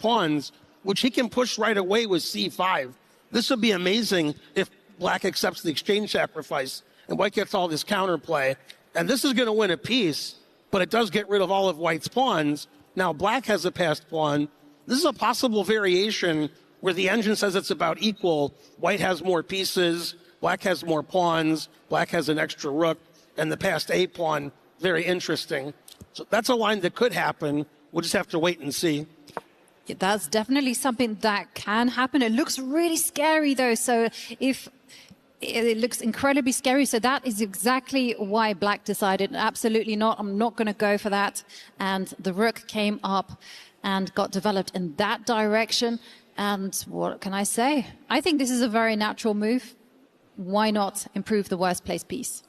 pawns, which he can push right away with c5. This would be amazing if black accepts the exchange sacrifice and white gets all this counterplay. And this is going to win a piece, but it does get rid of all of white's pawns. Now black has a passed pawn. This is a possible variation where the engine says it's about equal. White has more pieces, black has more pawns, black has an extra rook, and the passed a pawn, very interesting. So that's a line that could happen. We'll just have to wait and see. Yeah, that's definitely something that can happen. It looks really scary though. So if it looks incredibly scary. So that is exactly why black decided, absolutely not, I'm not going to go for that. And the rook came up and got developed in that direction. And what can I say? I think this is a very natural move. Why not improve the worst place piece?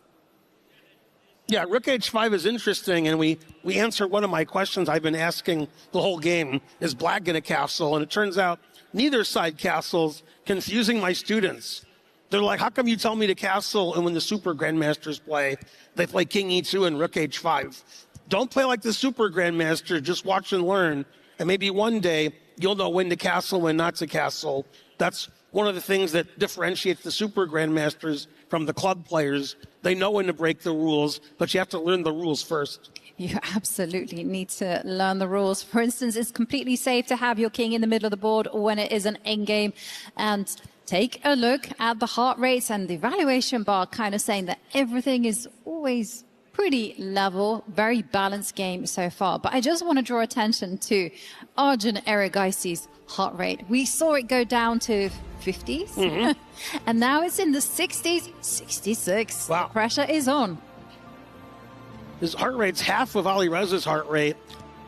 Yeah, rook h5 is interesting, and we answered one of my questions I've been asking the whole game, is black going to castle? And it turns out neither side castles, confusing my students. They're like, how come you tell me to castle, and when the super grandmasters play, they play king e2 and rook h5? Don't play like the super grandmaster, just watch and learn, and maybe one day you'll know when to castle, when not to castle. That's one of the things that differentiates the super grandmasters from the club players. They know when to break the rules, but you have to learn the rules first. You absolutely need to learn the rules. For instance, it's completely safe to have your king in the middle of the board when it is an endgame. And take a look at the heart rates and the evaluation bar, kind of saying that everything is always pretty level, very balanced game so far. But I just want to draw attention to Arjun Erigaisi's heart rate. We saw it go down to 50s, and now it's in the 60s, 66. Wow. The pressure is on. His heart rate's half of Ali Reza's heart rate.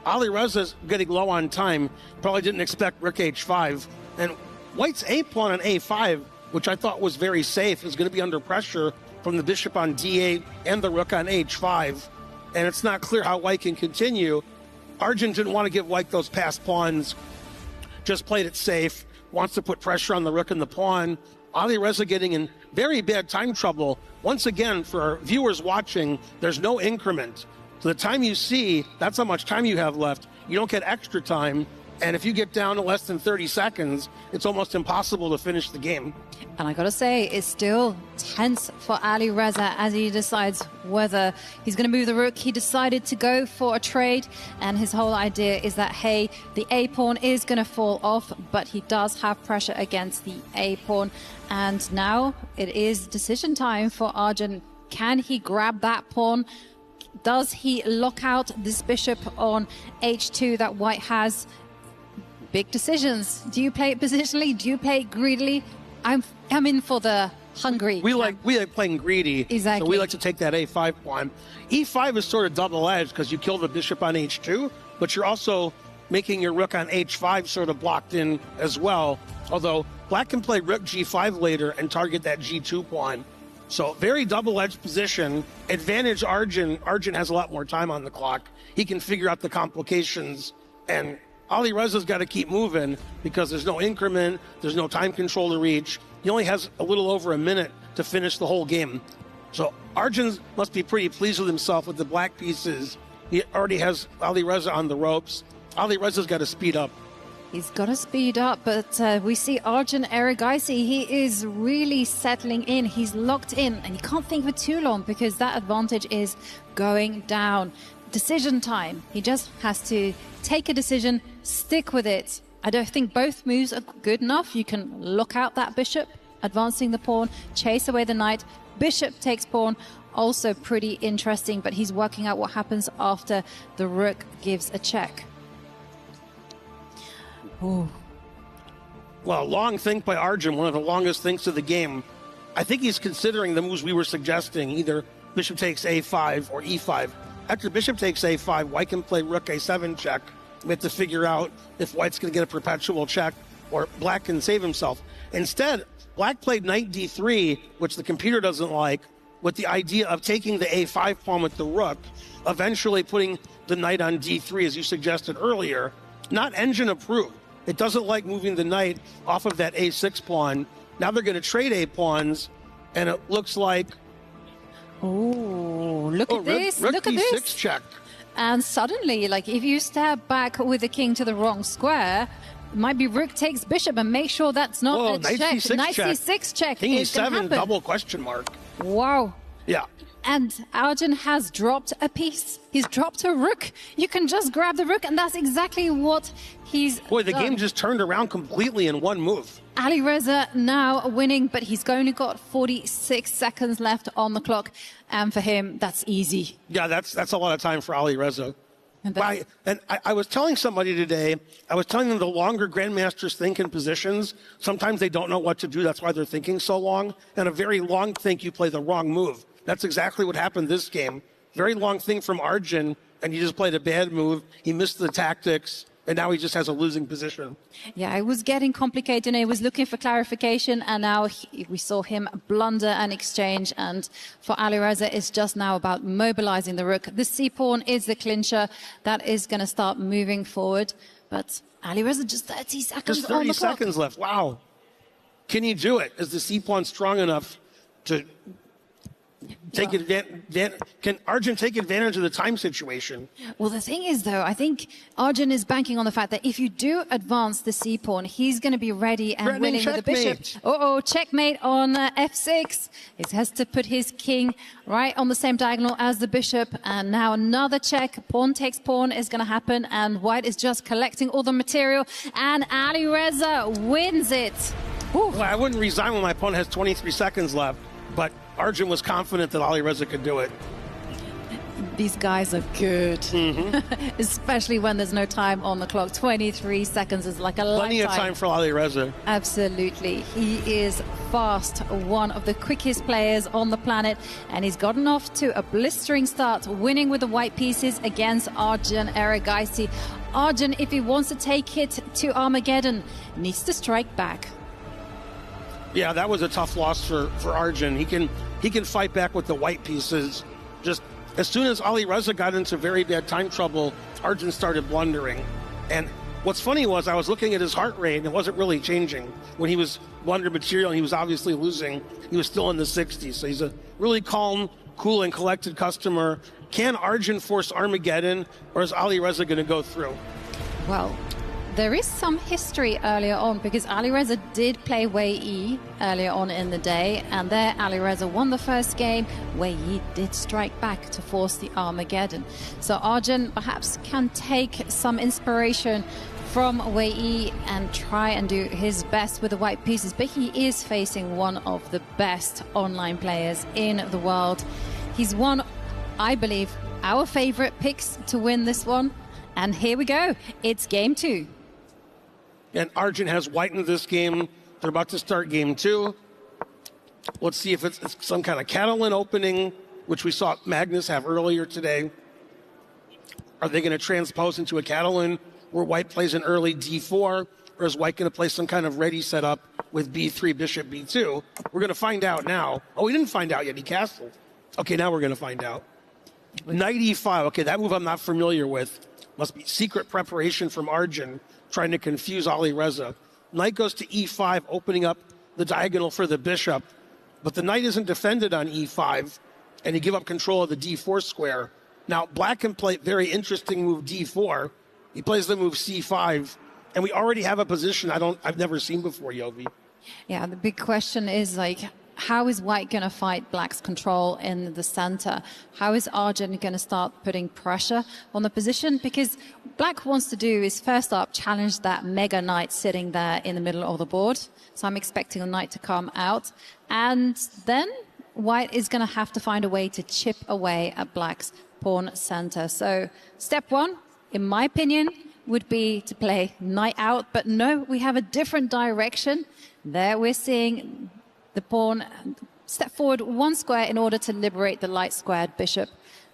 Ali Reza's getting low on time. Probably didn't expect rook h5. And white's a pawn on a5, which I thought was very safe, is going to be under pressure from the bishop on d8 and the rook on h5. And it's not clear how white can continue. Arjun didn't want to give white those passed pawns, just played it safe, wants to put pressure on the rook and the pawn. Ali Reza getting in very bad time trouble. Once again, for our viewers watching, there's no increment. So the time you see, that's how much time you have left. You don't get extra time. And if you get down to less than 30 seconds, it's almost impossible to finish the game. And I got to say, it's still tense for Ali Reza as he decides whether he's going to move the rook. He decided to go for a trade, and his whole idea is that, hey, the A-pawn is going to fall off, but he does have pressure against the A-pawn. And now it is decision time for Arjun. Can he grab that pawn? Does he lock out this bishop on H2 that white has? Big decisions. Do you play it positionally? Do you play it greedily? I'm in for the hungry. We like playing greedy. Exactly. So we like to take that a5 pawn. e5 is sort of double-edged because you kill the bishop on h2, but you're also making your rook on h5 sort of blocked in as well. Although black can play rook g5 later and target that g2 pawn. So very double-edged position. Advantage Arjun. Arjun has a lot more time on the clock. He can figure out the complications, and Ali Reza's got to keep moving because there's no increment, there's no time control to reach. He only has a little over a minute to finish the whole game. So Arjun must be pretty pleased with himself with the black pieces. He already has Ali Reza on the ropes. Ali Reza's got to speed up. He's got to speed up, but we see Arjun Erigaisi, he is really settling in. He's locked in, and he can't think for too long because that advantage is going down. Decision time. He just has to take a decision, stick with it. I don't think both moves are good enough. You can lock out that bishop, advancing the pawn, chase away the knight. Bishop takes pawn, also pretty interesting, but he's working out what happens after the rook gives a check. Ooh. Well, long think by Arjun, one of the longest thinks of the game. I think he's considering the moves we were suggesting, either bishop takes a5 or e5. After bishop takes a5, white can play rook a7 check. We have to figure out if white's going to get a perpetual check or black can save himself. Instead, black played knight d3, which the computer doesn't like, with the idea of taking the a5 pawn with the rook, eventually putting the knight on d3, as you suggested earlier. Not engine approved. It doesn't like moving the knight off of that a6 pawn. Now they're going to trade a pawns, and it looks like... Oh, look at this. Rook Look at d6 this. check. And suddenly, like if you step back with the king to the wrong square, it might be rook takes bishop, and make sure that's not a knight check. C6 Knight check. C6 check. King is gonna E7 happen. double question mark. Wow. Yeah. And Arjun has dropped a piece. He's dropped a rook. You can just grab the rook, and that's exactly what he's Boy, the done. game just turned around completely in one move. Ali Reza now winning, but he's only got 46 seconds left on the clock. And for him, that's easy. Yeah, that's a lot of time for Ali Reza. And I was telling somebody today, I was telling them the longer grandmasters think in positions, sometimes they don't know what to do. That's why they're thinking so long. And a very long think, you play the wrong move. That's exactly what happened this game. Very long thing from Arjun, and he just played a bad move. He missed the tactics, and now he just has a losing position. Yeah, it was getting complicated, and he was looking for clarification, and now we saw him blunder and exchange. And for Ali Reza, it's just now about mobilizing the rook. The c-pawn is the clincher that is going to start moving forward. But Ali Reza, just 30 seconds Just on 30 the clock. seconds left. Wow. Can he do it? Is the c-pawn strong enough to take advantage? Can Arjun take advantage of the time situation? Well, the thing is, though, I think Arjun is banking on the fact that if you do advance the c-pawn, he's going to be ready and Threatening winning with the bishop. checkmate. Uh-oh, checkmate on f6. He has to put his king right on the same diagonal as the bishop. And now another check. Pawn takes pawn is going to happen. And white is just collecting all the material. And Ali Reza wins it. Whew. Well, I wouldn't resign when my opponent has 23 seconds left, but Arjun was confident that Ali Reza could do it. These guys are good, especially when there's no time on the clock. 23 seconds is like a Plenty lifetime. of time for Ali Reza. Absolutely. He is fast, one of the quickest players on the planet, and he's gotten off to a blistering start, winning with the white pieces against Arjun Erigaisi. Arjun, if he wants to take it to Armageddon, needs to strike back. Yeah, that was a tough loss for Arjun. He can fight back with the white pieces. Just as soon as Ali Reza got into very bad time trouble, Arjun started blundering. And what's funny was I was looking at his heart rate, and it wasn't really changing. When he was blundering material and he was obviously losing, he was still in the 60s. So he's a really calm, cool, and collected customer. Can Arjun force Armageddon, or is Ali Reza going to go through? Well, there is some history earlier on, because Ali Reza did play Wei Yi earlier on in the day, and there Ali Reza won the first game. Wei Yi did strike back to force the Armageddon. So Arjun perhaps can take some inspiration from Wei Yi and try and do his best with the white pieces, but he is facing one of the best online players in the world. He's one, I believe, our favorite picks to win this one. And here we go. It's game 2. And Arjun has white in this game. They're about to start game 2. Let's see if it's some kind of Catalan opening, which we saw Magnus have earlier today. Are they going to transpose into a Catalan where white plays an early d4? Or is white going to play some kind of ready setup with b3, bishop b2? We're going to find out now. Oh, we didn't find out yet. He castled. Okay, now we're going to find out. Knight e5. Okay, that move I'm not familiar with. Must be secret preparation from Arjun, trying to confuse Ali Reza. Knight goes to e5, opening up the diagonal for the bishop. But the knight isn't defended on e5, and you give up control of the d4 square. Now, black can play very interesting move d4. He plays the move c5, and we already have a position I've never seen before, Yovi. Yeah, the big question is, like, how is white going to fight black's control in the center? How is Arjun going to start putting pressure on the position? Because black wants to do is first up challenge that mega knight sitting there in the middle of the board. So I'm expecting a knight to come out. And then white is going to have to find a way to chip away at black's pawn center. So step 1, in my opinion, would be to play knight out. But no, we have a different direction. There we're seeing the pawn step forward 1 square in order to liberate the light squared bishop.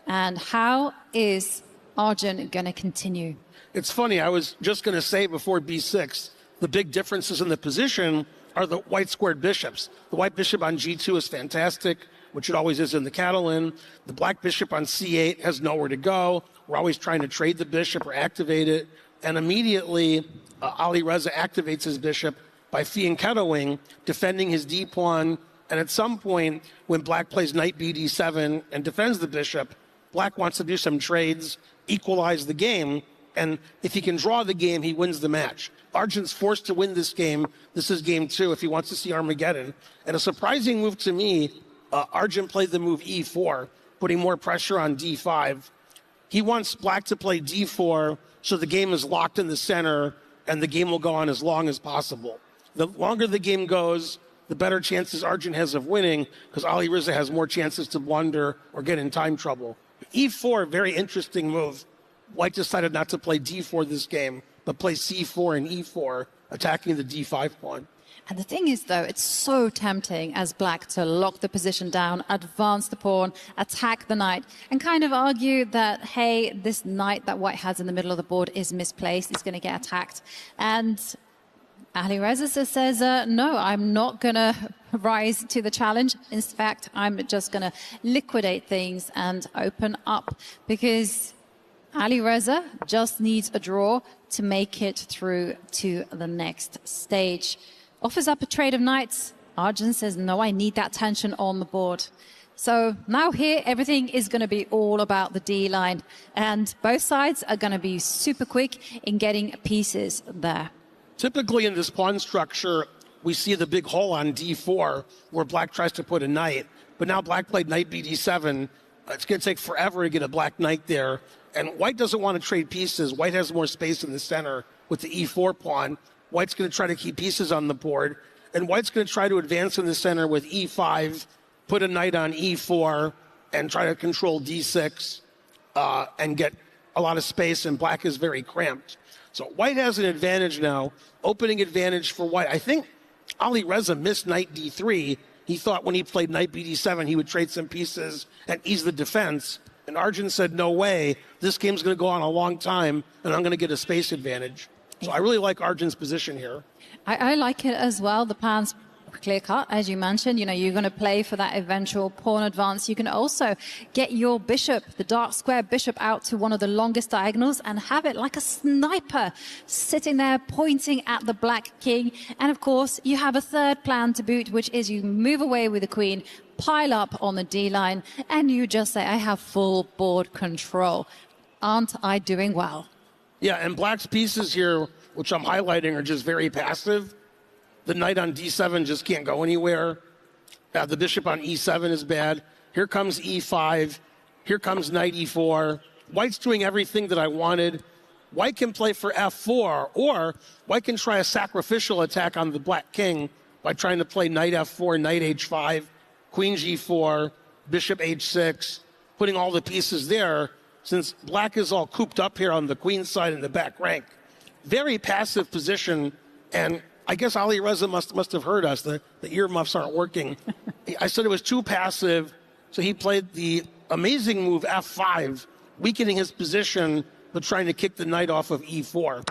And how is Arjun going to continue? It's funny, I was just going to say before b6, the big differences in the position are the white squared bishops. The white bishop on g2 is fantastic, which it always is in the Catalan. The black bishop on c8 has nowhere to go. We're always trying to trade the bishop or activate it. And immediately, Ali Reza activates his bishop by fianchettoing, defending his d-pawn. And at some point, when black plays knight b d7 and defends the bishop, black wants to do some trades, equalize the game. And if he can draw the game, he wins the match. Arjun's forced to win this game. This is game 2 if he wants to see Armageddon. And a surprising move to me, Arjun played the move E4, putting more pressure on D5. He wants black to play D4 so the game is locked in the center and the game will go on as long as possible. The longer the game goes, the better chances Arjun has of winning because Ali Reza has more chances to blunder or get in time trouble. E4, very interesting move. White decided not to play D4 this game, but play C4 and E4, attacking the D5 pawn. And the thing is, though, it's so tempting as black to lock the position down, advance the pawn, attack the knight, and kind of argue that, hey, this knight that white has in the middle of the board is misplaced, he's going to get attacked. And Ali Reza says, no, I'm not going to rise to the challenge. In fact, I'm just going to liquidate things and open up because Ali Reza just needs a draw to make it through to the next stage. Offers up a trade of knights. Arjun says, no, I need that tension on the board. So now here, everything is going to be all about the D line. And both sides are going to be super quick in getting pieces there. Typically in this pawn structure, we see the big hole on D4 where black tries to put a knight. But now black played knight BD7. It's going to take forever to get a black knight there. And white doesn't want to trade pieces. White has more space in the center with the E4 pawn. White's going to try to keep pieces on the board. And white's going to try to advance in the center with E5, put a knight on E4, and try to control D6 and get a lot of space. And black is very cramped. So white has an advantage now, opening advantage for white. I think Ali Reza missed knight D3. He thought when he played knight BD7, he would trade some pieces and ease the defense. And Arjun said, no way, this game's going to go on a long time, and I'm going to get a space advantage. So I really like Arjun's position here. I like it as well. The plan's clear cut, as you mentioned. You know, you're going to play for that eventual pawn advance. You can also get your bishop, the dark square bishop, out to one of the longest diagonals and have it like a sniper sitting there pointing at the black king. And of course, you have a third plan to boot, which is you move away with the queen, pile up on the D line, and you just say, I have full board control. Aren't I doing well? Yeah, and black's pieces here, which I'm highlighting, are just very passive. The knight on D7 just can't go anywhere. The bishop on E7 is bad. Here comes E5. Here comes knight E4. White's doing everything that I wanted. White can play for F4, or white can try a sacrificial attack on the black king by trying to play knight F4, knight H5, queen G4, bishop H6, putting all the pieces there, since black is all cooped up here on the queen side in the back rank. Very passive position, and I guess Ali Reza must have heard us. The earmuffs aren't working. I said it was too passive, so he played the amazing move F5, weakening his position, but trying to kick the knight off of E4.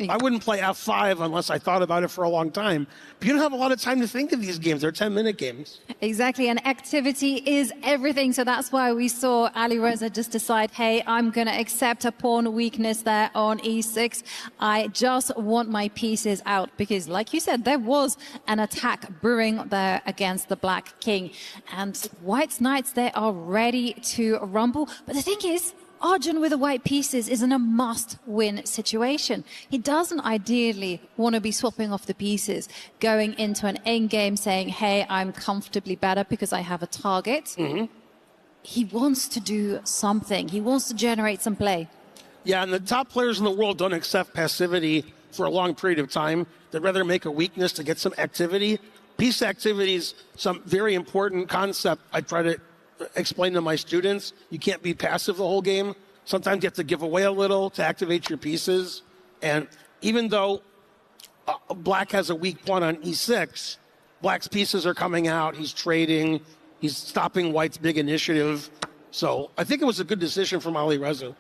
I wouldn't play F5 unless I thought about it for a long time. But you don't have a lot of time to think of these games. They're 10-minute games. Exactly, and activity is everything. So that's why we saw Ali Reza just decide, hey, I'm going to accept a pawn weakness there on E6. I just want my pieces out because, like you said, there was an attack brewing there against the black king. And white's knights, they are ready to rumble. But the thing is, Arjun with the white pieces is in a must-win situation. He doesn't ideally want to be swapping off the pieces, going into an endgame saying, hey, I'm comfortably better because I have a target. Mm-hmm. He wants to do something. He wants to generate some play. Yeah, and the top players in the world don't accept passivity for a long period of time. They'd rather make a weakness to get some activity. Piece activity is some very important concept I try to explain to my students. You can't be passive the whole game. Sometimes you have to give away a little to activate your pieces. And even though black has a weak pawn on E6, black's pieces are coming out. He's trading. He's stopping white's big initiative. So I think it was a good decision from Ali Reza.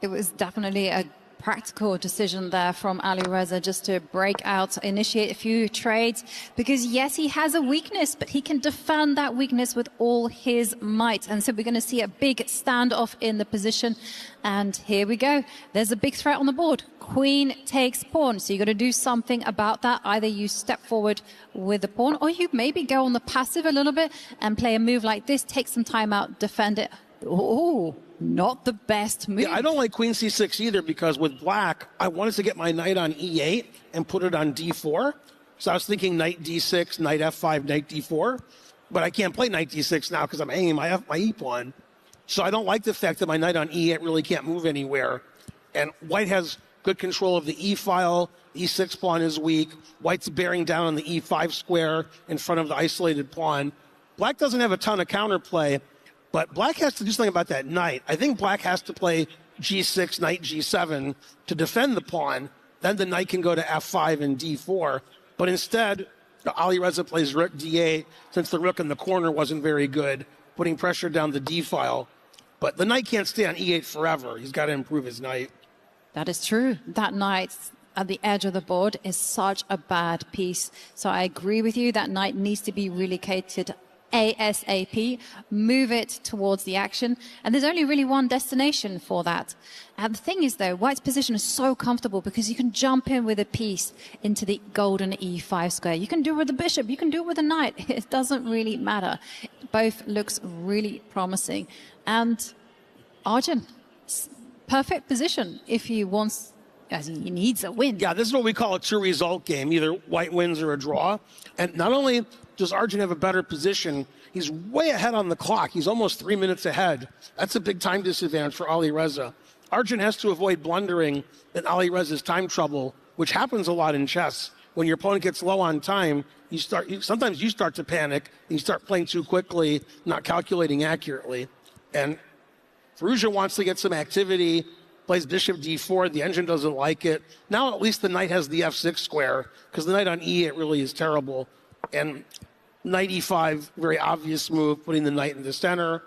It was definitely a practical decision there from Ali Reza just to break out, initiate a few trades, because yes, he has a weakness, but he can defend that weakness with all his might. And so we're going to see a big standoff in the position. And here we go. There's a big threat on the board. Queen takes pawn. So you've got to do something about that. Either you step forward with the pawn, or you maybe go on the passive a little bit and play a move like this, take some time out, defend it. Oh, not the best move. Yeah, I don't like queen c6 either, because with black, I wanted to get my knight on e8 and put it on d4. So I was thinking knight d6, knight f5, knight d4. But I can't play knight d6 now because I'm hanging my e pawn. So I don't like the fact that my knight on e8 really can't move anywhere. And white has good control of the e file. E6 pawn is weak. White's bearing down on the e5 square in front of the isolated pawn. Black doesn't have a ton of counterplay, but black has to do something about that knight. I think black has to play g6, knight g7 to defend the pawn. Then the knight can go to f5 and d4. But instead, Alireza plays rook d8, since the rook in the corner wasn't very good, putting pressure down the d file. But the knight can't stay on e8 forever. He's got to improve his knight. That is true. That knight at the edge of the board is such a bad piece. So I agree with you. That knight needs to be relocated ASAP. Move it towards the action. And there's only really one destination for that. And the thing is, though, white's position is so comfortable because you can jump in with a piece into the golden e5 square. You can do it with the bishop. You can do it with a knight. It doesn't really matter. Both looks really promising. And Arjun, perfect position if he wants, as he needs a win. Yeah, this is what we call a two-result game. Either white wins or a draw. And not only does Arjun have a better position, he's way ahead on the clock. He's almost 3 minutes ahead. That's a big time disadvantage for Alireza. Arjun has to avoid blundering in Alireza's time trouble, which happens a lot in chess. When your opponent gets low on time, sometimes you start to panic. You start playing too quickly, not calculating accurately. And Firouzja wants to get some activity, plays bishop d4. The engine doesn't like it. Now at least the knight has the f6 square, because the knight on e8 really is terrible. And knight e5, very obvious move, putting the knight in the center.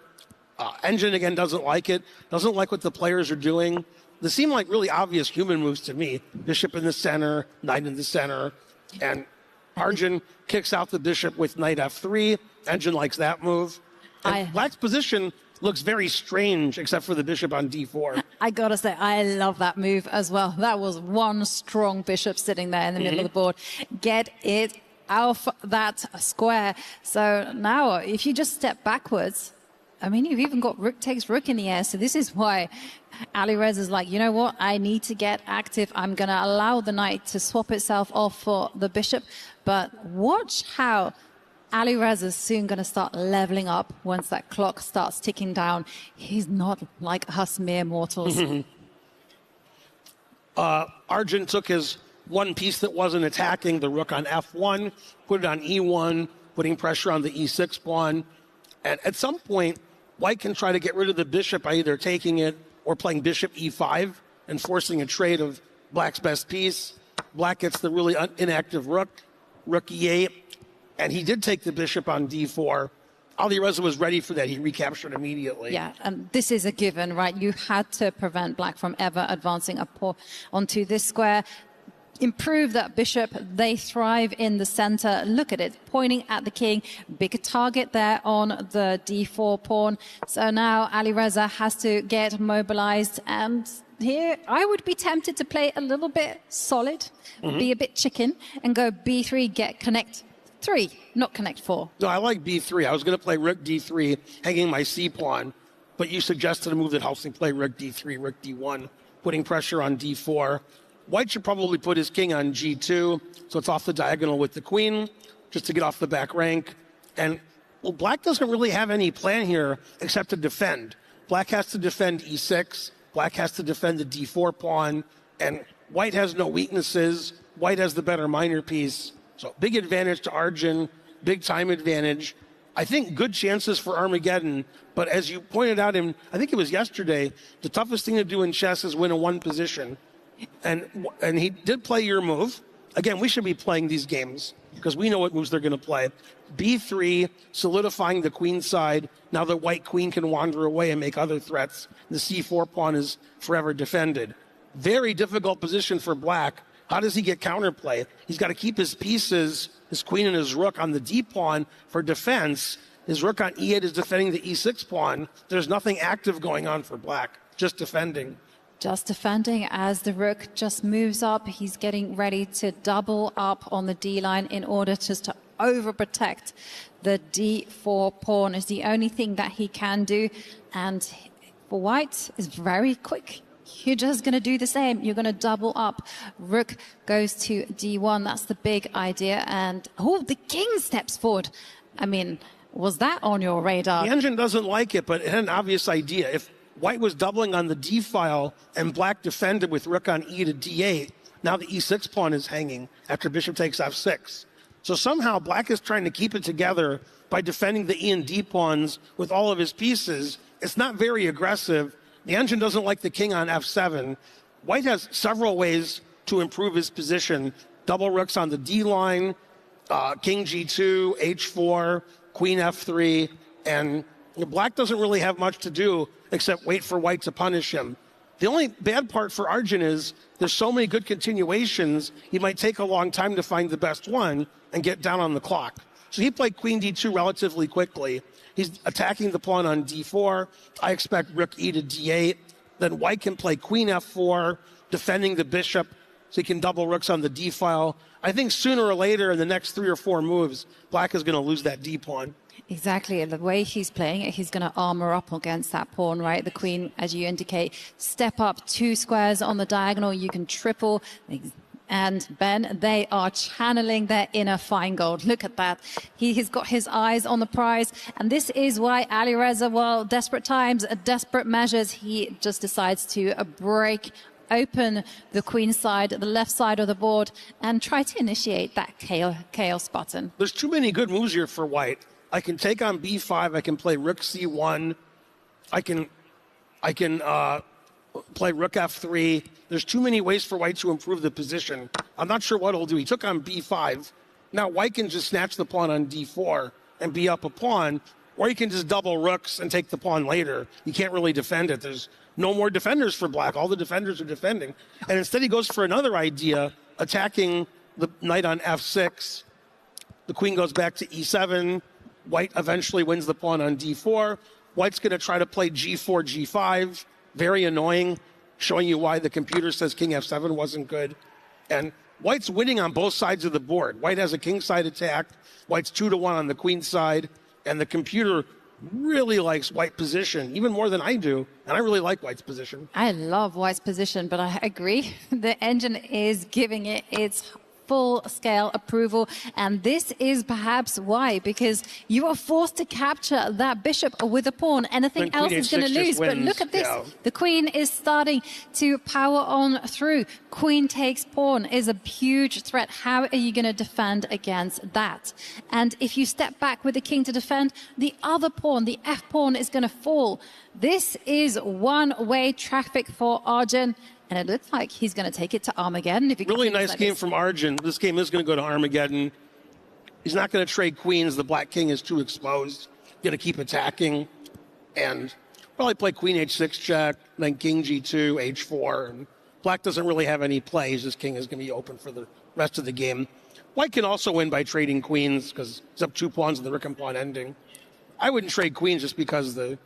Engine, again, doesn't like it. Doesn't like what the players are doing. They seem like really obvious human moves to me. Bishop in the center, knight in the center. And Arjun kicks out the bishop with knight f3. Engine likes that move. And black's position looks very strange, except for the bishop on d4. I gotta say, I love that move as well. That was one strong bishop sitting there in the middle of the board. Get it out that square. So now, if you just step backwards, I mean, you've even got rook takes rook in the air. So this is why Alireza is like, you know what? I need to get active. I'm going to allow the knight to swap itself off for the bishop. But watch how Alireza is soon going to start leveling up once that clock starts ticking down. He's not like us mere mortals. Arjun took his one piece that wasn't attacking, the rook on f1, put it on e1, putting pressure on the e6 pawn. And at some point, white can try to get rid of the bishop by either taking it or playing bishop e5 and forcing a trade of black's best piece. Black gets the really inactive rook, rook e8, and he did take the bishop on d4. Alireza was ready for that. He recaptured immediately. Yeah, and this is a given, right? You had to prevent black from ever advancing a pawn onto this square. Improve that bishop. They thrive in the center. Look at it, pointing at the king. Bigger target there on the d4 pawn. So now Alireza has to get mobilized. And here I would be tempted to play a little bit solid, be a bit chicken, and go b3, get connect 3, not connect 4. No, I like b3. I was going to play rook d3, hanging my c pawn. But you suggested a move that helps me play rook d3, rook d1, putting pressure on d4. White should probably put his king on g2, so it's off the diagonal with the queen, just to get off the back rank. And, well, black doesn't really have any plan here except to defend. Black has to defend e6, black has to defend the d4 pawn, and white has no weaknesses. White has the better minor piece. So big advantage to Arjun, big time advantage. I think good chances for Armageddon, but as you pointed out, I think it was yesterday, the toughest thing to do in chess is win in one position. And he did play your move. Again, we should be playing these games because we know what moves they're going to play. b3, solidifying the queen side. Now the white queen can wander away and make other threats. The c4 pawn is forever defended. Very difficult position for black. How does he get counterplay? He's got to keep his pieces, his queen and his rook on the d pawn for defense. His rook on e8 is defending the e6 pawn. There's nothing active going on for black, just defending. Just defending as the rook just moves up. He's getting ready to double up on the D line in order just to overprotect the D4 pawn is the only thing that he can do. And for white is very quick. You're just going to do the same. You're going to double up. Rook goes to D1. That's the big idea. And, the king steps forward. I mean, was that on your radar? The engine doesn't like it, but it had an obvious idea. If white was doubling on the D file and black defended with rook on E to D8, now the E6 pawn is hanging after bishop takes F6. So somehow black is trying to keep it together by defending the E and D pawns with all of his pieces. It's not very aggressive. The engine doesn't like the king on F7. White has several ways to improve his position. Double rooks on the D line, king G2, H4, queen F3, and black doesn't really have much to do except wait for white to punish him. The only bad part for Arjun is there's so many good continuations, he might take a long time to find the best one and get down on the clock. So he played queen D2 relatively quickly. He's attacking the pawn on D4. I expect rook E to D8. Then white can play queen F4, defending the bishop, so he can double rooks on the D file. I think sooner or later in the next 3 or 4 moves, black is going to lose that D pawn. Exactly. And the way he's playing it, he's going to armor up against that pawn, right? The queen, as you indicate, step up 2 squares on the diagonal. You can triple. And Ben, they are channeling their inner Feingold. Look at that. He has got his eyes on the prize. And this is why Alireza, well, desperate times, desperate measures, he just decides to break open the queen side, the left side of the board, and try to initiate that chaos button. There's too many good moves here for white. I can take on B5. I can play rook C1. I can play rook F3. There's too many ways for white to improve the position. I'm not sure what he'll do. He took on B5. Now white can just snatch the pawn on D4 and be up a pawn, or you can just double rooks and take the pawn later. You can't really defend it. There's no more defenders for black. All the defenders are defending. And instead he goes for another idea, attacking the knight on F6. The queen goes back to E7. White eventually wins the pawn on D4. White's going to try to play G4, G5. Very annoying, showing you why the computer says king F7 wasn't good. And white's winning on both sides of the board. White has a king side attack. White's 2-1 on the queen side. And the computer really likes white position, even more than I do. And I really like white's position. I love white's position, but I agree. The engine is giving it its full-scale approval, and this is perhaps why, because you are forced to capture that bishop with a pawn. Anything else is going to lose. But look at this. Yeah. The queen is starting to power on through. Queen takes pawn is a huge threat. How are you going to defend against that? And if you step back with the king to defend, the other pawn, the F pawn, is going to fall. This is one-way traffic for Arjun. And it looks like he's going to take it to Armageddon. If he really nice game from Arjun. This game is going to go to Armageddon. He's not going to trade queens. The black king is too exposed. Going to keep attacking. And probably play queen H6 check, then king G2, H4. And black doesn't really have any plays. This king is going to be open for the rest of the game. White can also win by trading queens because he's up 2 pawns in the rook and pawn ending. I wouldn't trade queens just because the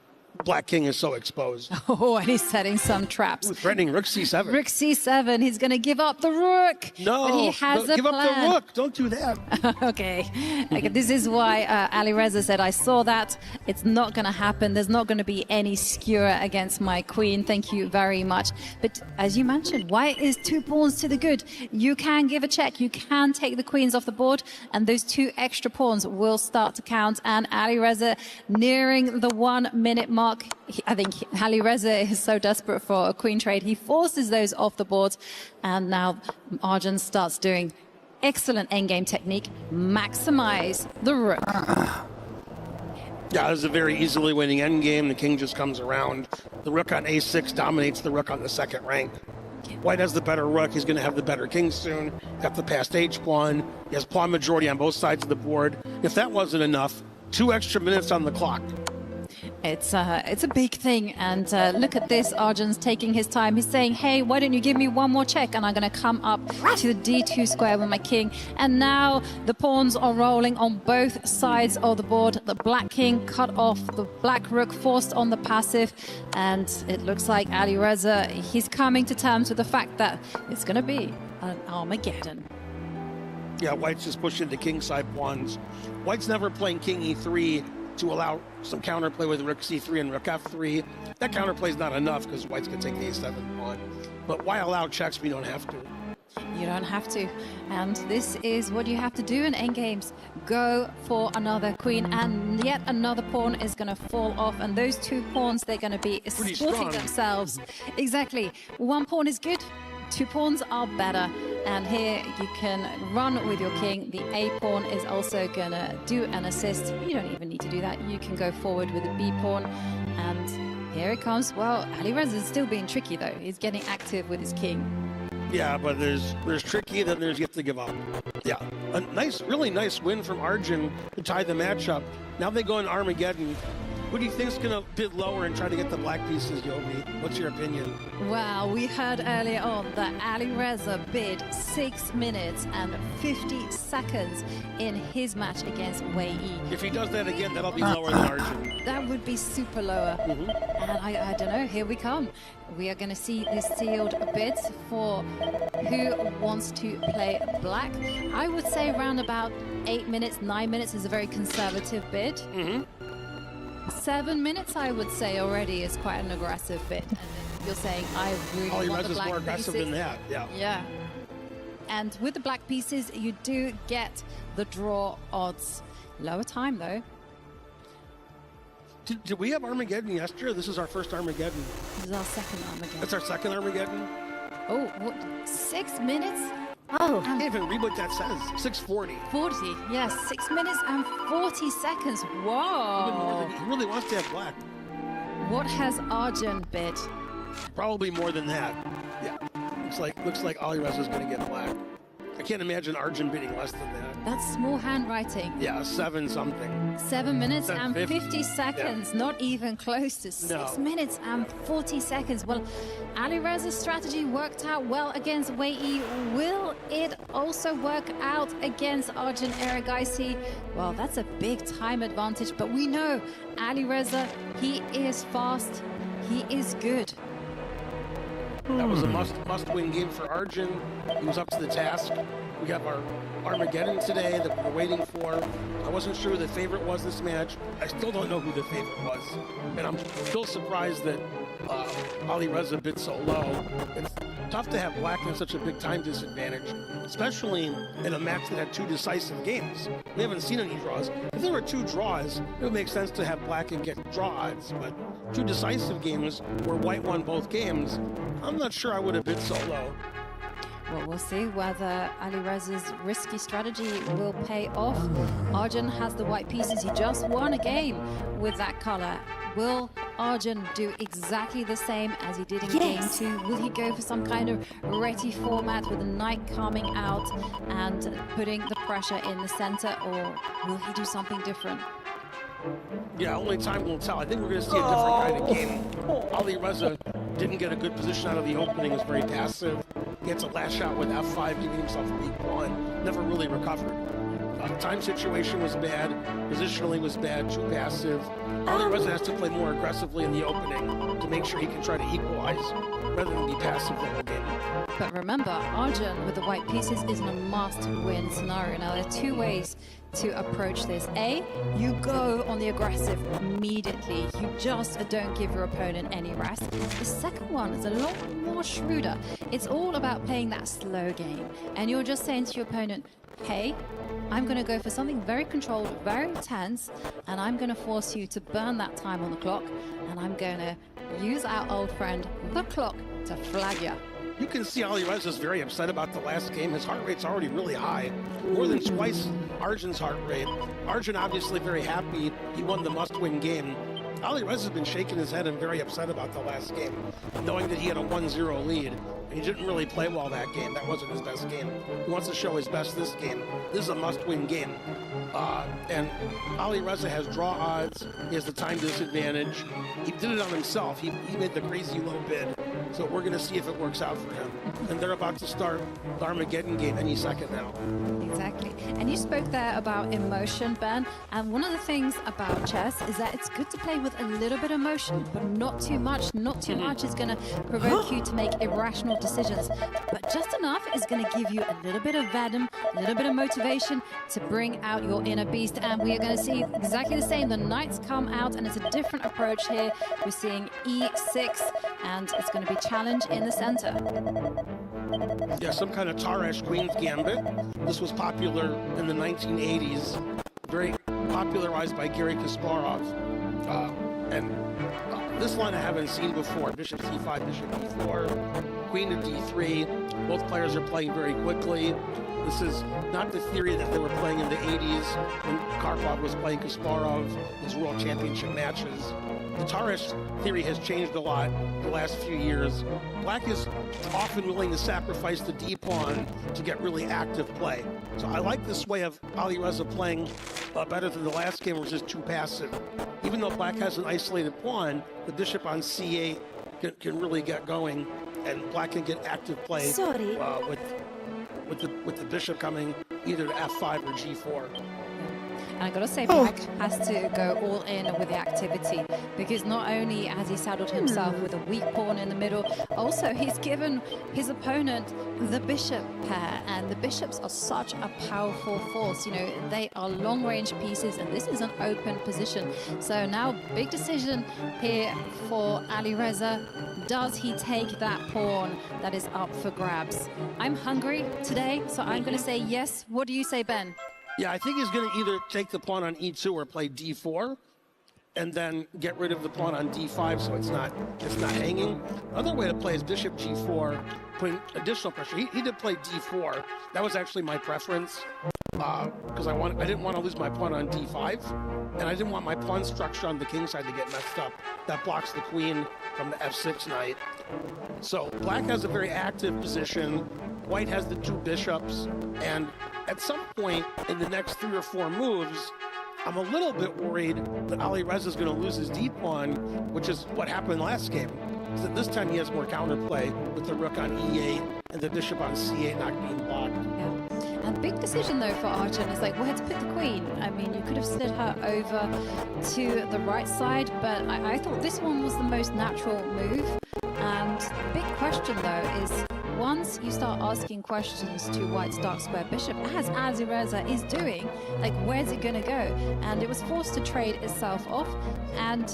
black king is so exposed. Oh, and he's setting some traps. Ooh, threatening rook C7. Rook C7. He's going to give up the rook. No, but he has a give plan. up the rook. Don't do that. Okay. This is why Alireza said, I saw that. It's not going to happen. There's not going to be any skewer against my queen. Thank you very much. But as you mentioned, white is 2 pawns to the good. You can give a check. You can take the queens off the board, and those 2 extra pawns will start to count. And Alireza nearing the 1-minute mark. I think Alireza is so desperate for a queen trade. He forces those off the board. And now Arjun starts doing excellent endgame technique. Maximize the rook. Yeah, this is a very easily winning endgame. The king just comes around. The rook on A6 dominates the rook on the second rank. White has the better rook. He's going to have the better king soon. Got the passed H pawn. He has pawn majority on both sides of the board. If that wasn't enough, 2 extra minutes on the clock. It's a big thing, and look at this. Arjun's taking his time. He's saying, hey, why don't you give me one more check, and I'm going to come up to the D2 square with my king. And now the pawns are rolling on both sides of the board. The black king cut off, the black rook forced on the passive, and it looks like Alireza, he's coming to terms with the fact that it's going to be an Armageddon. Yeah, white's just pushing the king side pawns. White's never playing king E3 to allow some counterplay with rook c3 and rook f3. That counterplay is not enough because white's going to take the a7 pawn. But why allow checks when you don't have to? You don't have to. And this is what you have to do in endgames. Go for another queen, and yet another pawn is going to fall off. And those two pawns, they're going to be escorting themselves. Exactly. One pawn is good. Two pawns are better. And here you can run with your king. The A pawn is also going to do an assist. You don't even need to do that. You can go forward with the B pawn. And here it comes. Well, Alireza is still being tricky, though. He's getting active with his king. Yeah, but there's tricky, then there's you have to give up. Yeah, a really nice win from Arjun to tie the matchup. Now they go in Armageddon. Who do you think is going to bid lower and try to get the black pieces, Yobi? What's your opinion? Well, we heard earlier on that Alireza bid 6 minutes and 50 seconds in his match against Wei Yi. If he does that again, that'll be lower than Arjun. That would be super lower. And I don't know, here we come. We are going to see this sealed bid for who wants to play black. I would say around about 8 minutes, 9 minutes is a very conservative bid. 7 minutes, I would say, already is quite an aggressive bid. And you're saying, I really want the black more aggressive pieces. than that, yeah. Yeah. And with the black pieces, you do get the draw odds. Lower time, though. Did we have Armageddon yesterday? This is our first Armageddon. This is our second Armageddon. That's our second Armageddon? Oh, what? 6 minutes? Oh, I can't even read what that says. 6:40. 40, yes. 6 minutes and 40 seconds. Whoa. He really wants to have black. What has Arjun bid? Probably more than that. Yeah. Looks like Alireza is going to get black. I can't imagine Arjun bidding less than that. That's small handwriting. Yeah, 7 something. 7 minutes and 50 seconds. Yeah. Not even close to 6 minutes and 40 seconds. Well, Alireza's strategy worked out well against Wei Yi. Will it also work out against Arjun Erigaisi? Well, that's a big time advantage, but we know Alireza, he is fast, he is good. That was a must-win game for Arjun. He was up to the task. We have our Armageddon today that we're waiting for. I wasn't sure who the favorite was this match. I still don't know who the favorite was. And I'm still surprised that Alireza bid so low. It's tough to have black in such a big time disadvantage, especially in a match that had 2 decisive games. We haven't seen any draws. If there were 2 draws, it would make sense to have black and get draw odds, but 2 decisive games where white won both games, I'm not sure I would have bid so low. Well, we'll see whether Alireza's risky strategy will pay off. Arjun has the white pieces. He just won a game with that color. Will Arjun do exactly the same as he did in game 2? Will he go for some kind of Reti format with the knight coming out and putting the pressure in the center, or will he do something different? Yeah, only time will tell. I think we're going to see a different kind of game. Alireza didn't get a good position out of the opening. Is very passive. He gets a last shot with f5, giving himself a weak pawn. Never really recovered. Time situation was bad. Positionally was bad. Too passive. Alireza has to play more aggressively in the opening to make sure he can try to equalize rather than be passive the whole game. But remember, Arjun with the white pieces is in a must-win scenario. Now, there are 2 ways to approach this. A, you go on the aggressive immediately. You just don't give your opponent any rest. The second one is a lot more shrewder. It's all about playing that slow game. And you're just saying to your opponent, hey, I'm going to go for something very controlled, very tense, and I'm going to force you to burn that time on the clock, and I'm going to use our old friend, the clock, to flag you. You can see Alireza is very upset about the last game. His heart rate's already really high, more than twice Arjun's heart rate. Arjun obviously very happy he won the must-win game. Alireza's been shaking his head and very upset about the last game, knowing that he had a 1-0 lead. He didn't really play well that game. That wasn't his best game. He wants to show his best this game. This is a must-win game. And Alireza has draw odds. He has the time disadvantage. He did it on himself. He made the crazy low bid. So we're going to see if it works out for him. And they're about to start the Armageddon game any second now. Exactly. And you spoke there about emotion, Ben. And one of the things about chess is that it's good to play with a little bit of emotion, but not too much. Not too much is going to provoke you to make irrational decisions. But just enough is going to give you a little bit of venom, a little bit of motivation to bring out your inner beast. And we are going to see exactly the same. The knights come out, and it's a different approach here. We're seeing E6, and it's going to be challenge in the center. Yeah, some kind of Tarrasch Queen's Gambit. This was popular in the 1980s, very popularized by Garry Kasparov. This line I haven't seen before. Bishop C5, Bishop E4, Queen to D3. Both players are playing very quickly. This is not the theory that they were playing in the 80s when Karpov was playing Kasparov, his World Championship matches. The Tarrasch theory has changed a lot the last few years. Black is often willing to sacrifice the D-pawn to get really active play. So I like this way of Alireza playing better than the last game, which is too passive. Even though Black has an isolated pawn, the bishop on C8 can really get going, and Black can get active play with the bishop coming either to F5 or G4. And I gotta say, Black has to go all in with the activity, because not only has he saddled himself with a weak pawn in the middle, also he's given his opponent the bishop pair, and the bishops are such a powerful force. You know, they are long-range pieces, and this is an open position. So now, big decision here for Alireza. Does he take that pawn that is up for grabs? I'm hungry today, so I'm gonna say yes. What do you say, Ben? Yeah, I think he's going to either take the pawn on E2 or play D4, and then get rid of the pawn on D5 so it's not hanging. Another way to play is Bishop G4, putting additional pressure. He did play D4. That was actually my preference because I didn't want to lose my pawn on D5, and I didn't want my pawn structure on the king side to get messed up. That blocks the queen from the F6 knight. So Black has a very active position. White has the two bishops, and at some point in the next 3 or 4 moves, I'm a little bit worried that Alireza is going to lose his D-pawn, which is what happened last game. So this time he has more counterplay with the rook on E8 and the bishop on C8 not being blocked. Yeah. And big decision though for Arjun is like where to put the queen. I mean, you could have slid her over to the right side, but I thought this one was the most natural move. And the big question though is, once you start asking questions to White's dark square bishop, as Alireza is doing, like where's it going to go? And it was forced to trade itself off. And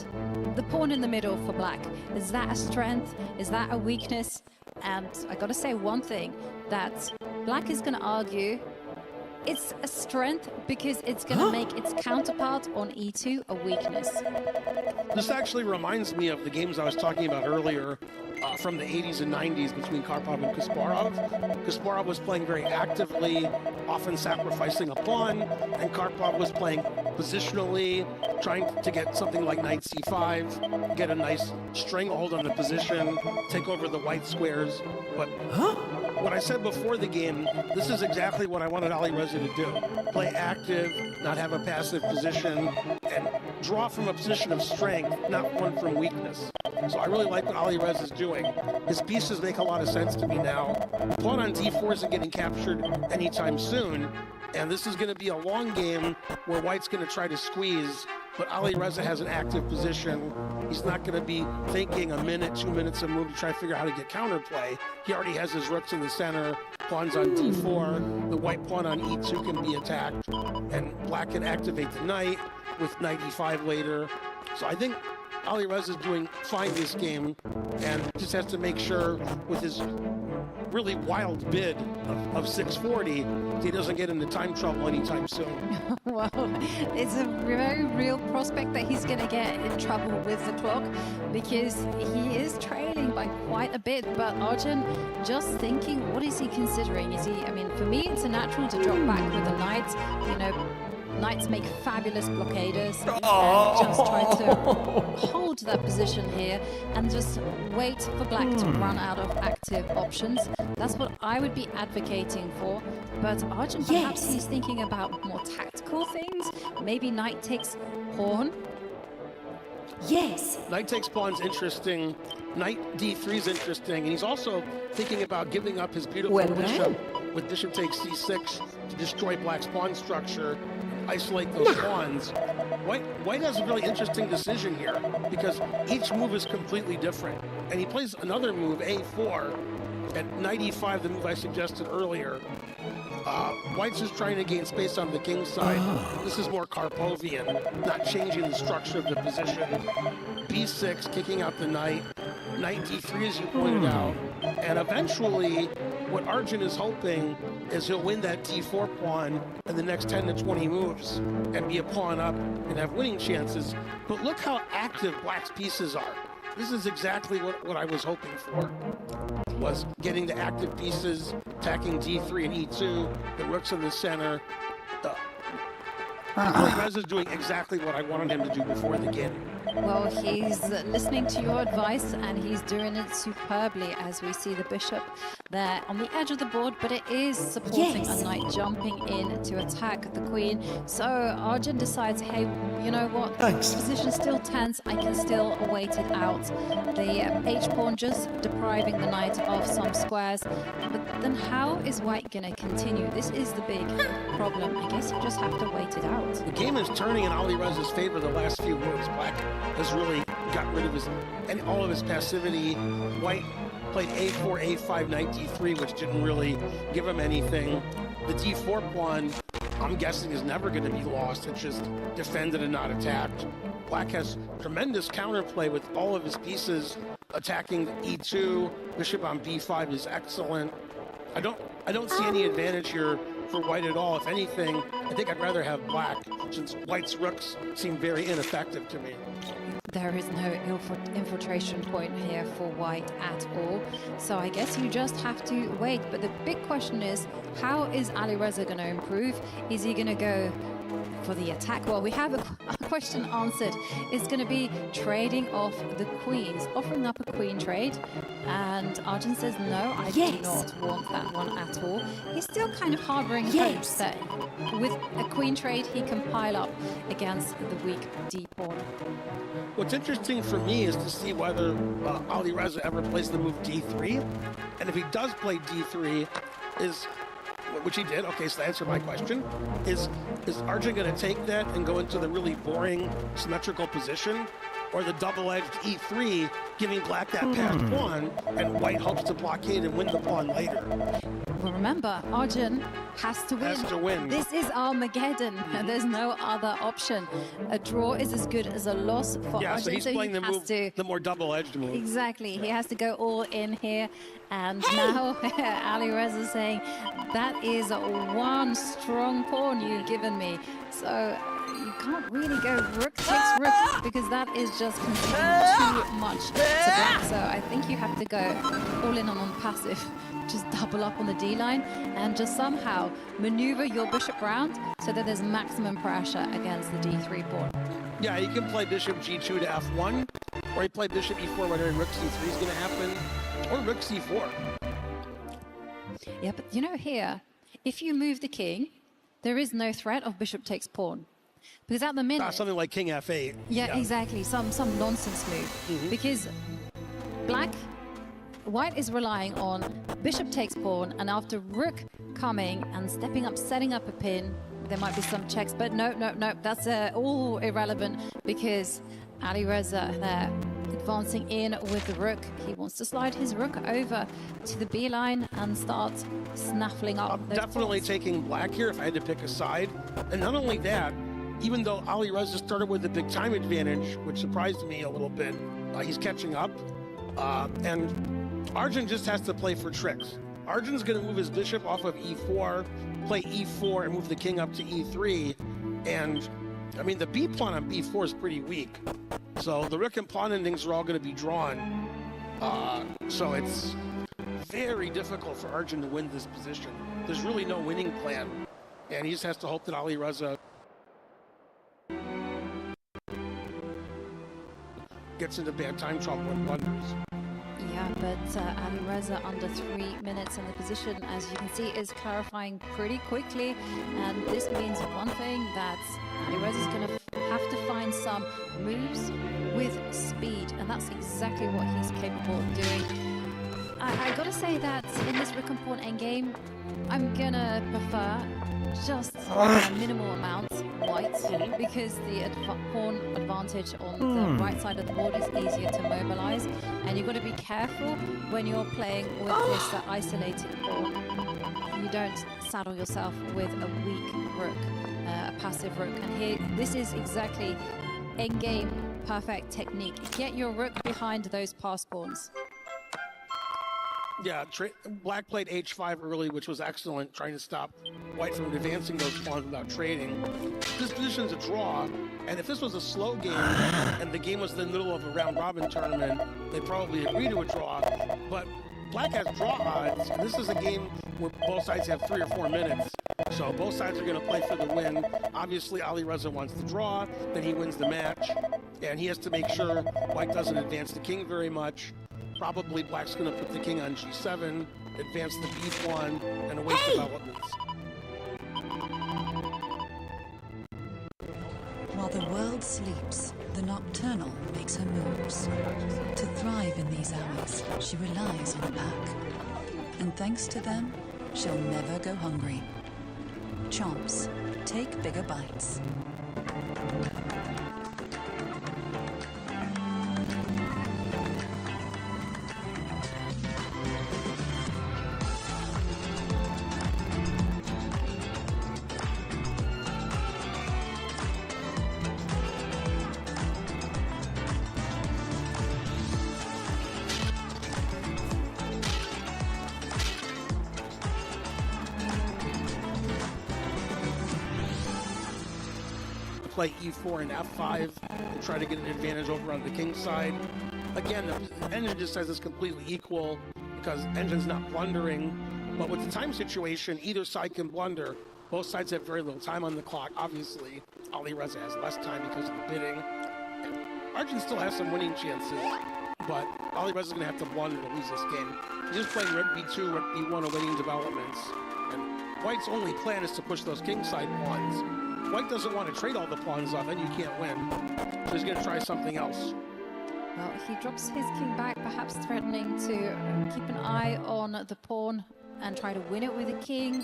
the pawn in the middle for Black, is that a strength? Is that a weakness? And I got to say one thing, that Black is going to argue it's a strength because it's going to make its counterpart on E2 a weakness. This actually reminds me of the games I was talking about earlier from the 80s and 90s between Karpov and Kasparov. Kasparov was playing very actively, often sacrificing a pawn, and Karpov was playing positionally, trying to get something like knight c5, get a nice stranglehold on the position, take over the white squares. But what I said before the game, this is exactly what I wanted Alireza to do. Play active, not have a passive position, and draw from a position of strength, not one from weakness. So I really like what Alireza is doing. His pieces make a lot of sense to me now. Pawn on d4 isn't getting captured anytime soon, and this is going to be a long game where White's going to try to squeeze, but Alireza has an active position. He's not going to be thinking a minute, 2 minutes a move to try to figure out how to get counterplay. He already has his rooks in the center, pawns on d4, the white pawn on e2 can be attacked, and Black can activate the knight with knight e5 later. So I think Alireza is doing fine this game, and just has to make sure with his really wild bid of 640 he doesn't get into time trouble anytime soon. Well, it's a very real prospect that he's going to get in trouble with the clock, because he is trailing by quite a bit. But Arjun, just thinking, what is he considering? Is he, I mean, for me, it's a natural to drop back with the knight. You know, knights make fabulous blockaders, and just try to hold that position here and just wait for Black to run out of active options. That's what I would be advocating for. But Arjun, perhaps he's thinking about more tactical things. Maybe knight takes pawn. Yes. Knight takes pawn's interesting. Knight d3 is interesting, and he's also thinking about giving up his beautiful bishop with bishop takes c6 to destroy black's pawn structure and isolate those pawns. White has a really interesting decision here because each move is completely different, and he plays another move, a4, at knight e5, the move I suggested earlier. White's just trying to gain space on the king side. This is more Karpovian, not changing the structure of the position. b6, kicking out the knight. Knight d3, as you pointed out. And eventually, what Arjun is hoping is he'll win that d4 pawn in the next 10 to 20 moves and be a pawn up and have winning chances. But look how active black's pieces are. This is exactly what I was hoping for, was getting the active pieces, attacking d3 and e2, the rooks in the center. Rez is doing exactly what I wanted him to do before the game. Well, he's listening to your advice and he's doing it superbly as we see the bishop there on the edge of the board, but it is supporting a knight jumping in to attack the queen. So Arjun decides, hey, you know what? Thanks. The position is still tense. I can still wait it out. The h-pawn just depriving the knight of some squares. But then how is white going to continue? This is the big problem. I guess you just have to wait it out. The game is turning in Ali Rez's favor the last few moves. Black has really got rid of all of his passivity. White played a4, a5, knight d3, which didn't really give him anything. The d4 pawn, I'm guessing, is never going to be lost. It's just defended and not attacked. Black has tremendous counterplay with all of his pieces attacking e2. Bishop on b5 is excellent. I don't see any advantage here for white at all. If anything, I think I'd rather have black, since white's rooks seem very ineffective to me. There is no infiltration point here for white at all. So I guess you just have to wait. But the big question is, how is Ali Reza going to improve? Is he going to go for the attack? Well, we have a question answered. It's going to be trading off the queens, offering up a queen trade. And Arjun says, no, I do not want that one at all. He's still kind of harboring hopes that with a queen trade, he can pile up against the weak d-pawn. What's interesting for me is to see whether Ali Reza ever plays the move d3. And if he does play d3, which he did, okay, so to answer my question, is Arjun going to take that and go into the really boring symmetrical position, or the double-edged e3, giving black that passed pawn, and white hopes to blockade and win the pawn later? Well, remember, Arjun has to win. This is Armageddon, and there's no other option. A draw is as good as a loss for Arjun. Yeah, so he's playing the more double-edged move. Exactly. He has to go all in here. And now Ali Reza is saying, that is one strong pawn you've given me. So you can't really go rook takes rook, because that is just conceding too much to black. So I think you have to go all in on passive. Just double up on the D line and just somehow maneuver your bishop round so that there's maximum pressure against the D3 pawn. Yeah, you can play bishop g2 to f1, or you play bishop e4 where rook c3 is going to happen, or rook c4. Yeah, but you know here, if you move the king, there is no threat of bishop takes pawn. Because at the minute... something like king f8. Yeah, exactly. Some nonsense move. Because white is relying on bishop takes pawn, and after rook coming and stepping up, setting up a pin, there might be some checks, but no, that's all irrelevant, because Ali Reza there advancing in with the rook. He wants to slide his rook over to the B line and start snaffling up. I'm definitely taking black here if I had to pick a side. And not only that, even though Ali Reza started with a big time advantage, which surprised me a little bit, he's catching up. And Arjun just has to play for tricks. Arjun's going to move his bishop off of e4, play e4, and move the king up to e3. And, I mean, the b pawn on b4 is pretty weak. So the rook and pawn endings are all going to be drawn. So it's very difficult for Arjun to win this position. There's really no winning plan. And he just has to hope that Ali Reza gets into bad time trouble and blunders. Yeah, but Ali Reza under 3 minutes, and the position, as you can see, is clarifying pretty quickly. And this means one thing, that Ali Reza is going to have to find some moves with speed, and that's exactly what he's capable of doing. I gotta say that in this rook and pawn endgame, I'm gonna prefer just a minimal amount white, because the pawn advantage on the right side of the board is easier to mobilize, and you've got to be careful when you're playing with this isolated pawn. You don't saddle yourself with a weak rook, a passive rook, and here this is exactly endgame perfect technique. Get your rook behind those pass pawns. Yeah, black played h5 early, which was excellent, trying to stop white from advancing those pawns without trading. This position's a draw, and if this was a slow game and the game was in the middle of a round-robin tournament, they'd probably agree to a draw. But black has draw odds, and this is a game where both sides have 3 or 4 minutes. So both sides are going to play for the win. Obviously, Alireza wants to draw, then he wins the match, and he has to make sure white doesn't advance the king very much. Probably black's going to put the king on g7, advance the b pawn, and await developments. While the world sleeps, the nocturnal makes her moves. To thrive in these hours, she relies on a pack. And thanks to them, she'll never go hungry. Chomps, take bigger bites. Play e4 and f5 and try to get an advantage over on the king side. Again, the engine just says it's completely equal because engine's not blundering. But with the time situation, either side can blunder. Both sides have very little time on the clock. Obviously, Alireza has less time because of the bidding. Arjun still has some winning chances, but Alireza's going to have to blunder to lose this game. He's just playing rook b2, rook b1, awaiting developments. And white's only plan is to push those king side pawns. White doesn't want to trade all the pawns off, then you can't win. So he's going to try something else. Well, he drops his king back, perhaps threatening to keep an eye on the pawn and try to win it with the king.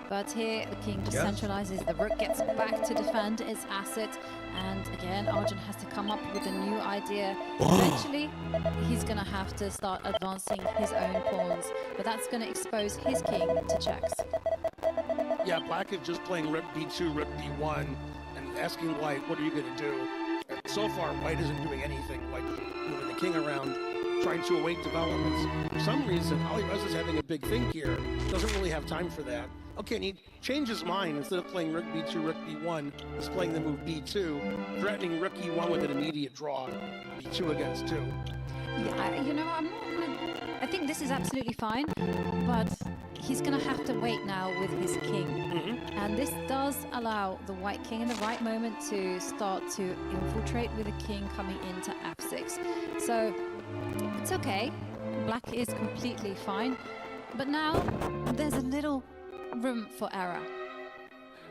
But here, the king just centralizes. The rook gets back to defend its asset. And again, Arjun has to come up with a new idea. Eventually, he's going to have to start advancing his own pawns. But that's going to expose his king to checks. Yeah, black is just playing rook b2, rook b1, and asking white, what are you going to do? And so far, white isn't doing anything. White is moving the king around, trying to await developments. For some reason, Alireza's having a big think here. Doesn't really have time for that. Okay, and he changed his mind. Instead of playing rook b2, rook b1, he's playing the move b2, threatening rook e1 with an immediate draw. b2 against 2. Yeah, you know, I think this is absolutely fine, but he's going to have to wait now with his king. And this does allow the white king in the right moment to start to infiltrate with the king coming into f6. So it's okay. Black is completely fine. But now there's a little room for error.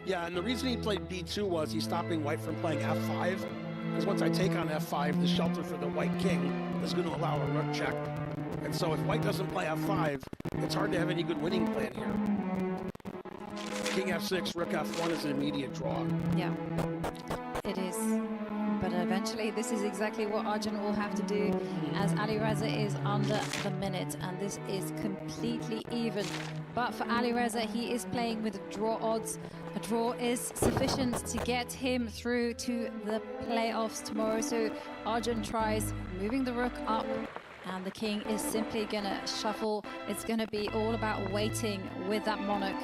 Yeah, and the reason he played b2 was he's stopping white from playing f5. Because once I take on f5, the shelter for the white king is going to allow a rook check. And so if white doesn't play f5, it's hard to have any good winning plan here. King f6, rook f1 is an immediate draw. Yeah, it is. But eventually, this is exactly what Arjun will have to do, as Alireza is under the minute, and this is completely even. But for Alireza, he is playing with draw odds. A draw is sufficient to get him through to the playoffs tomorrow. So Arjun tries moving the rook up, and the king is simply going to shuffle. It's going to be all about waiting with that monarch.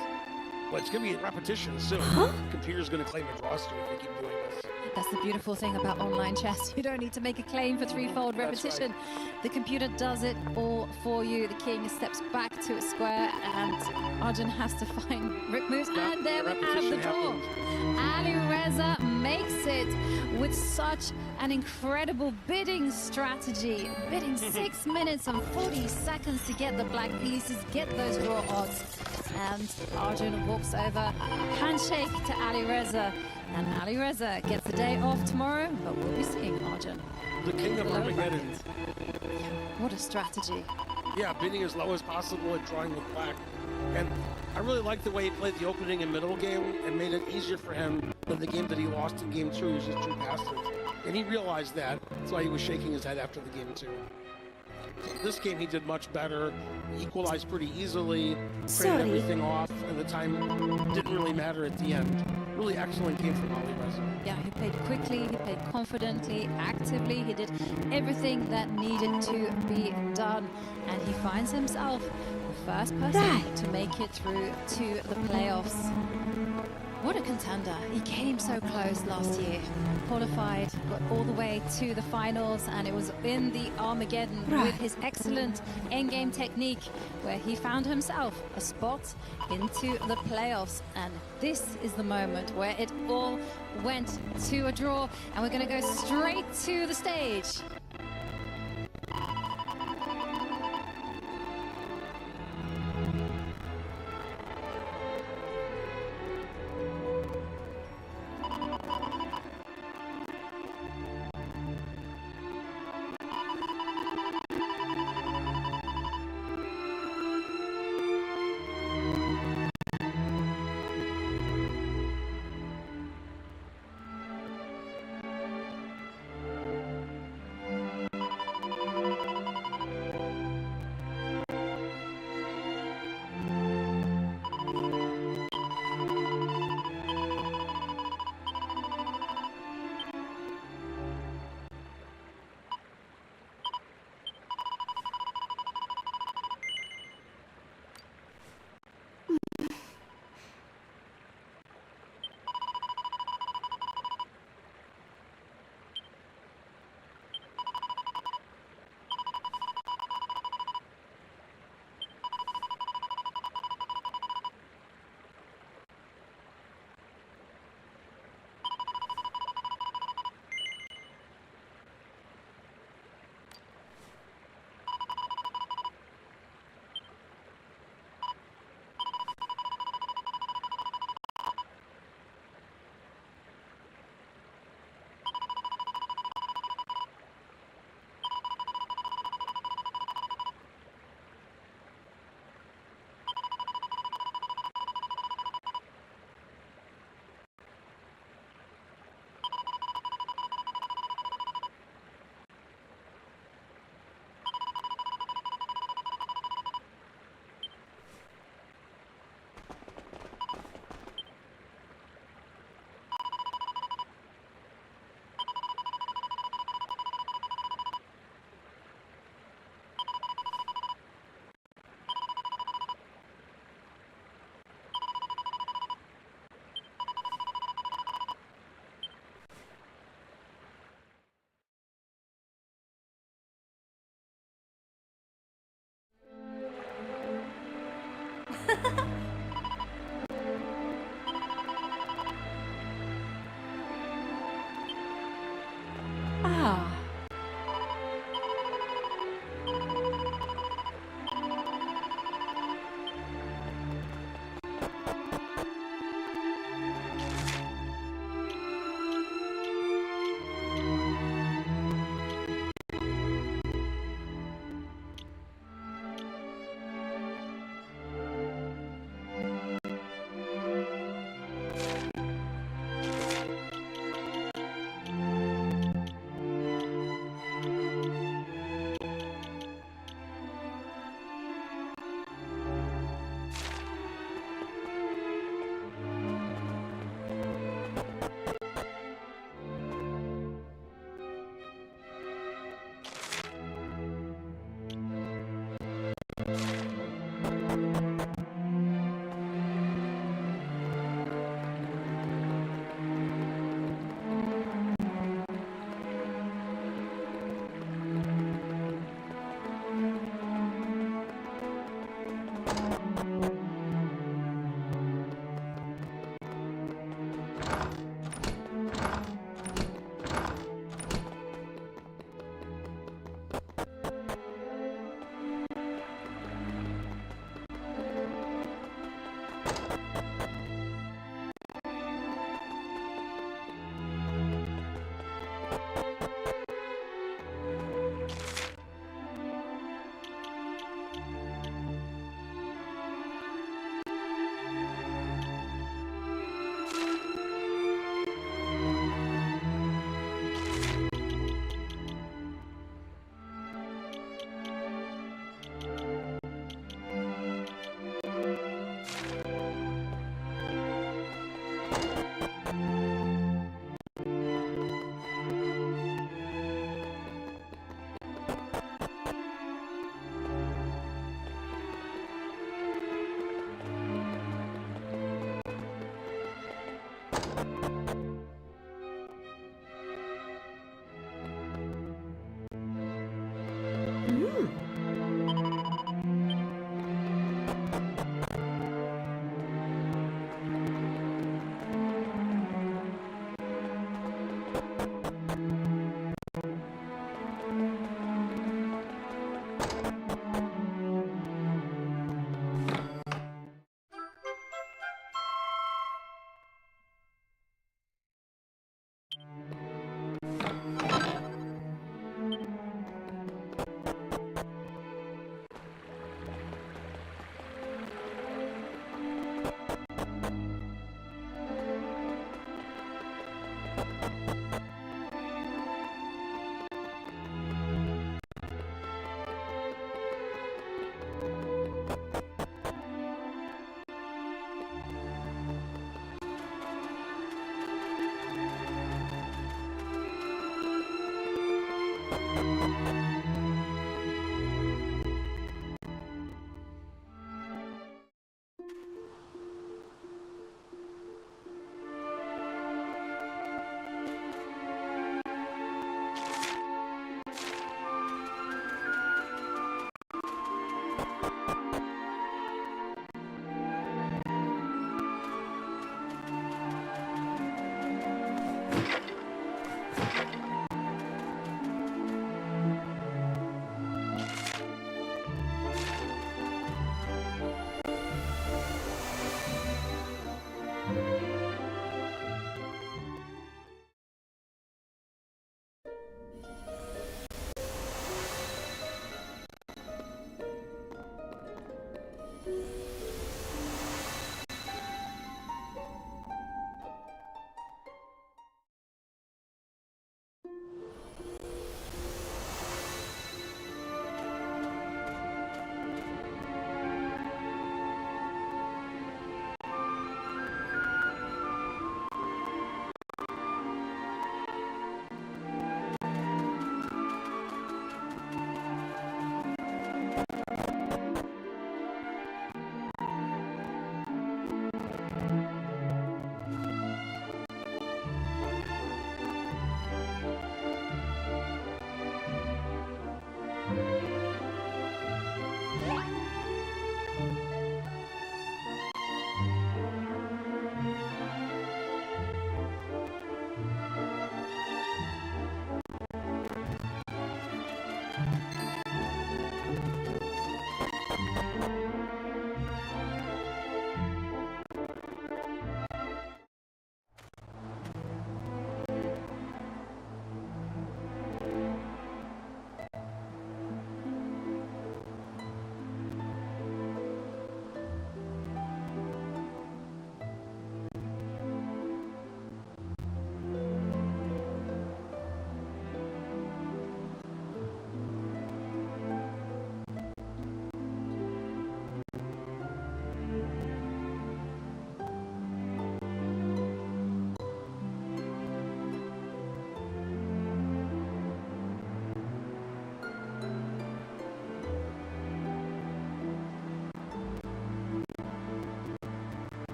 Well, it's going to be a repetition soon. The computer's going to claim a draw streak if they keep doing this. That's the beautiful thing about online chess. You don't need to make a claim for threefold repetition. Right. The computer does it all for you. The king steps back to a square, and Arjun has to find rook moves. And there we have the draw. Alireza makes it with such an incredible bidding strategy. Bidding 6 minutes and 40 seconds to get the black pieces, get those draw odds. And Arjun walks over, handshake to Alireza. And Ali Reza gets the day off tomorrow, but we'll be seeing Arjun. The king of Low Armageddon. bracket. What a strategy. Yeah, bidding as low as possible and drawing the black. And I really like the way he played the opening and middle game and made it easier for him than the game that he lost in game 2. He was just too passive. And he realized that. That's why he was shaking his head after the game 2. So this game he did much better, equalized pretty easily, traded everything off, and the time didn't really matter at the end. Really excellent game from Ali Reza. Yeah, he played quickly, he played confidently, actively. He did everything that needed to be done. And he finds himself the first person to make it through to the playoffs. What a contender. He came so close last year. Qualified, got all the way to the finals, and it was in the Armageddon with his excellent endgame technique where he found himself a spot into the playoffs. And this is the moment where it all went to a draw, and we're going to go straight to the stage.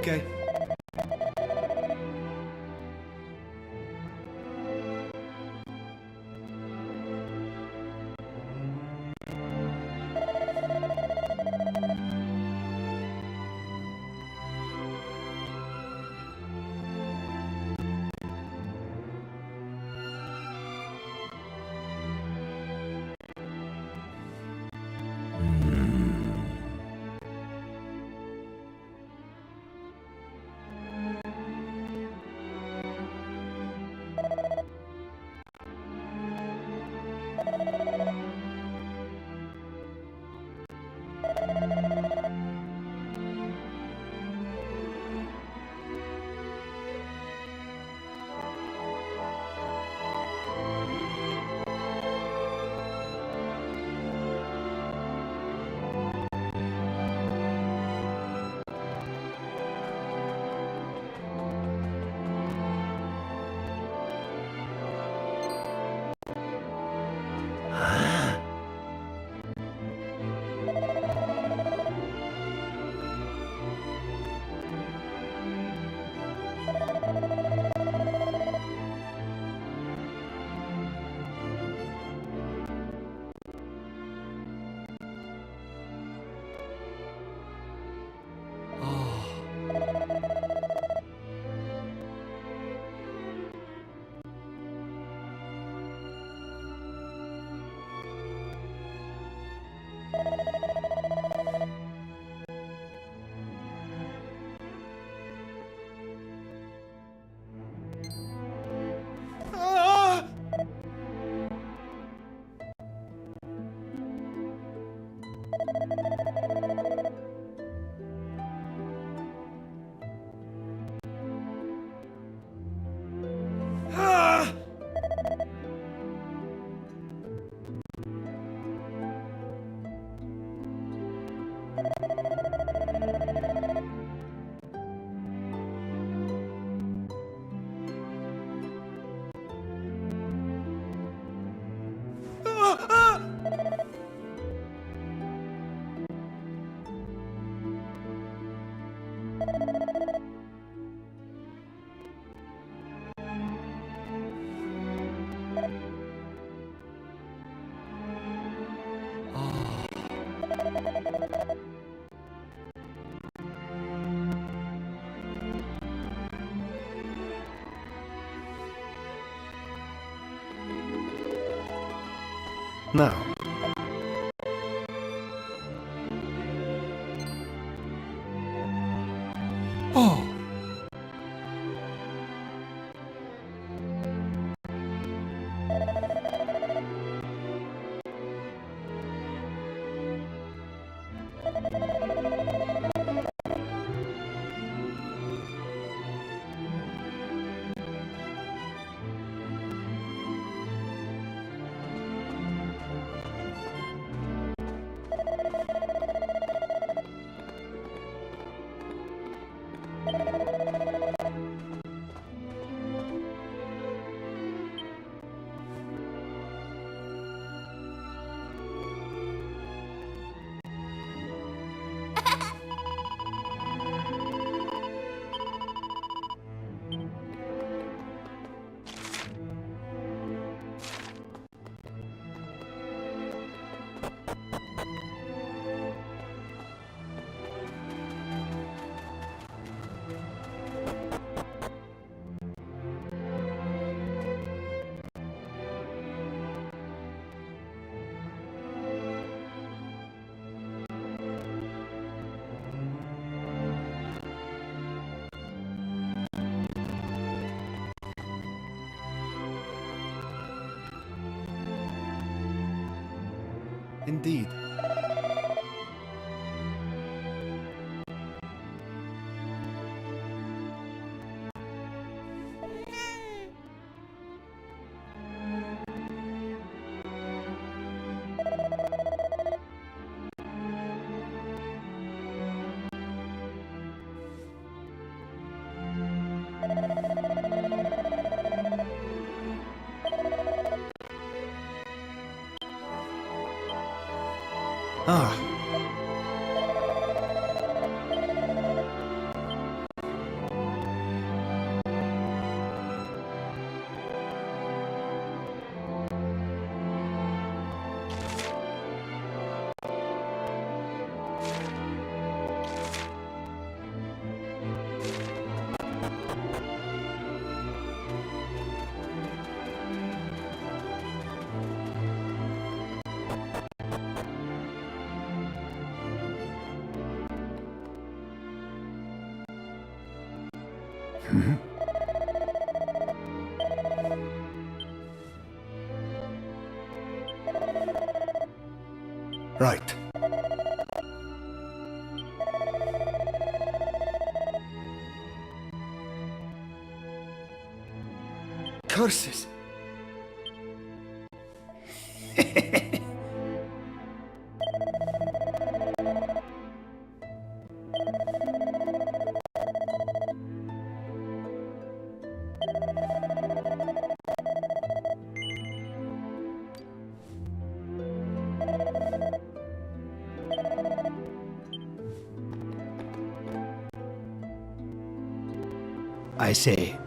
Okay. Now. Oh. Indeed. Ah. Right. Curses. I say.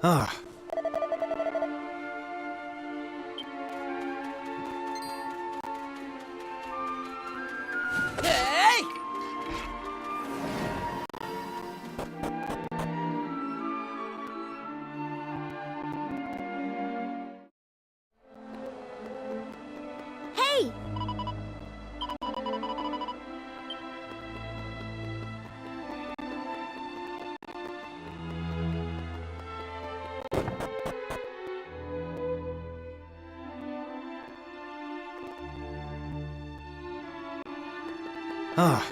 Ah. Hey! Hey! Ah.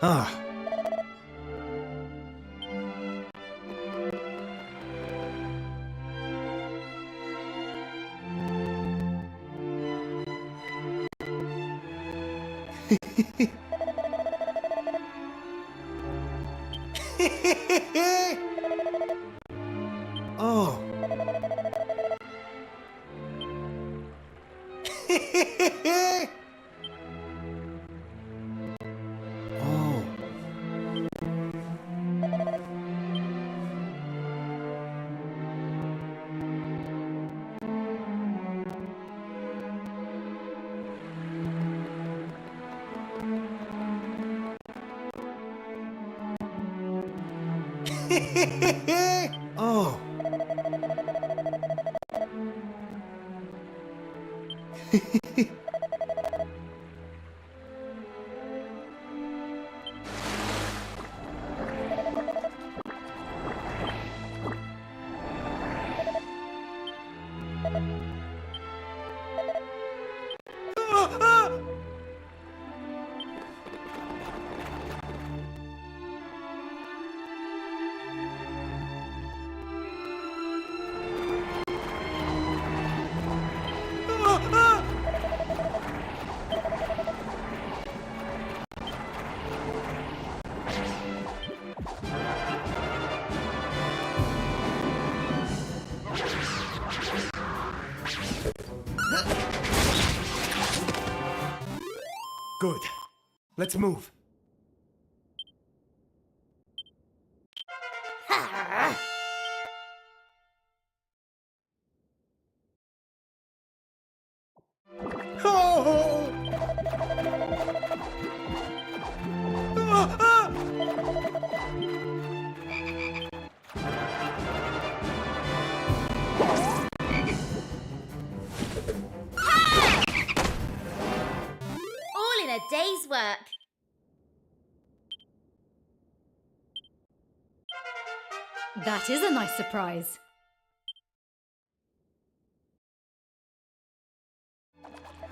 Ah. Oh. Oh. Oh. Good. Let's move. Oh! Ah, ah! All in a day's work. That is a nice surprise.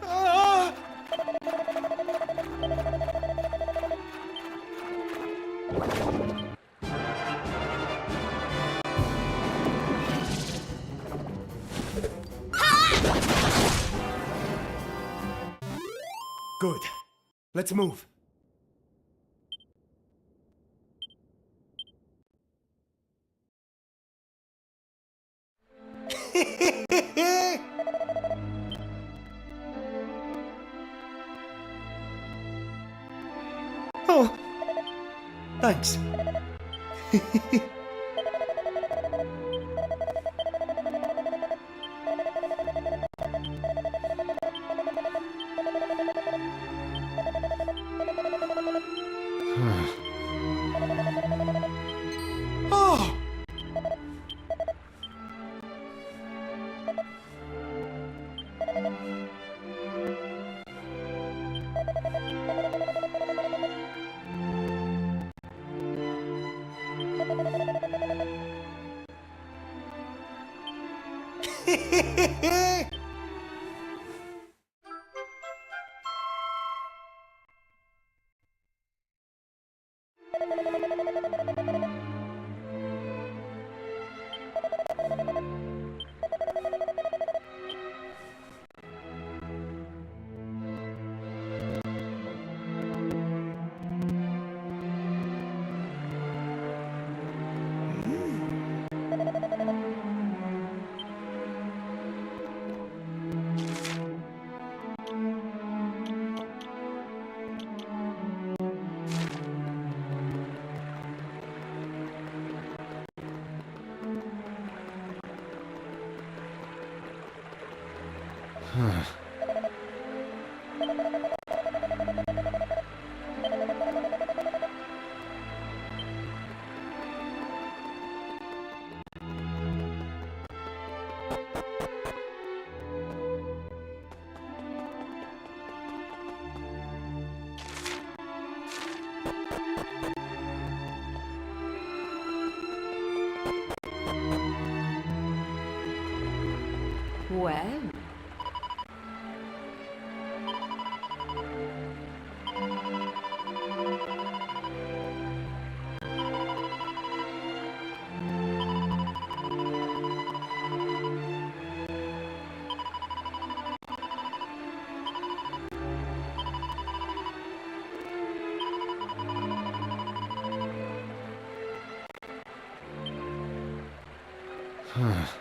Ah! Good. Let's move. Oh, thanks. Oh! Well, Hey!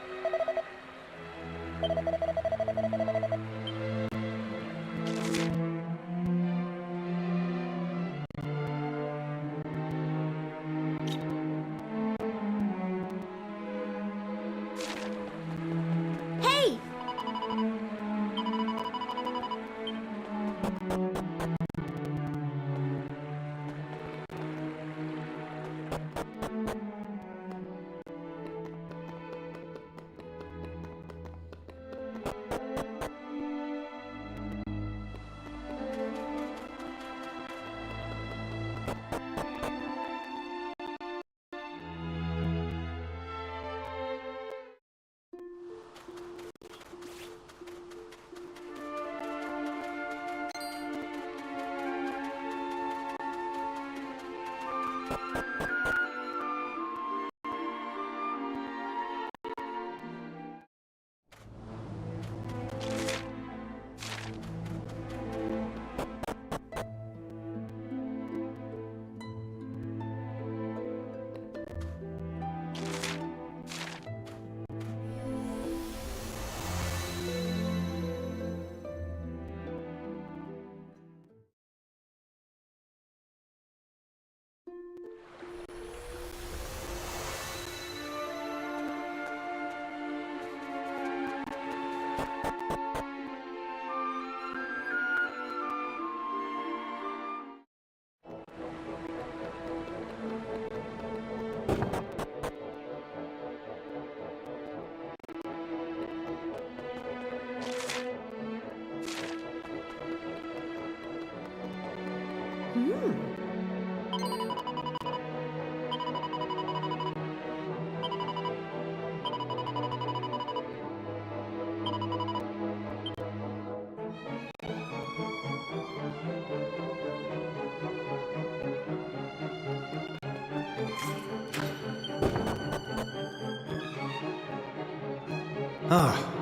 Ah.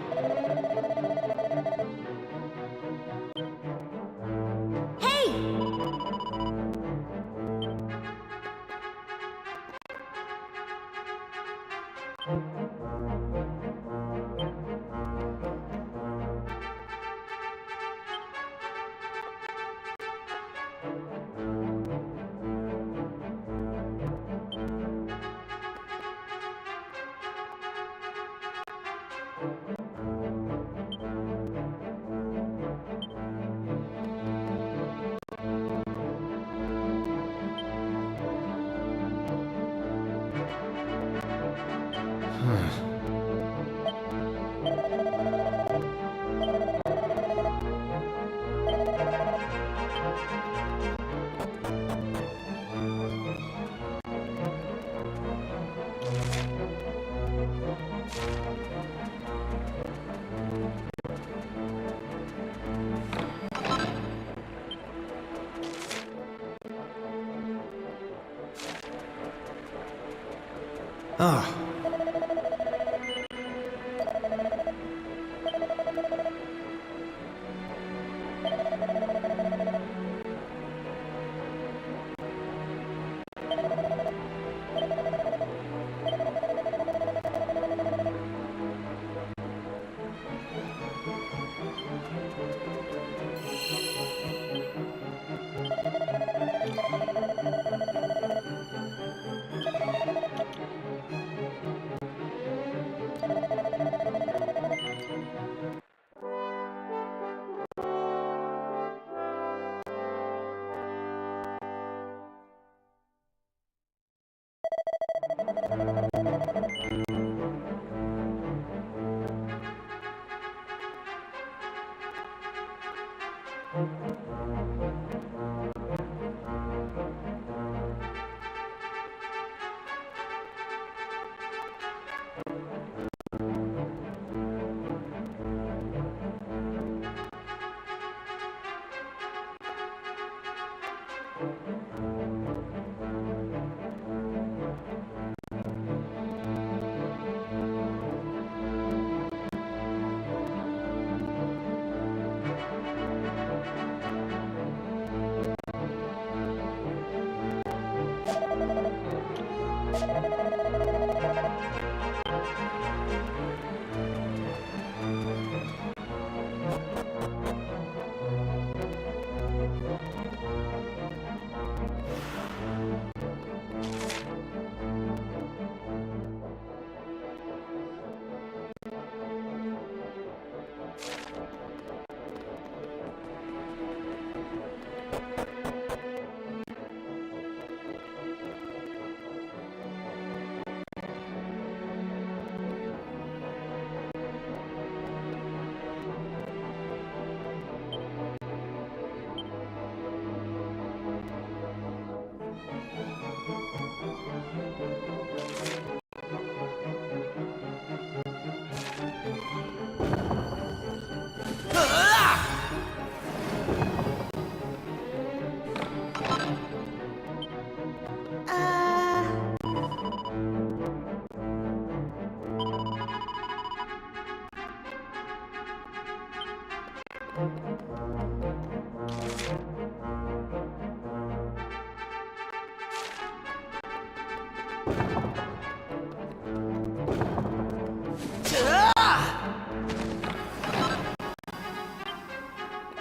Ah.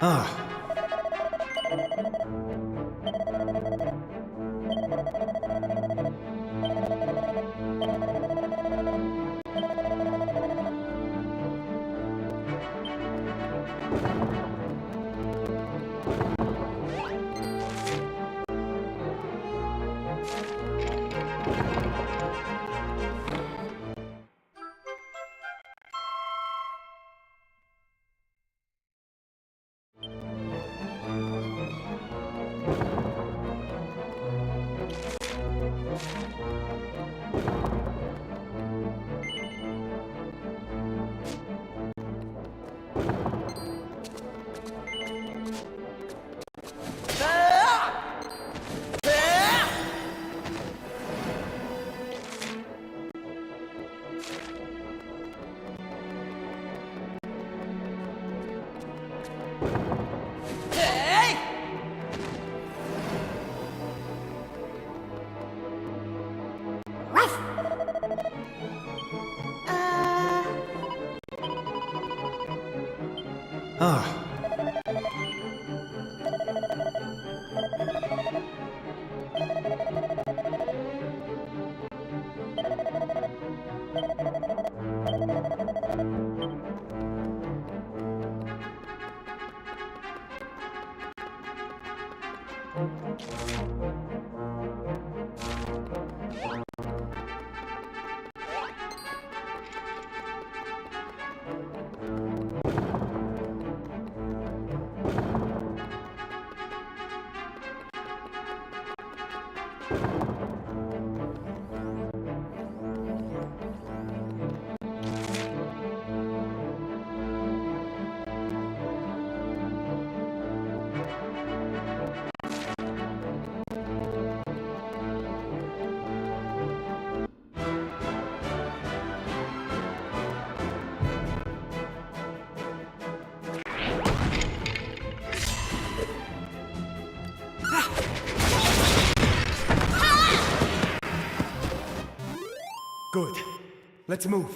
Ah. Ah. Good. Let's move.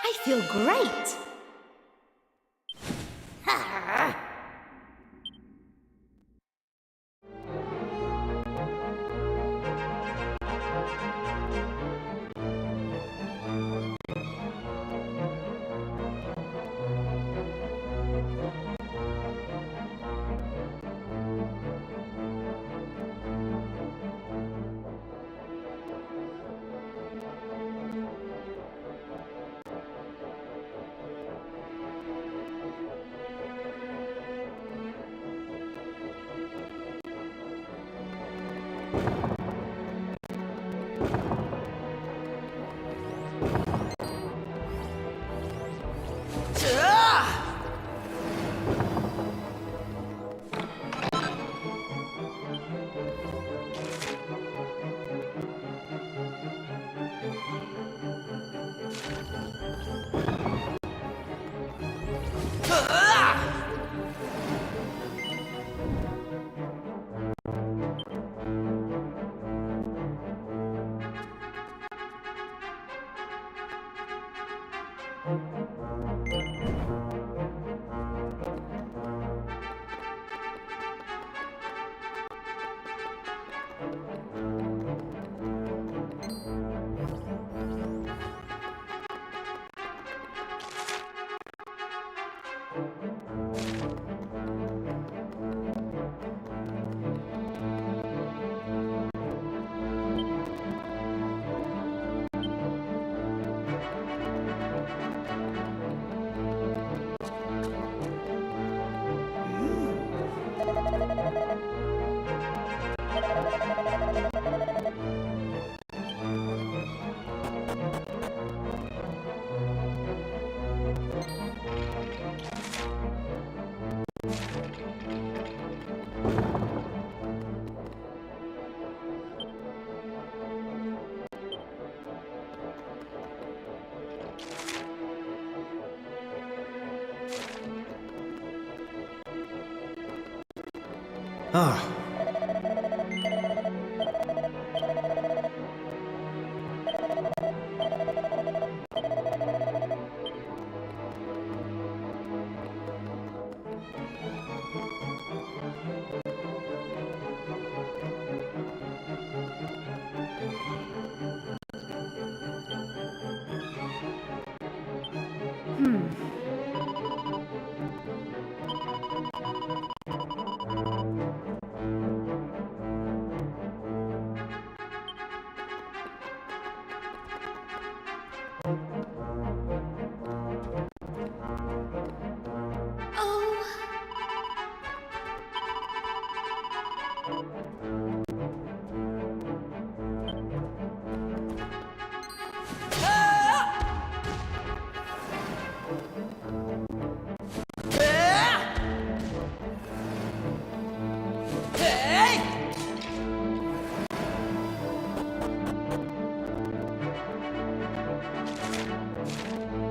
I feel great. Ah.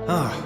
Ah.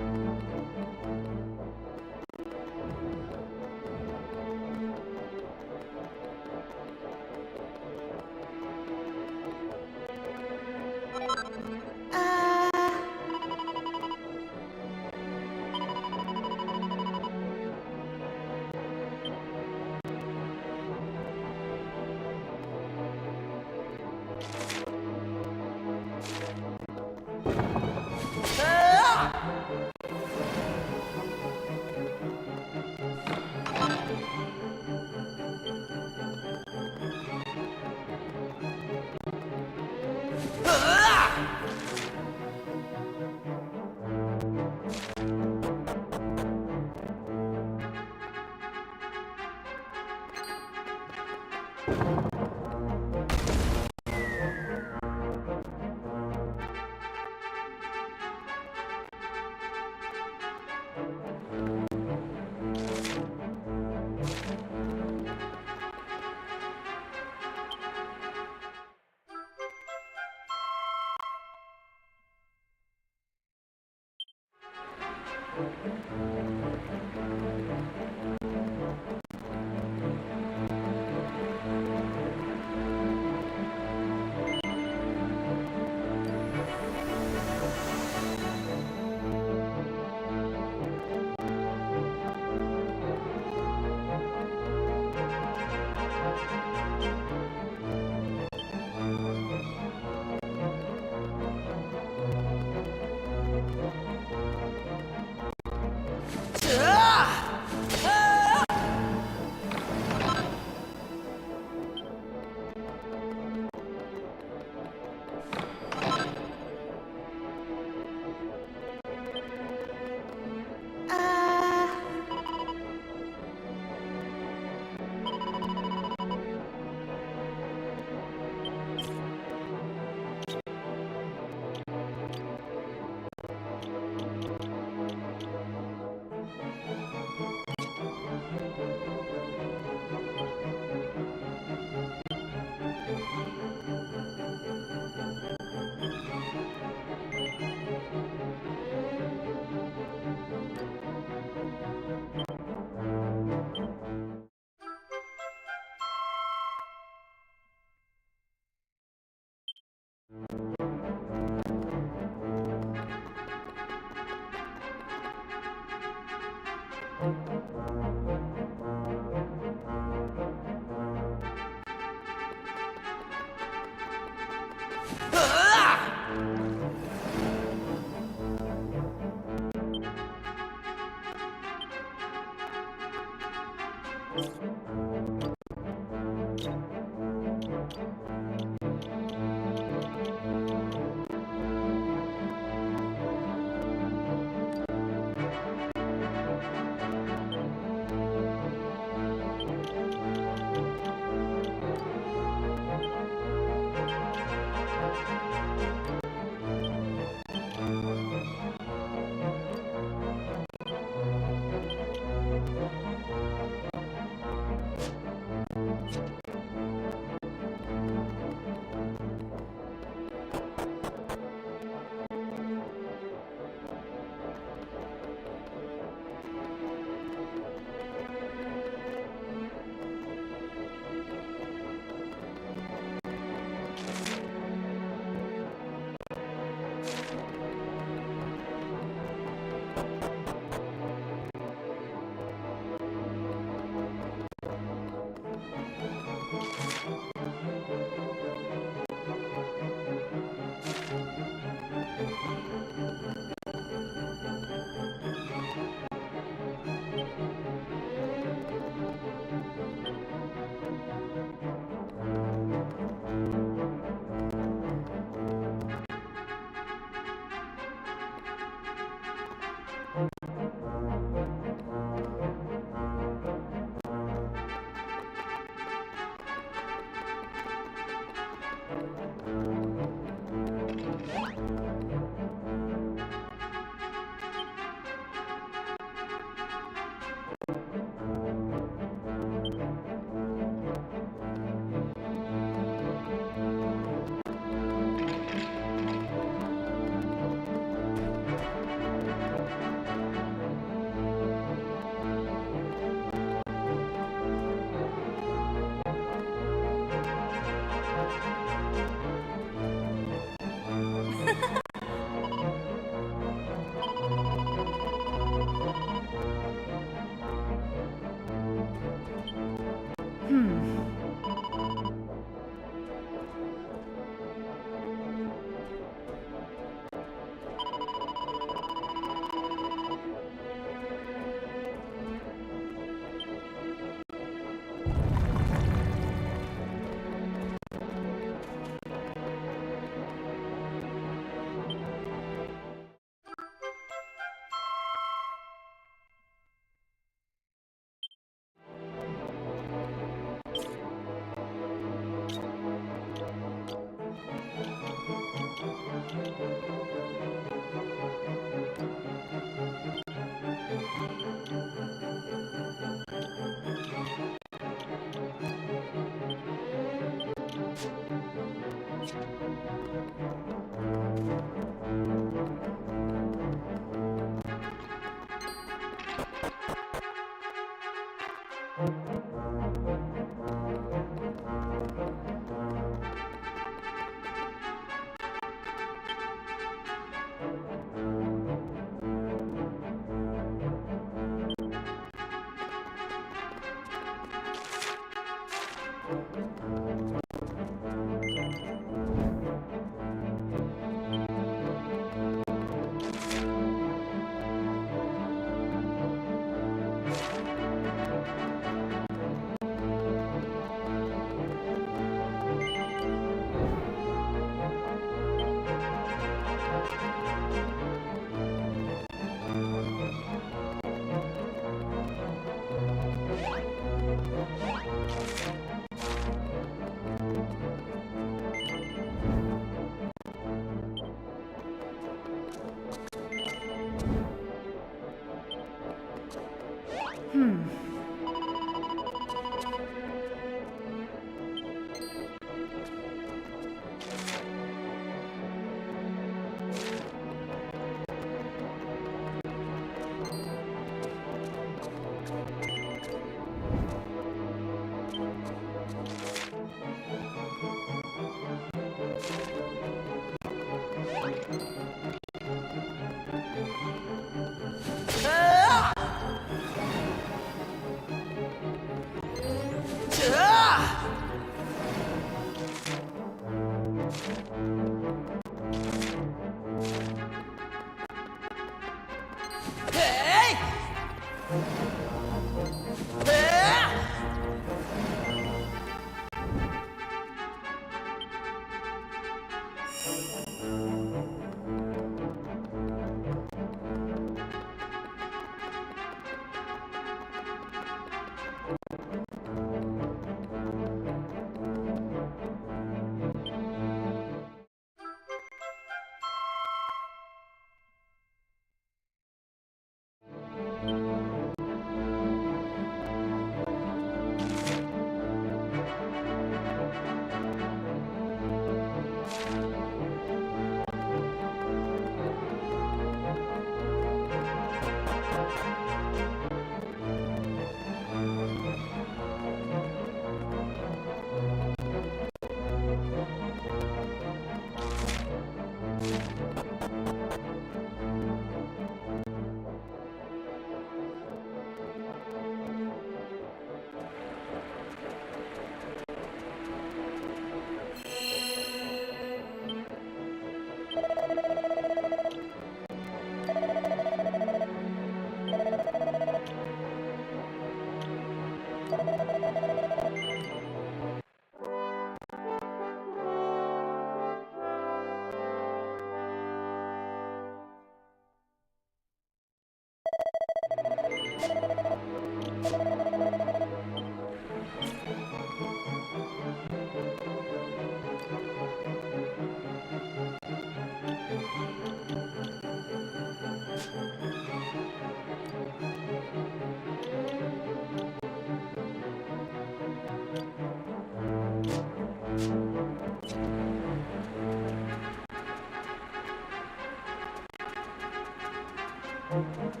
Oh!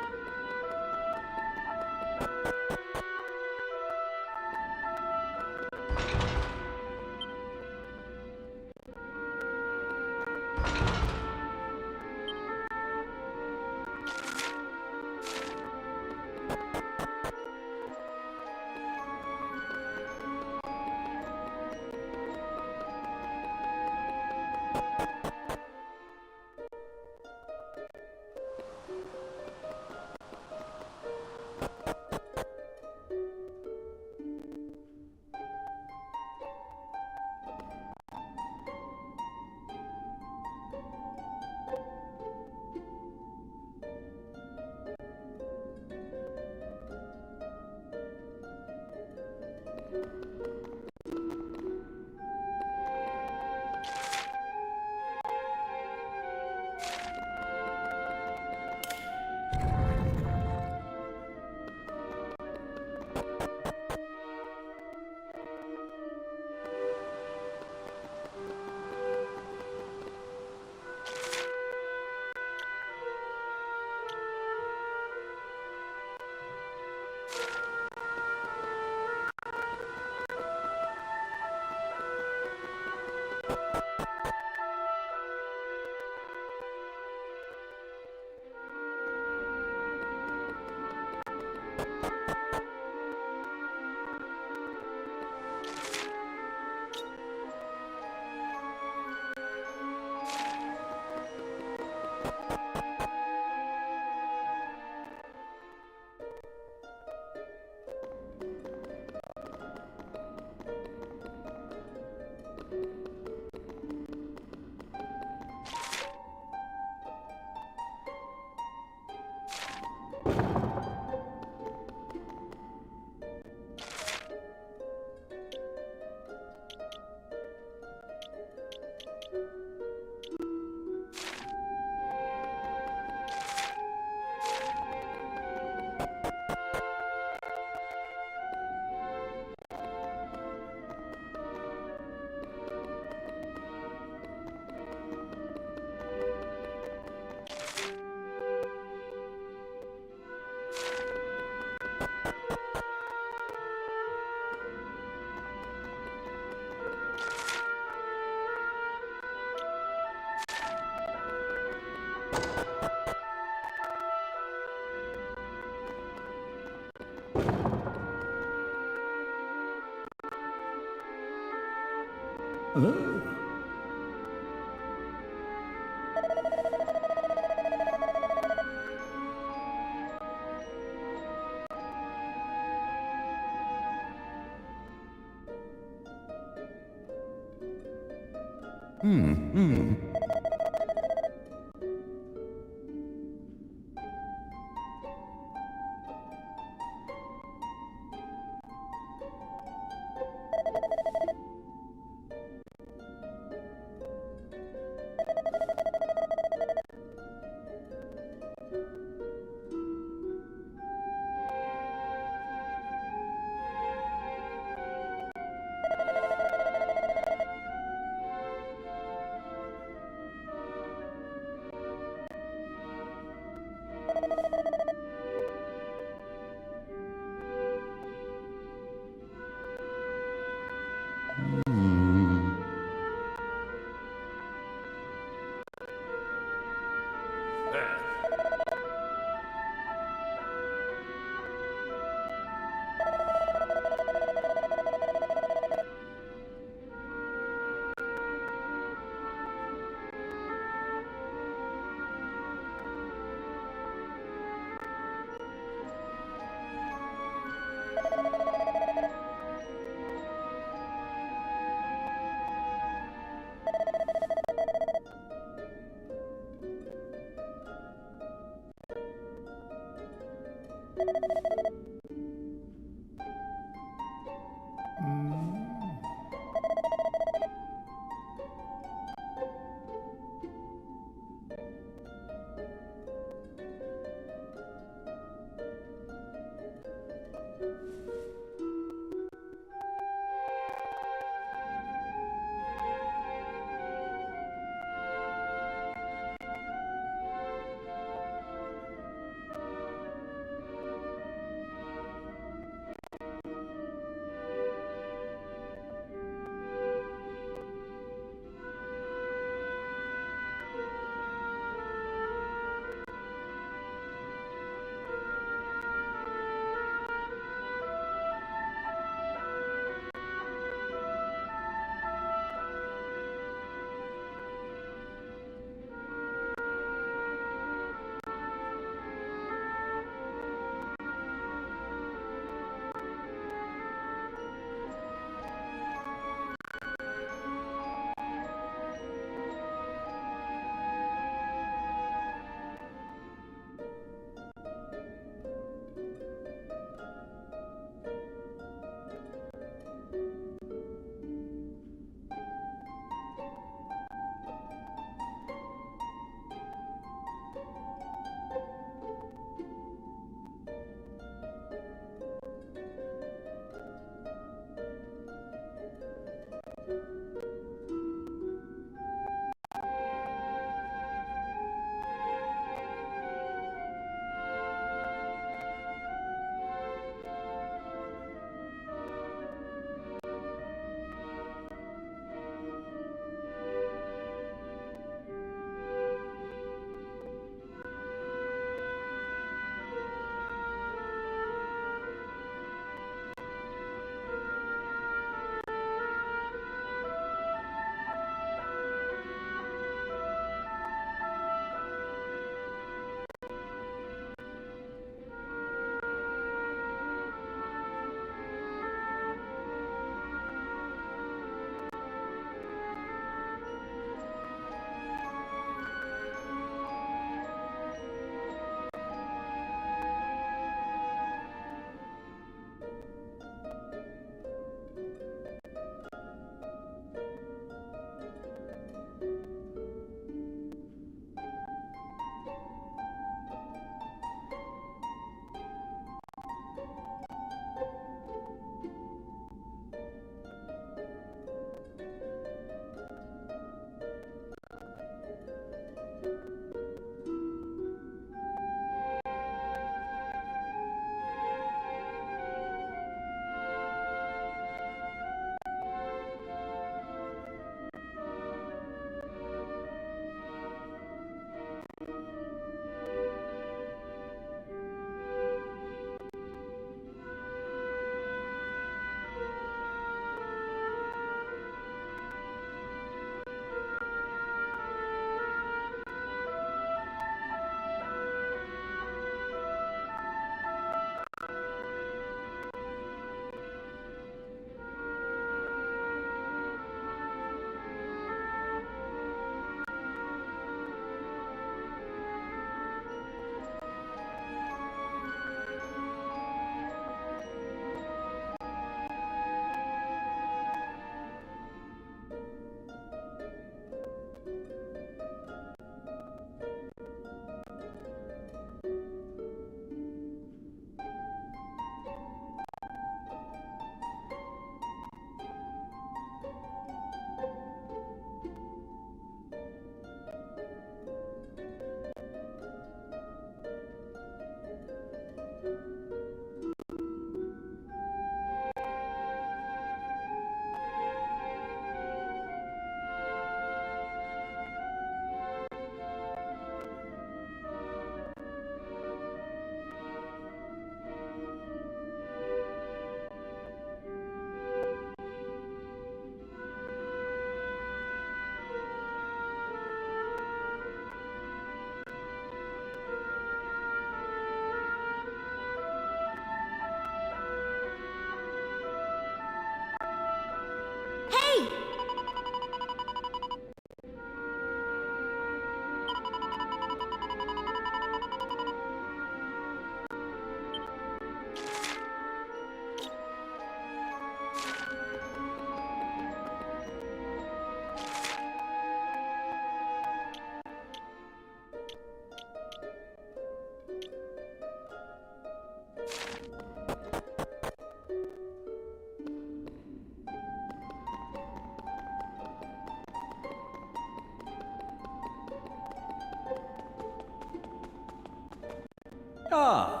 Ah.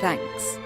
Thanks.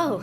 Oh.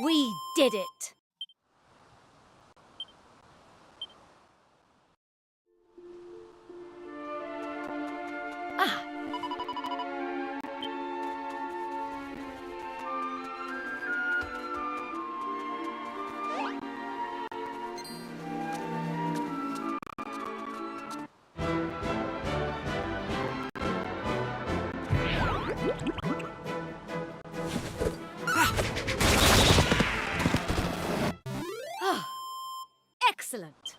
We did it! Excellent.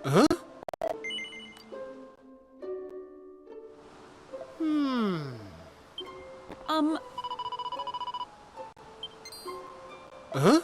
Huh? Huh?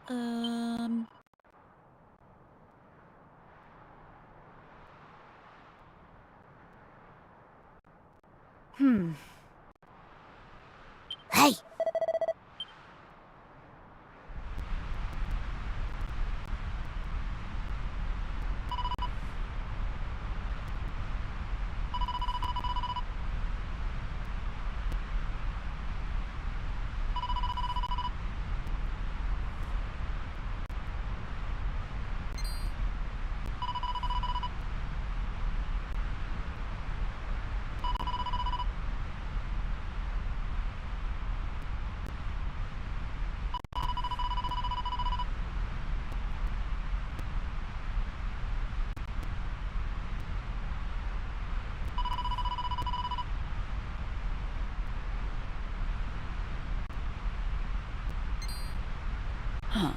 Hey! Huh?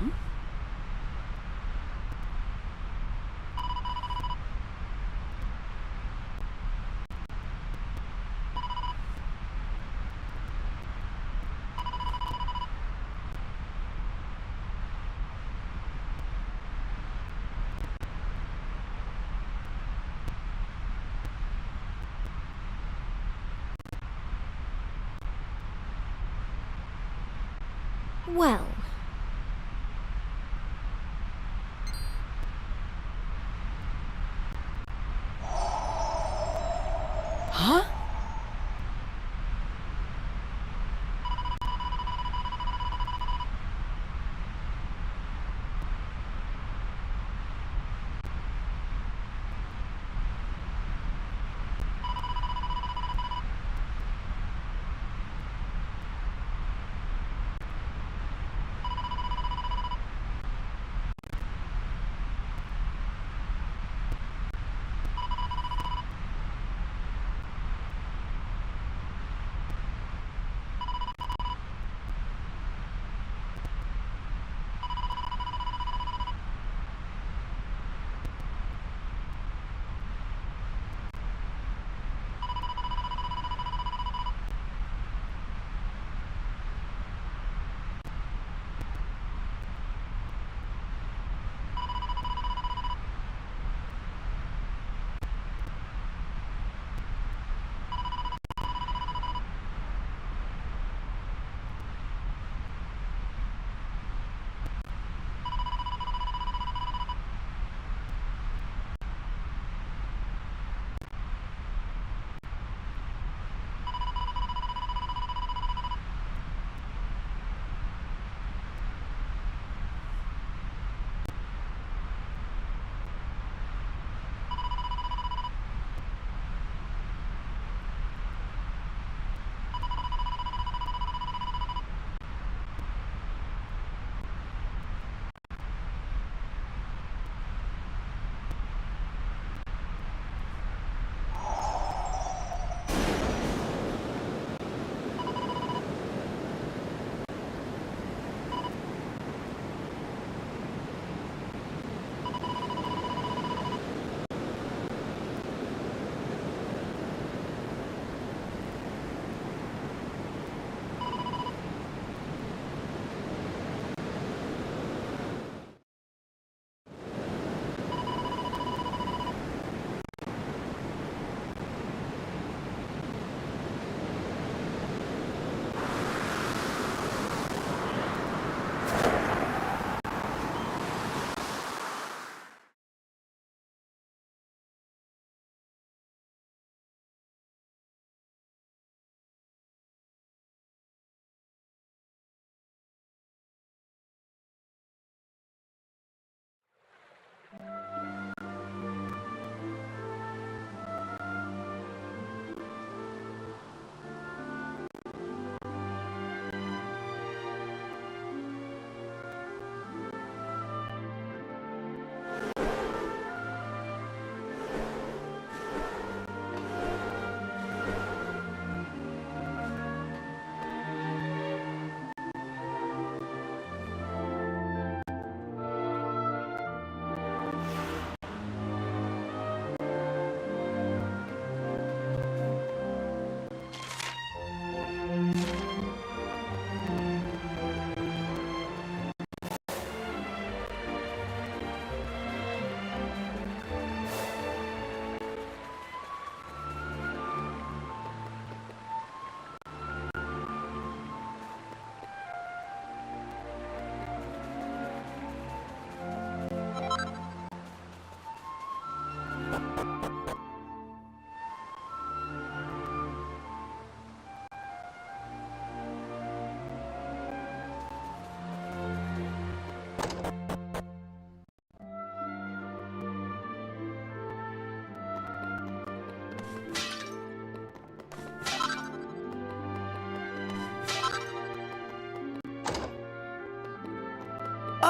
Well, Huh?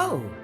Oh!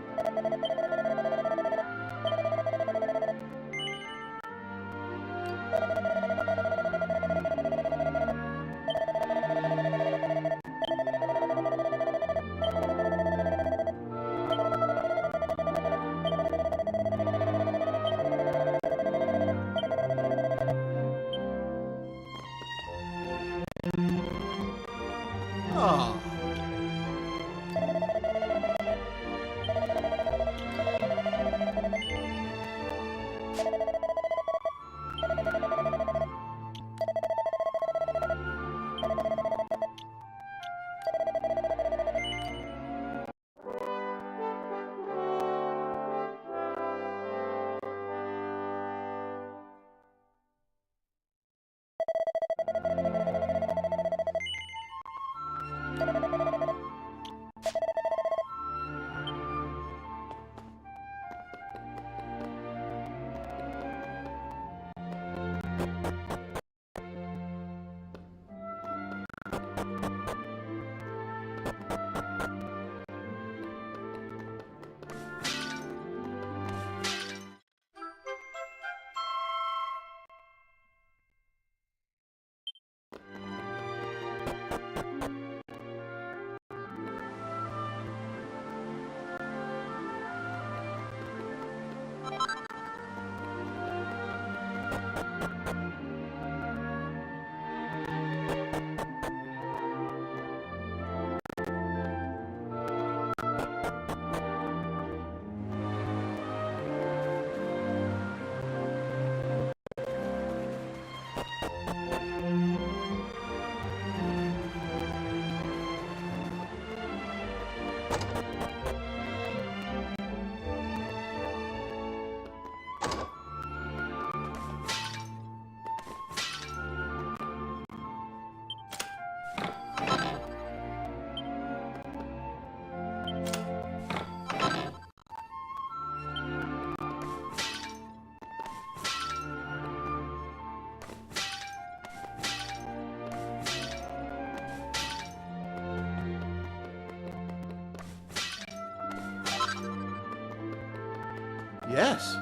Yes.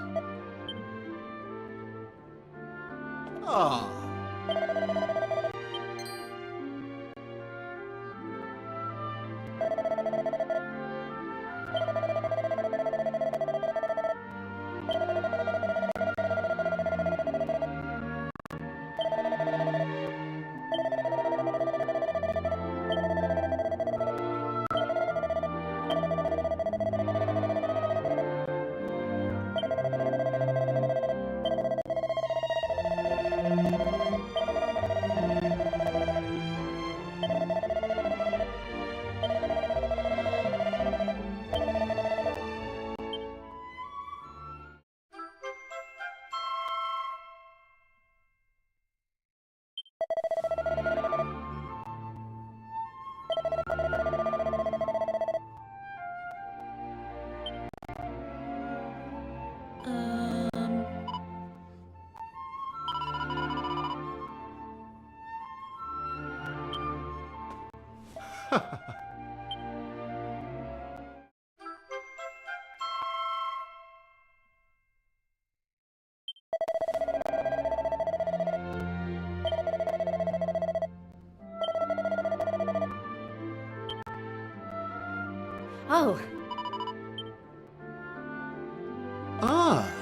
Ah. Oh, Ah.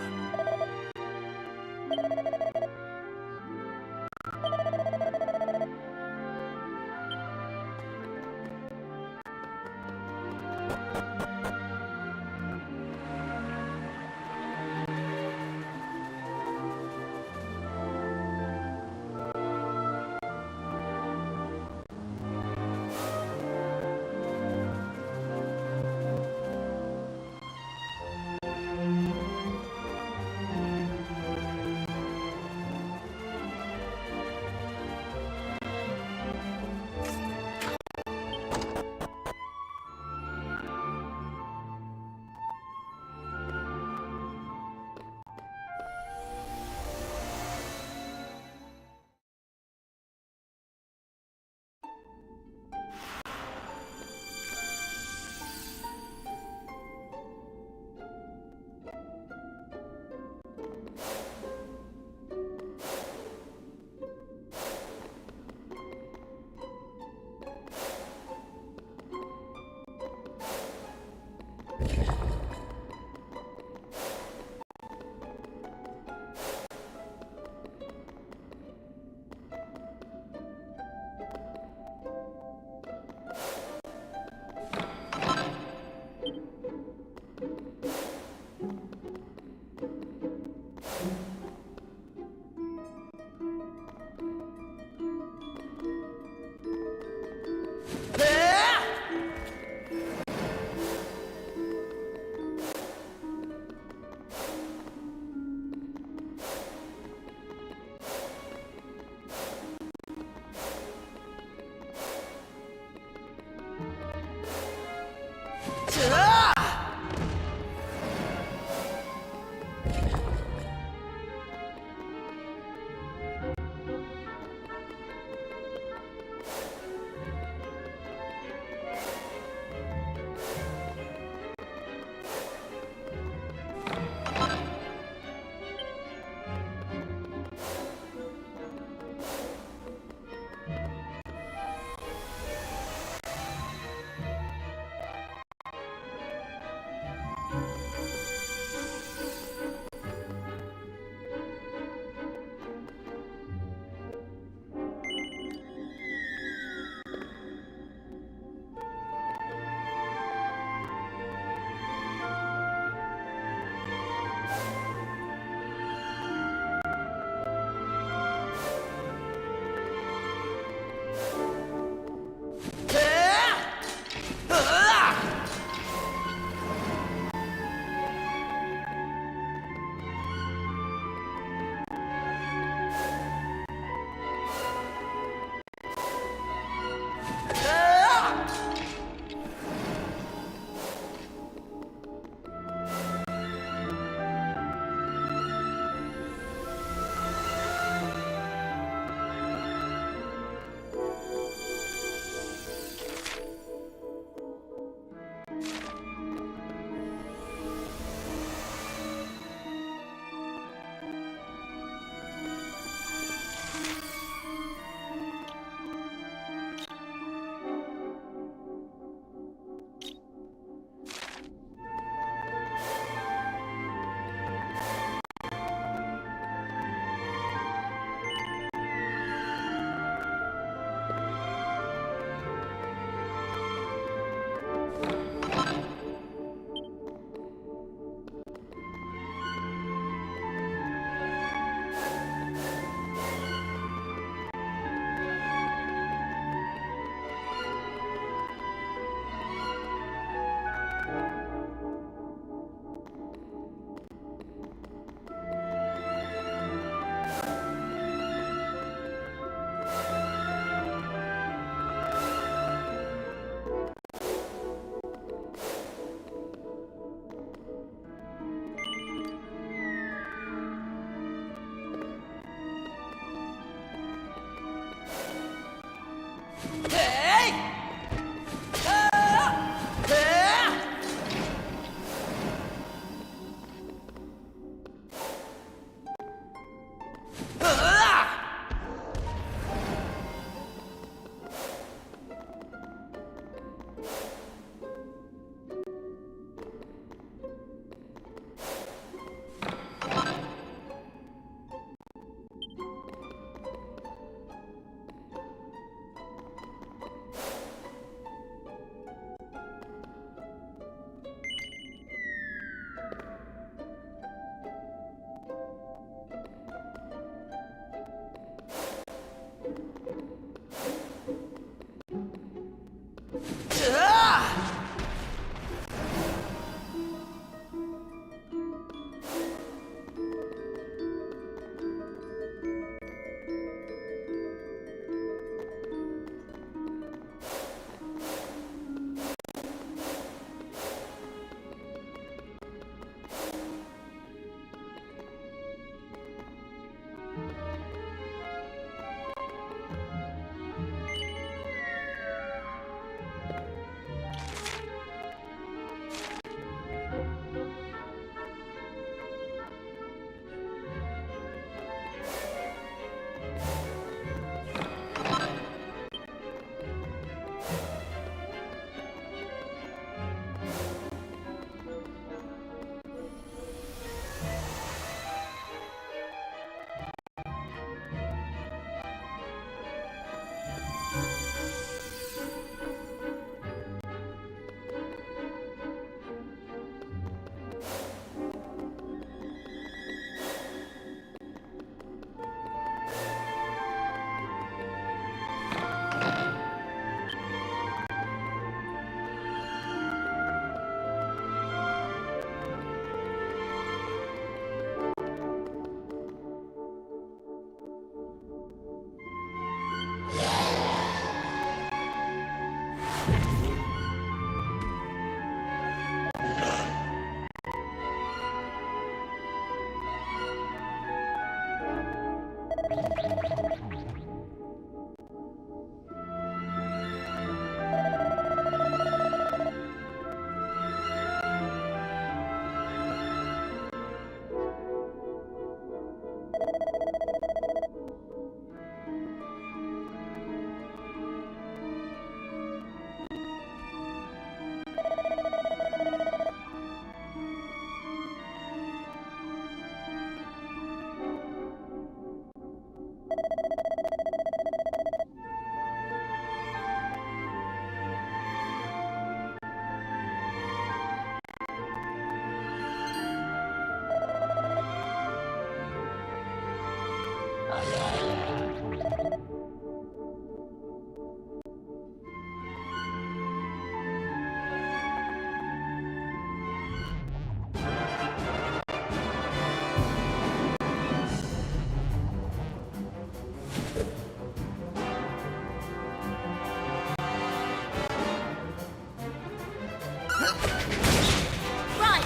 Right.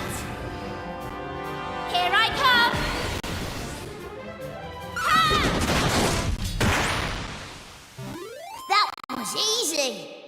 Here I come. That was easy.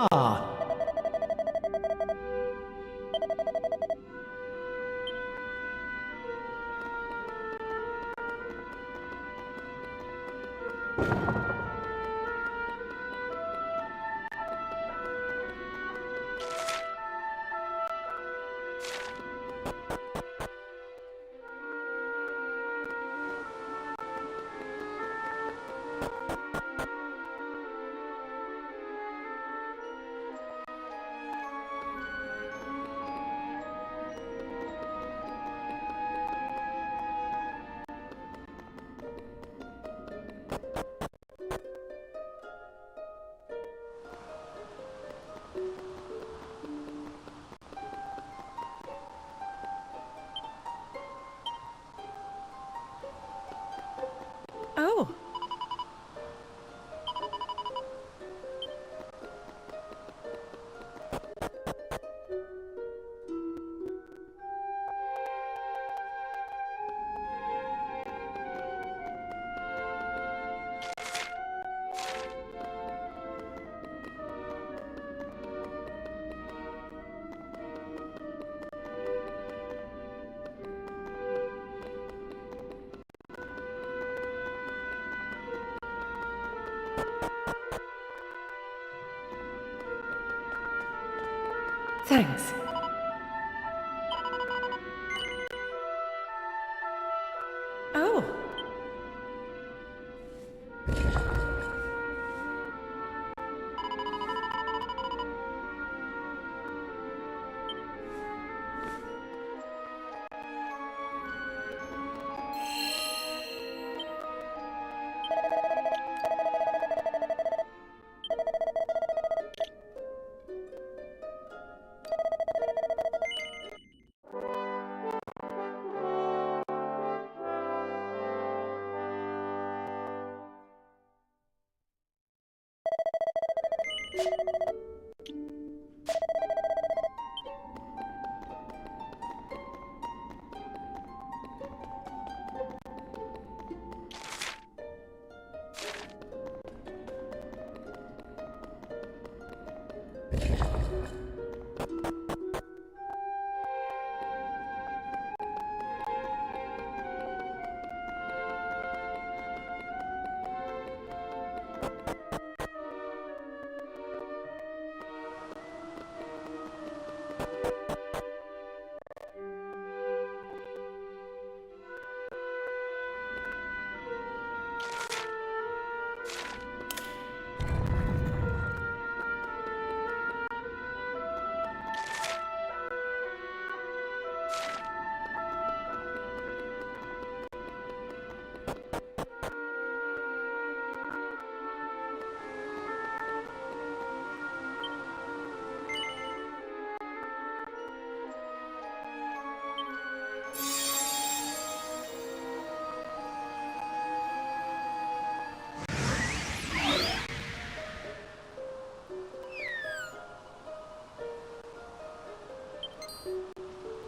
Ah. Oh. Thanks.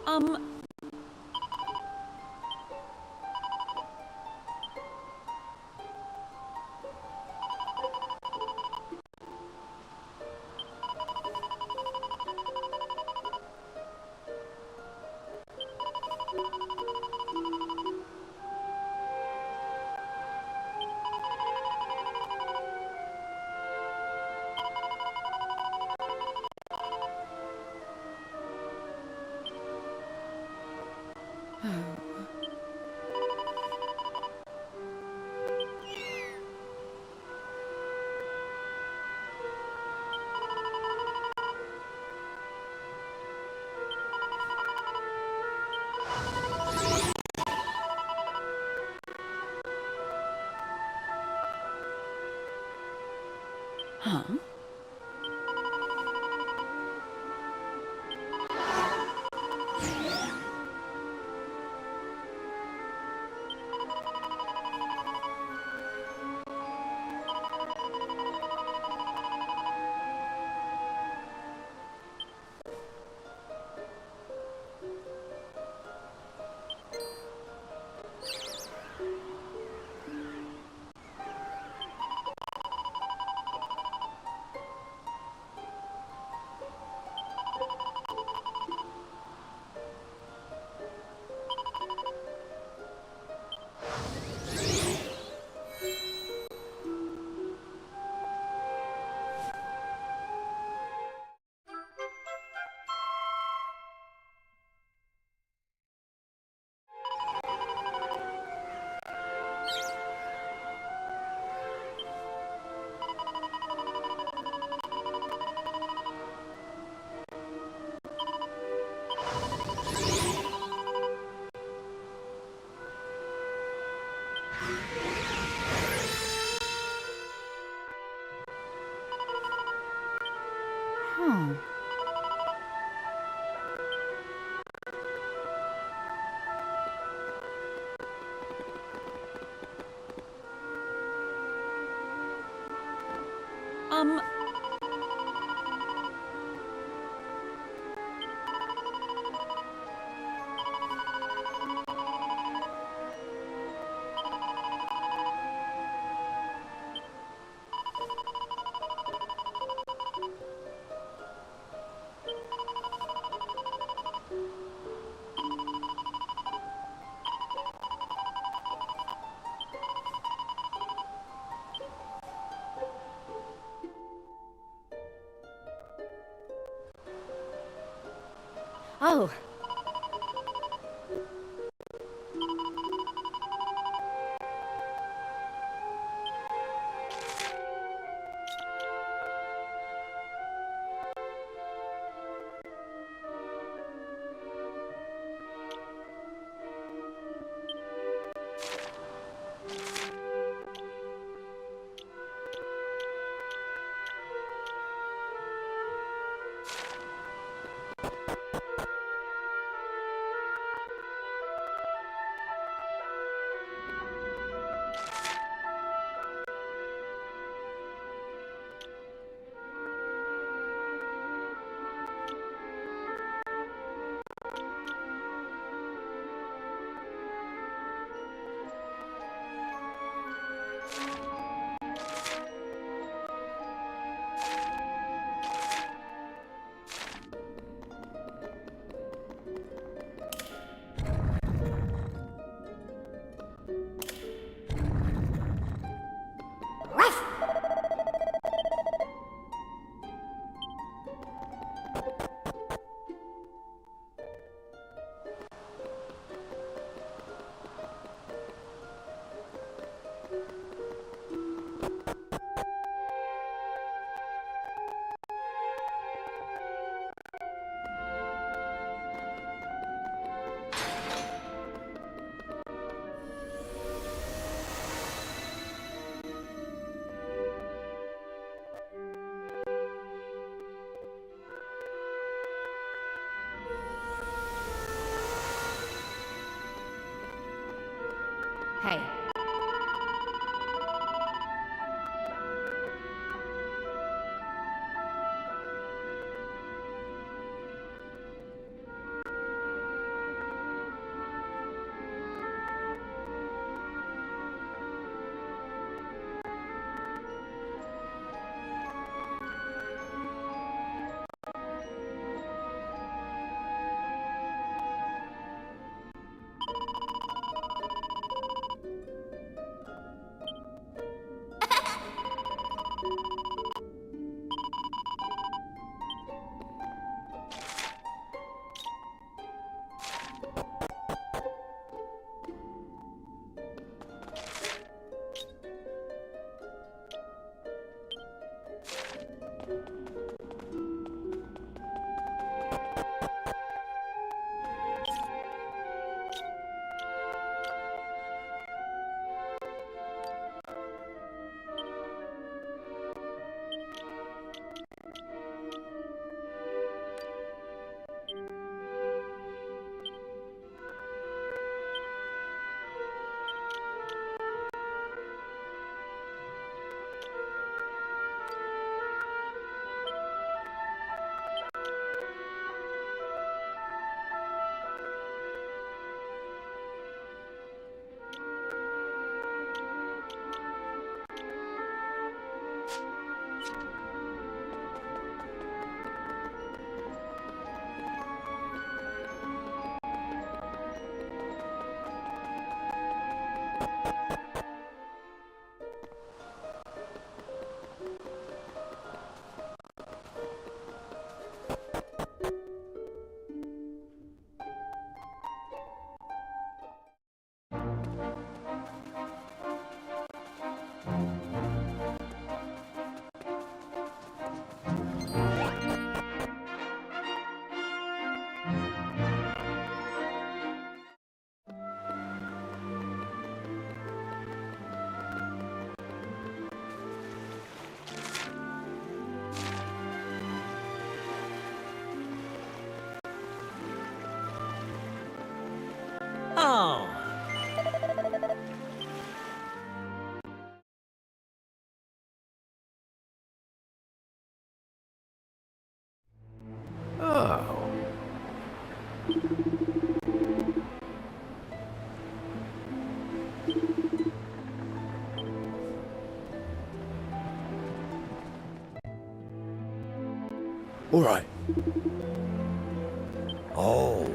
Oh. Huh? Oh. Hey. Oh. Oh. All right. Oh.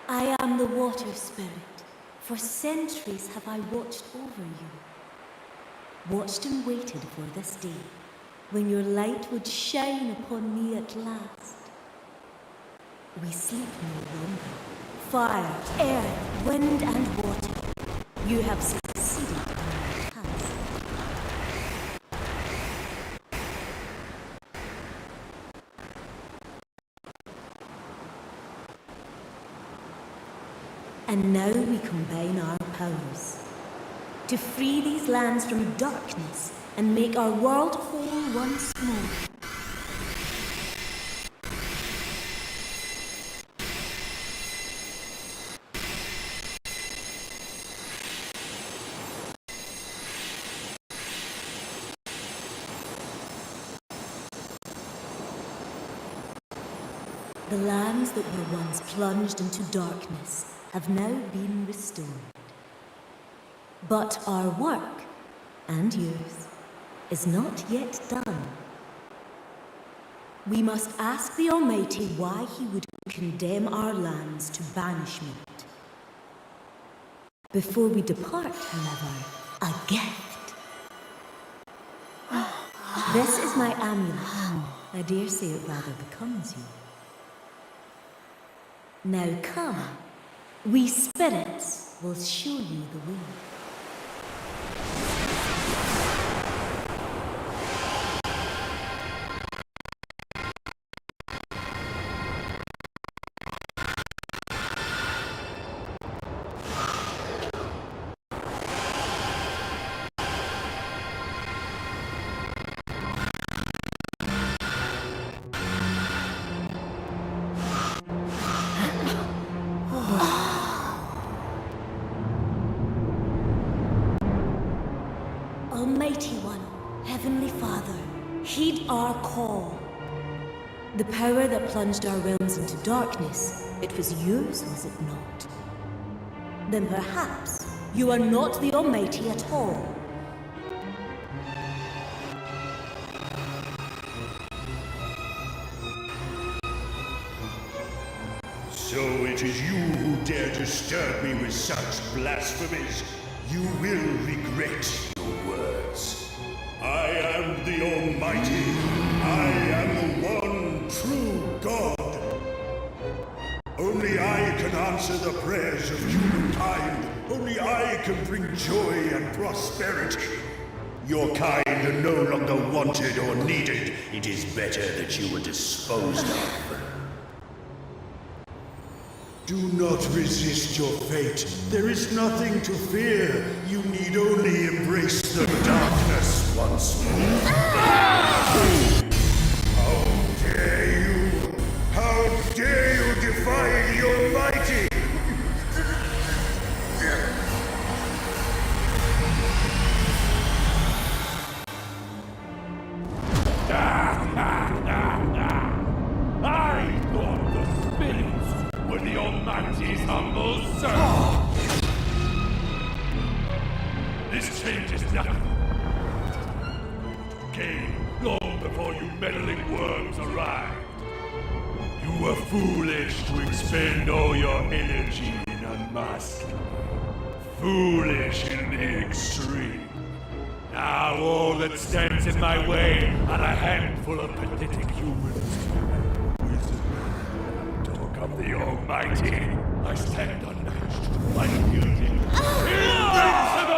I am the water spirit. For centuries have I watched over you. Watched and waited for this day, when your light would shine upon me at last. We sleep no longer. Fire, air, wind and water. You have succeeded in your task. And now we combine our powers to free these lands from darkness and make our world whole once more. The lands that were once plunged into darkness have now been restored. But our work, and yours, is not yet done. We must ask the Almighty why He would condemn our lands to banishment. Before we depart, however, a gift. This is my amulet. I dare say it rather becomes you. Now come, we spirits will show you the way. Almighty One, Heavenly Father, heed our call. The power that plunged our realms into darkness, it was yours, was it not? Then perhaps you are not the Almighty at all. So it is you who dare disturb me with such blasphemies. You will regret your words. I am the Almighty. I am the one true God. Only I can answer the prayers of humankind. Only I can bring joy and prosperity. Your kind are no longer wanted or needed. It is better that you were disposed of. Do not resist your fate. There is nothing to fear. You need only embrace the darkness once more. How dare you? How dare you defy the Almighty? I got the full circle. This changes nothing. Came long before you meddling worms arrived. You were foolish to expend all your energy in unmasking. Foolish in the extreme. Now all that stands in my way are a handful of pathetic humans. Talk of the Almighty, I stand unmatched, unyielding, invincible!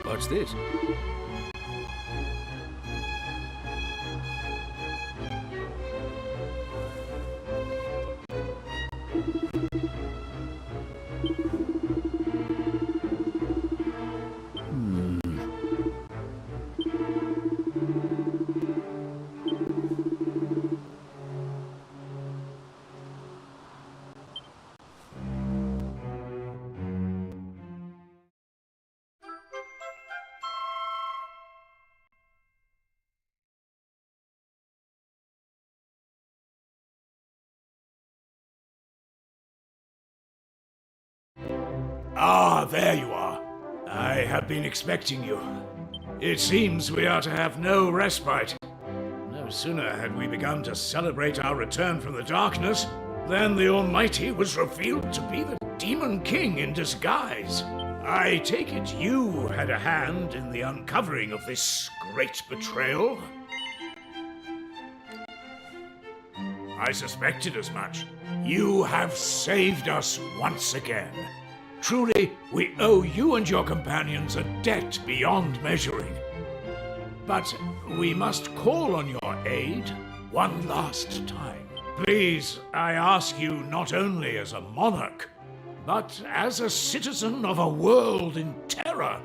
What's this? Ah, there you are. I have been expecting you. It seems we are to have no respite. No sooner had we begun to celebrate our return from the darkness than the Almighty was revealed to be the Demon King in disguise. I take it you had a hand in the uncovering of this great betrayal? I suspected as much. You have saved us once again. Truly, we owe you and your companions a debt beyond measuring. But we must call on your aid one last time. Please, I ask you not only as a monarch, but as a citizen of a world in terror.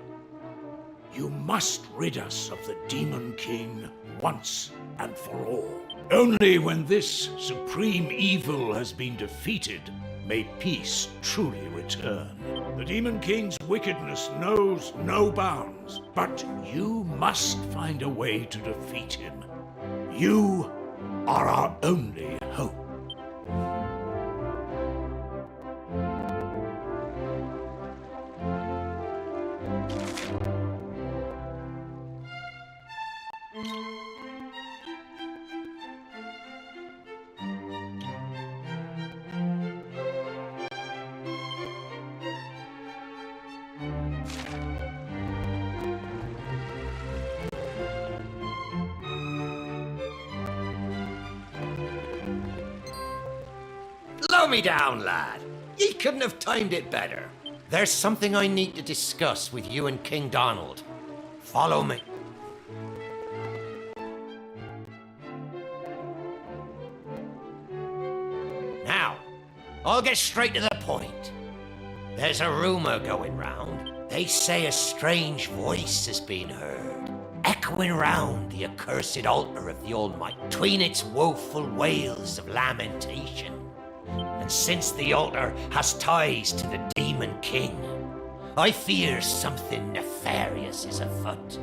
You must rid us of the Demon King once and for all. Only when this supreme evil has been defeated may peace truly return. The Demon King's wickedness knows no bounds, but you must find a way to defeat him. You are our only hope. Slow me down, lad. Ye couldn't have timed it better. There's something I need to discuss with you and King Donald. Follow me. Now, I'll get straight to the point. There's a rumor going round. They say a strange voice has been heard, echoing round the accursed altar of the Almighty, between its woeful wails of lamentation. And since the altar has ties to the Demon King, I fear something nefarious is afoot.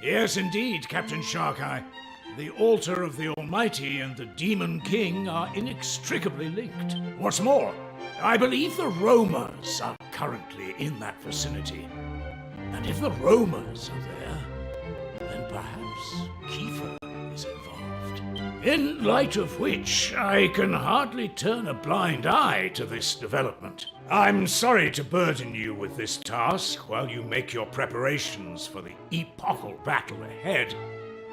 Yes, indeed, Captain Sharkeye. The altar of the Almighty and the Demon King are inextricably linked. What's more, I believe the Romas are currently in that vicinity. And if the Romas are there, then perhaps KIVEE is involved. In light of which, I can hardly turn a blind eye to this development. I'm sorry to burden you with this task while you make your preparations for the epochal battle ahead,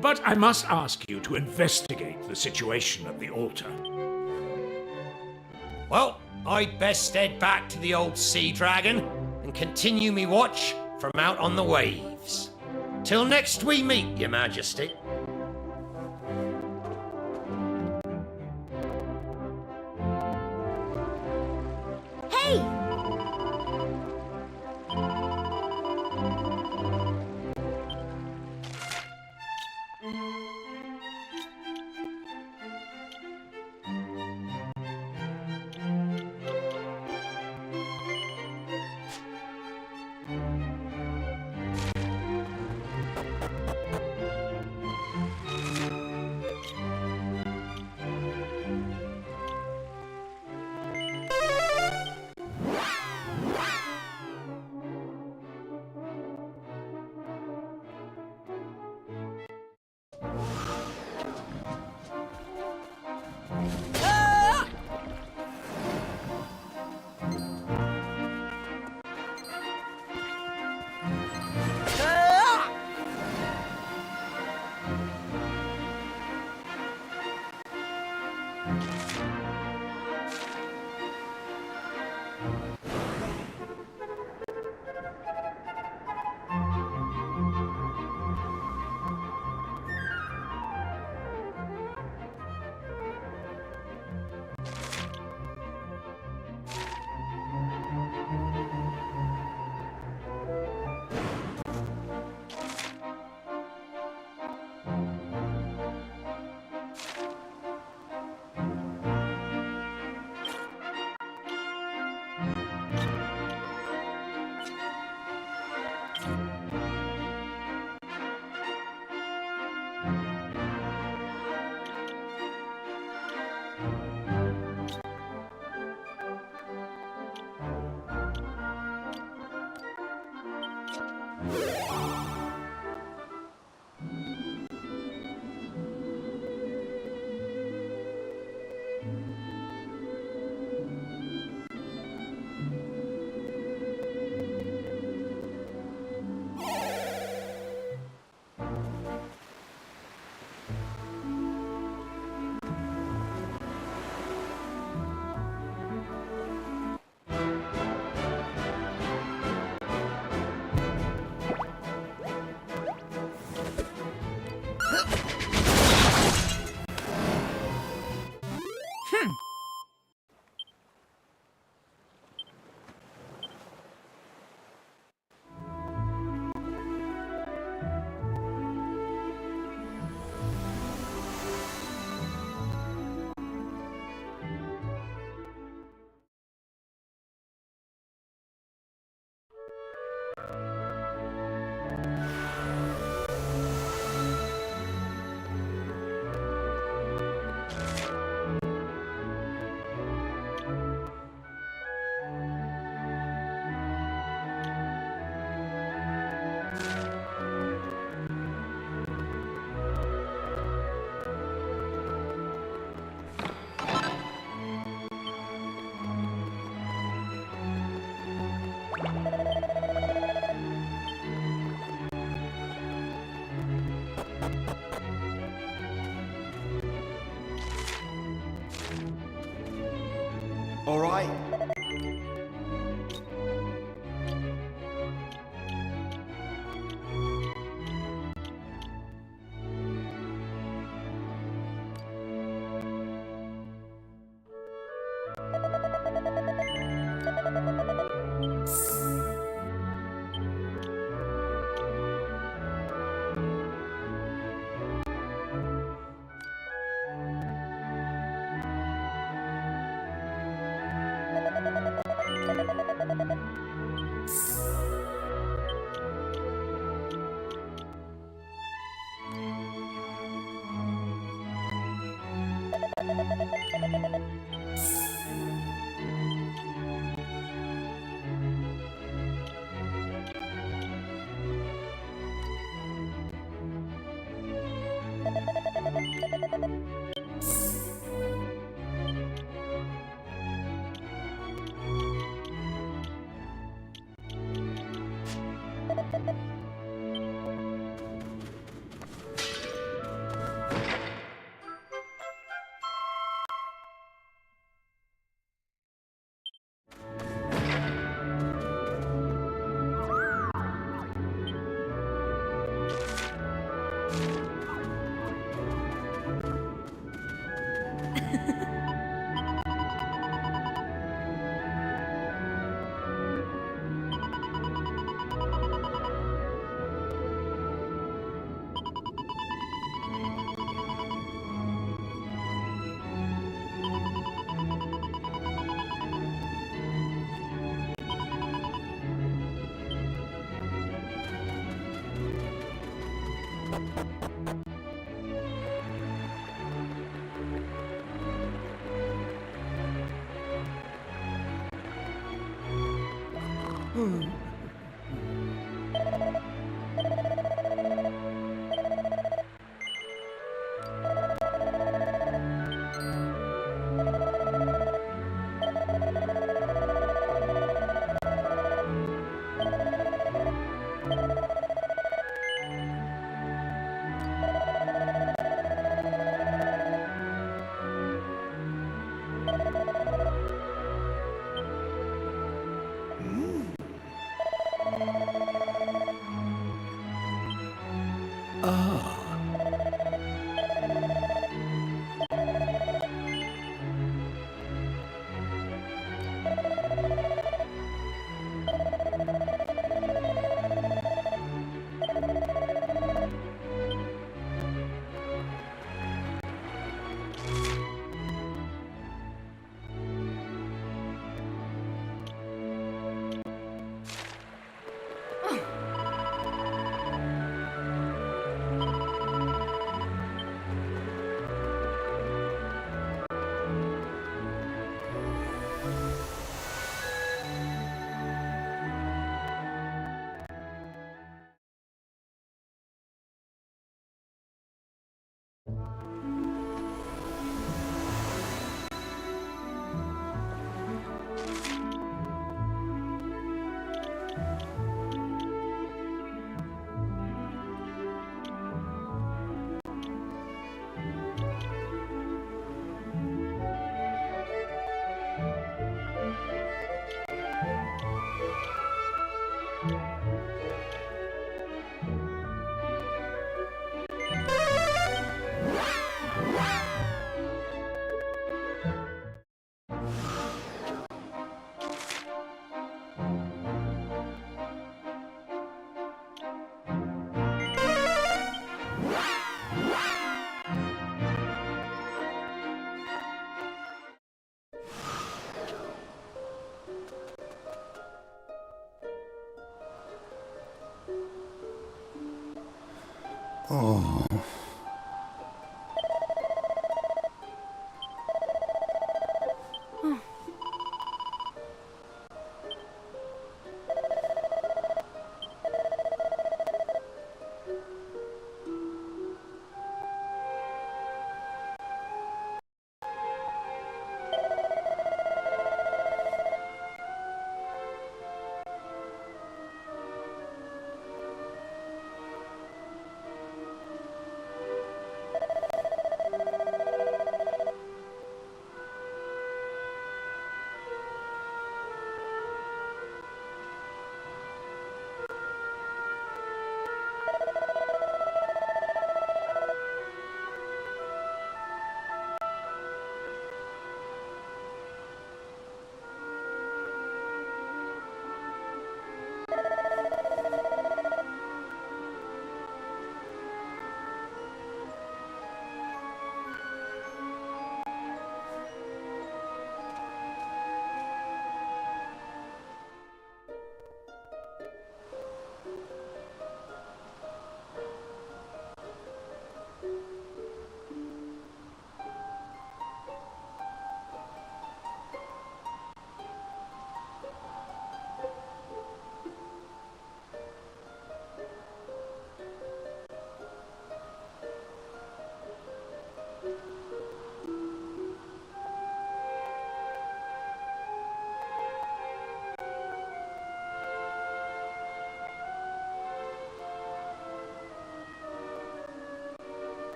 but I must ask you to investigate the situation at the altar. Well, I'd best head back to the old Sea Dragon and continue me watch from out on the waves. Till next we meet, Your Majesty. Hey! All right. Oh.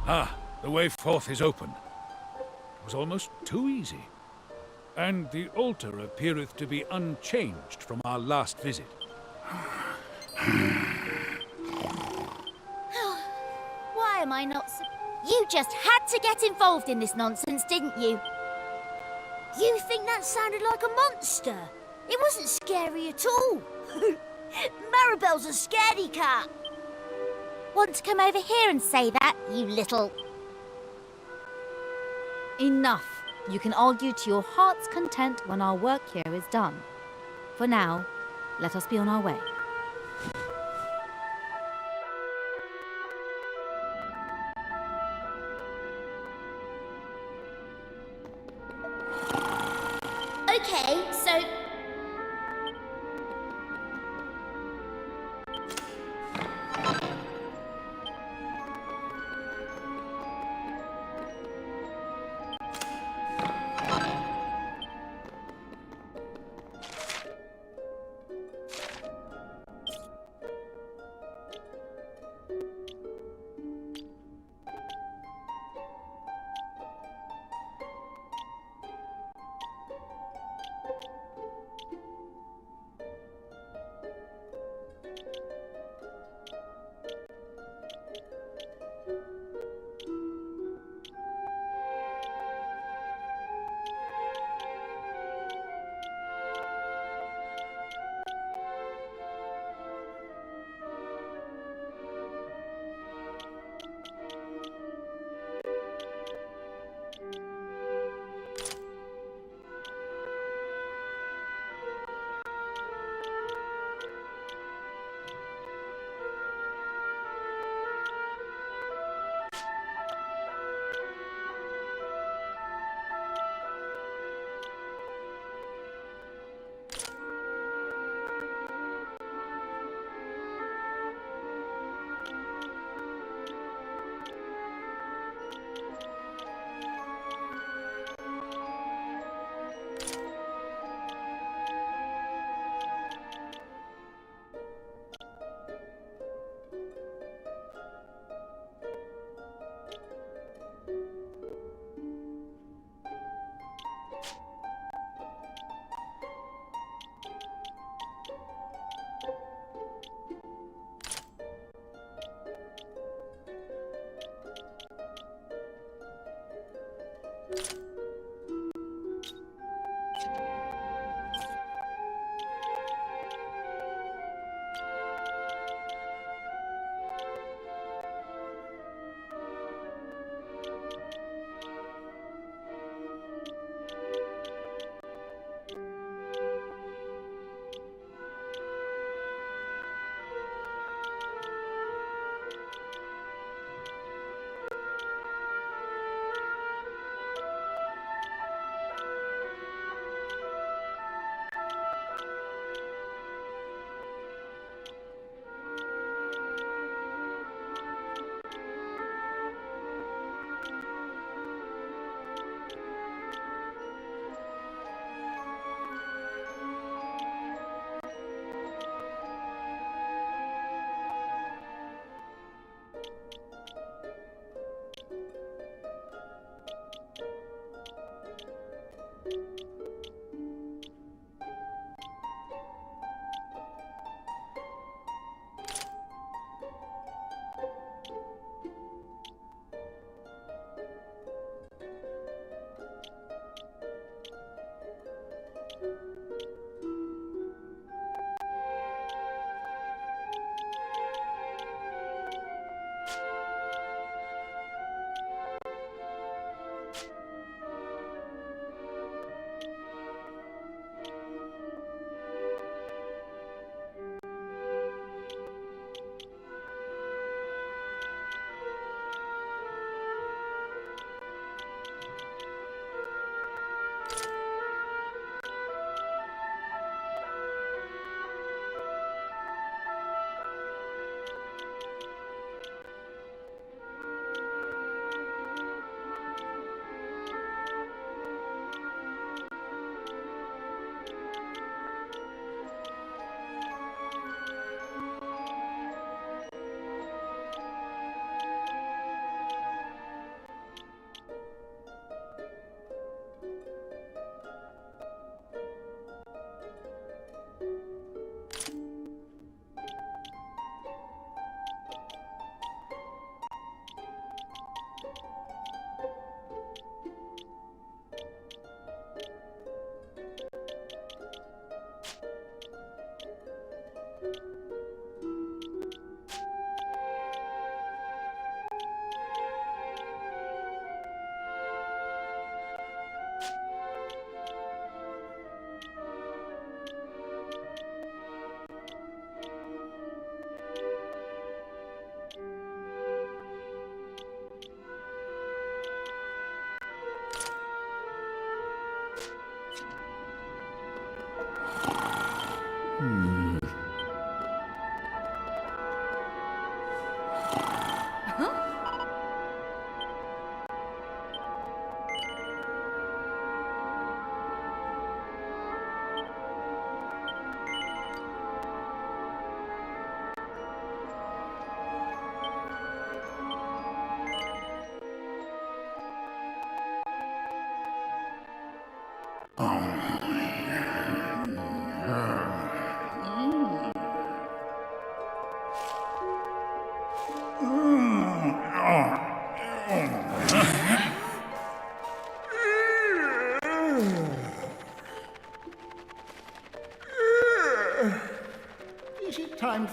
Ah, the way forth is open. It was almost too easy. And the altar appeareth to be unchanged from our last visit. Why am I not You just had to get involved in this nonsense, didn't you? You think that sounded like a monster? It wasn't scary at all. Maribel's a scaredy cat. Want to come over here and say that, you little... Enough. You can argue to your heart's content when our work here is done. For now, let us be on our way. Okay, so...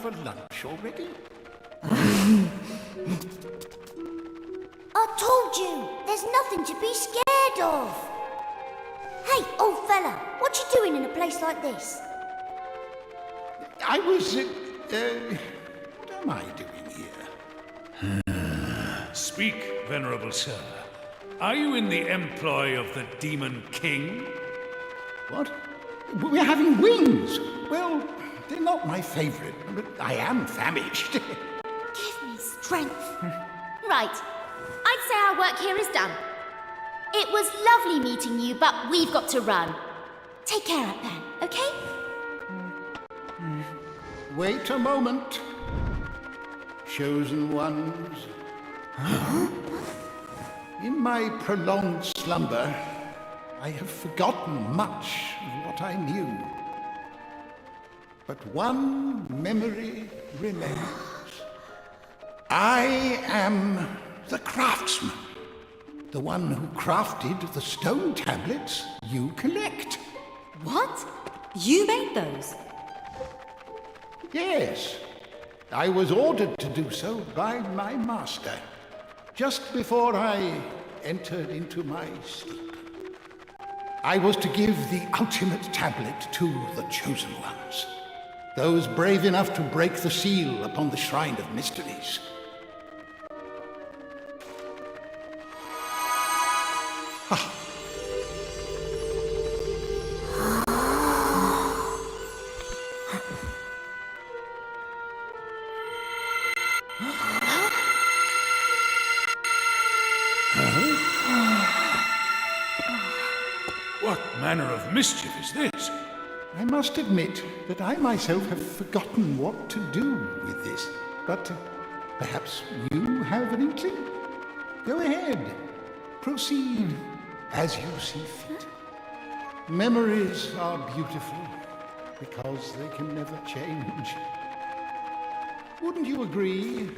for lunch already? I told you, there's nothing to be scared of. Hey, old fella, what you doing in a place like this? I was, what am I doing here? Speak, venerable sir. Are you in the employ of the Demon King? What? We're having wings! Well, they're not my favorite, but I am famished. Give me strength. Right, I'd say our work here is done. It was lovely meeting you, but we've got to run. Take care up there, okay? Wait a moment. Chosen ones. In my prolonged slumber, I have forgotten much of what I knew. But one memory remains. I am the craftsman. The one who crafted the stone tablets you collect. What? You made those? Yes. I was ordered to do so by my master, just before I entered into my sleep. I was to give the ultimate tablet to the chosen ones, those brave enough to break the seal upon the Shrine of Mysteries. What manner of mischief is this? I must admit that I myself have forgotten what to do with this, but perhaps you have an inkling? Go ahead. Proceed as you see fit. Memories are beautiful because they can never change. Wouldn't you agree,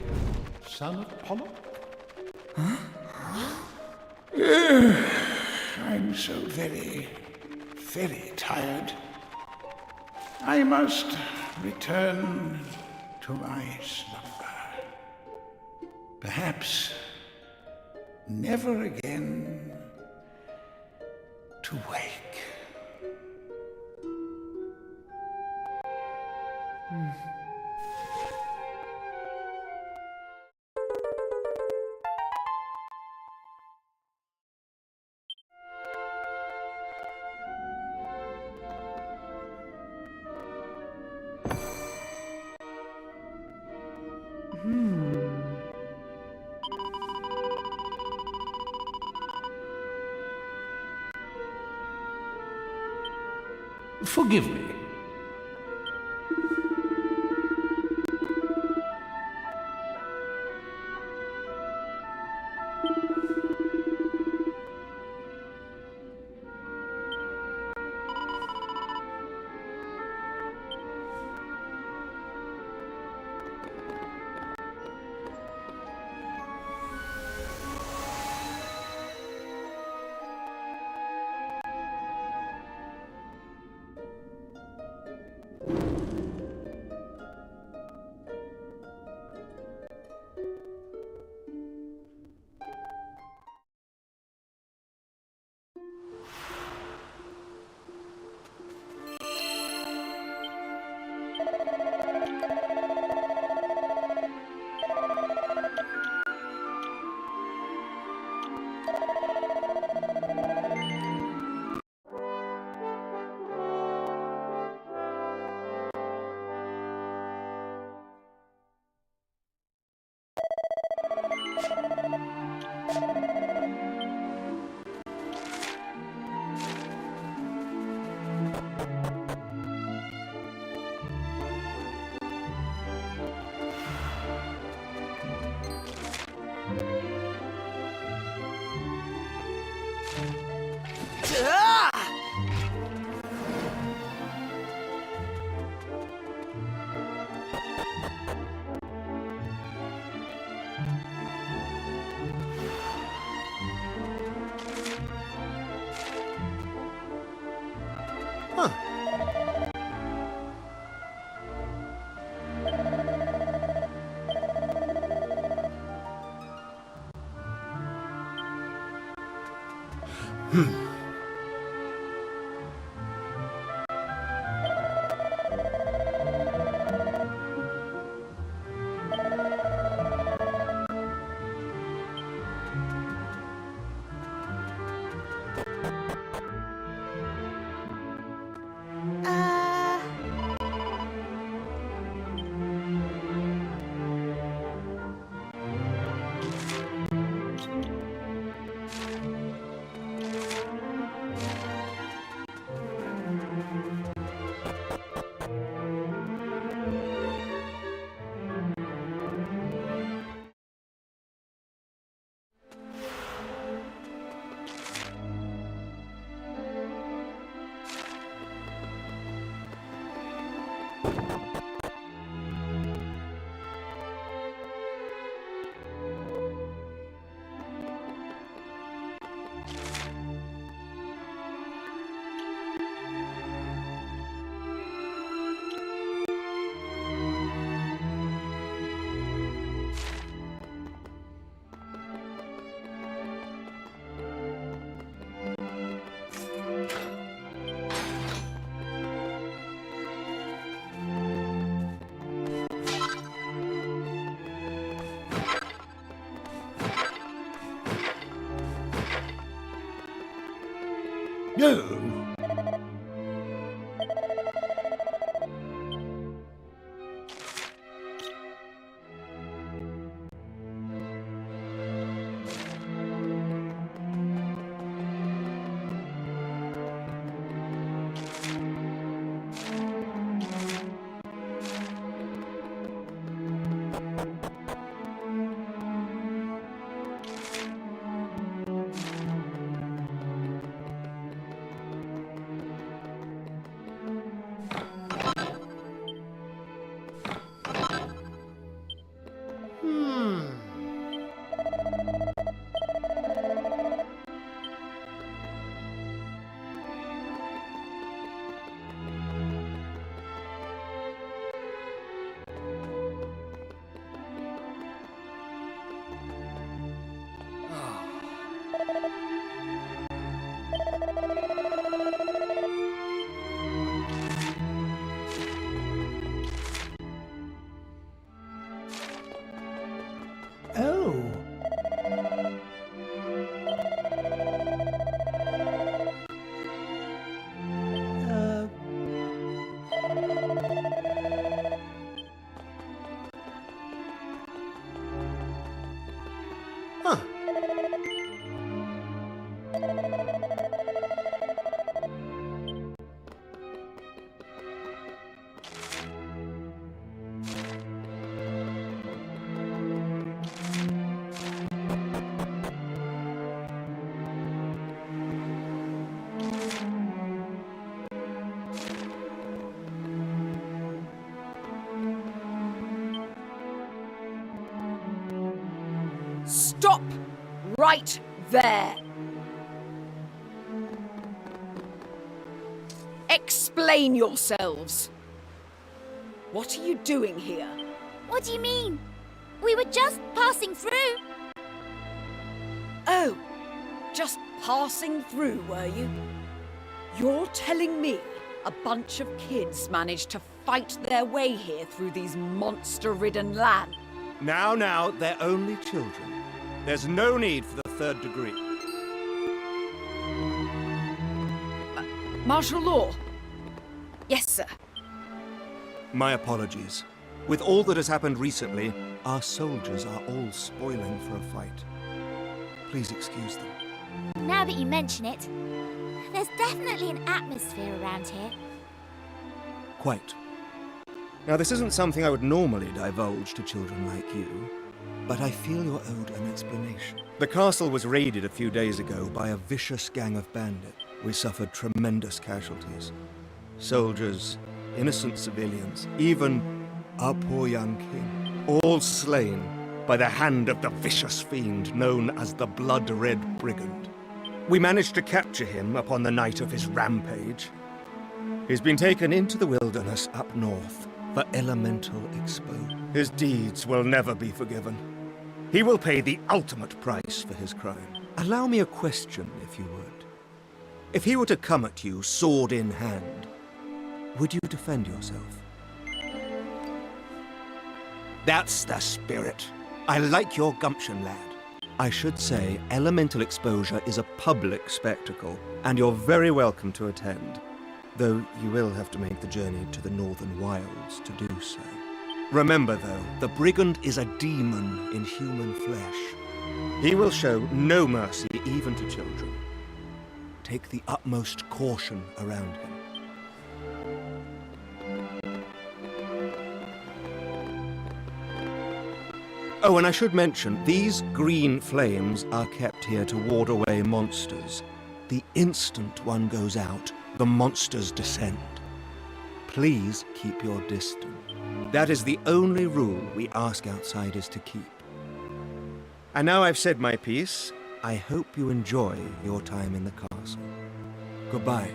son of Pollock? I'm so very, very tired. I must return to my slumber. Perhaps never again to wake. Forgive me. No! Oh. Huh. Stop right there. Explain yourselves. What are you doing here? What do you mean? We were just passing through. Oh, just passing through, were you? You're telling me a bunch of kids managed to fight their way here through these monster-ridden lands? Now, they're only children. There's no need for the third degree. Martial law? Yes, sir. My apologies. With all that has happened recently, our soldiers are all spoiling for a fight. Please excuse them. Now that you mention it, there's definitely an atmosphere around here. Quite. Now, this isn't something I would normally divulge to children like you, but I feel you're owed an explanation. The castle was raided a few days ago by a vicious gang of bandits. We suffered tremendous casualties. Soldiers, innocent civilians, even our poor young king, all slain by the hand of the vicious fiend known as the Blood-Red Brigand. We managed to capture him upon the night of his rampage. He's been taken into the wilderness up north for elemental exposure. His deeds will never be forgiven. He will pay the ultimate price for his crime. Allow me a question, if you would. If he were to come at you, sword in hand, would you defend yourself? That's the spirit. I like your gumption, lad. I should say, elemental exposure is a public spectacle, and you're very welcome to attend. Though you will have to make the journey to the northern wilds to do so. Remember, though, the brigand is a demon in human flesh. He will show no mercy even to children. Take the utmost caution around him. Oh, and I should mention, these green flames are kept here to ward away monsters. The instant one goes out, the monsters descend. Please keep your distance. That is the only rule we ask outsiders to keep. And now I've said my piece, I hope you enjoy your time in the castle. Goodbye.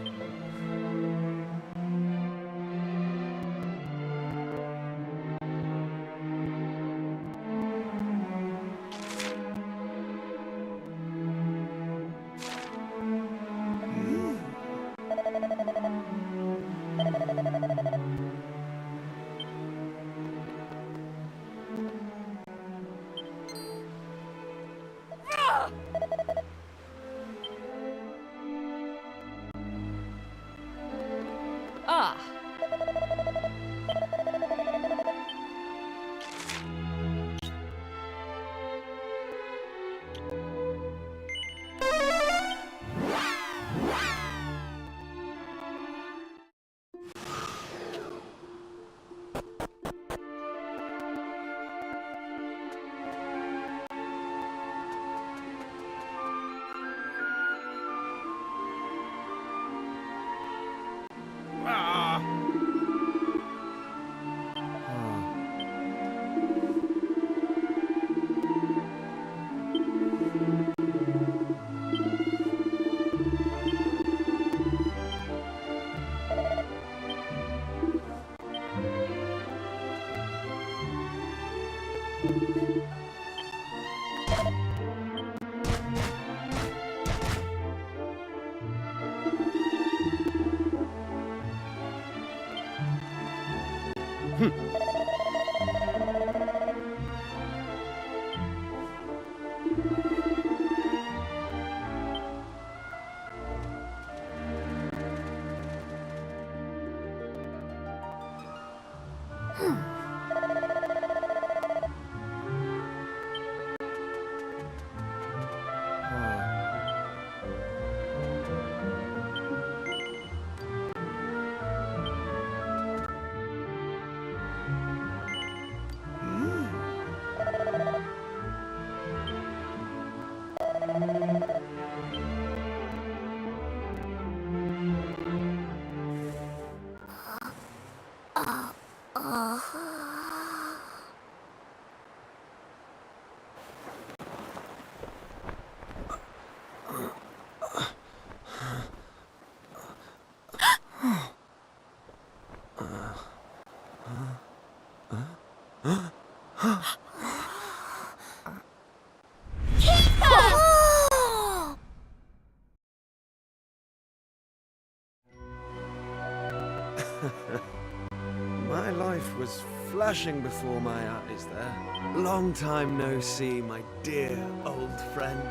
My life was flashing before my eyes there. Long time no see, my dear old friend.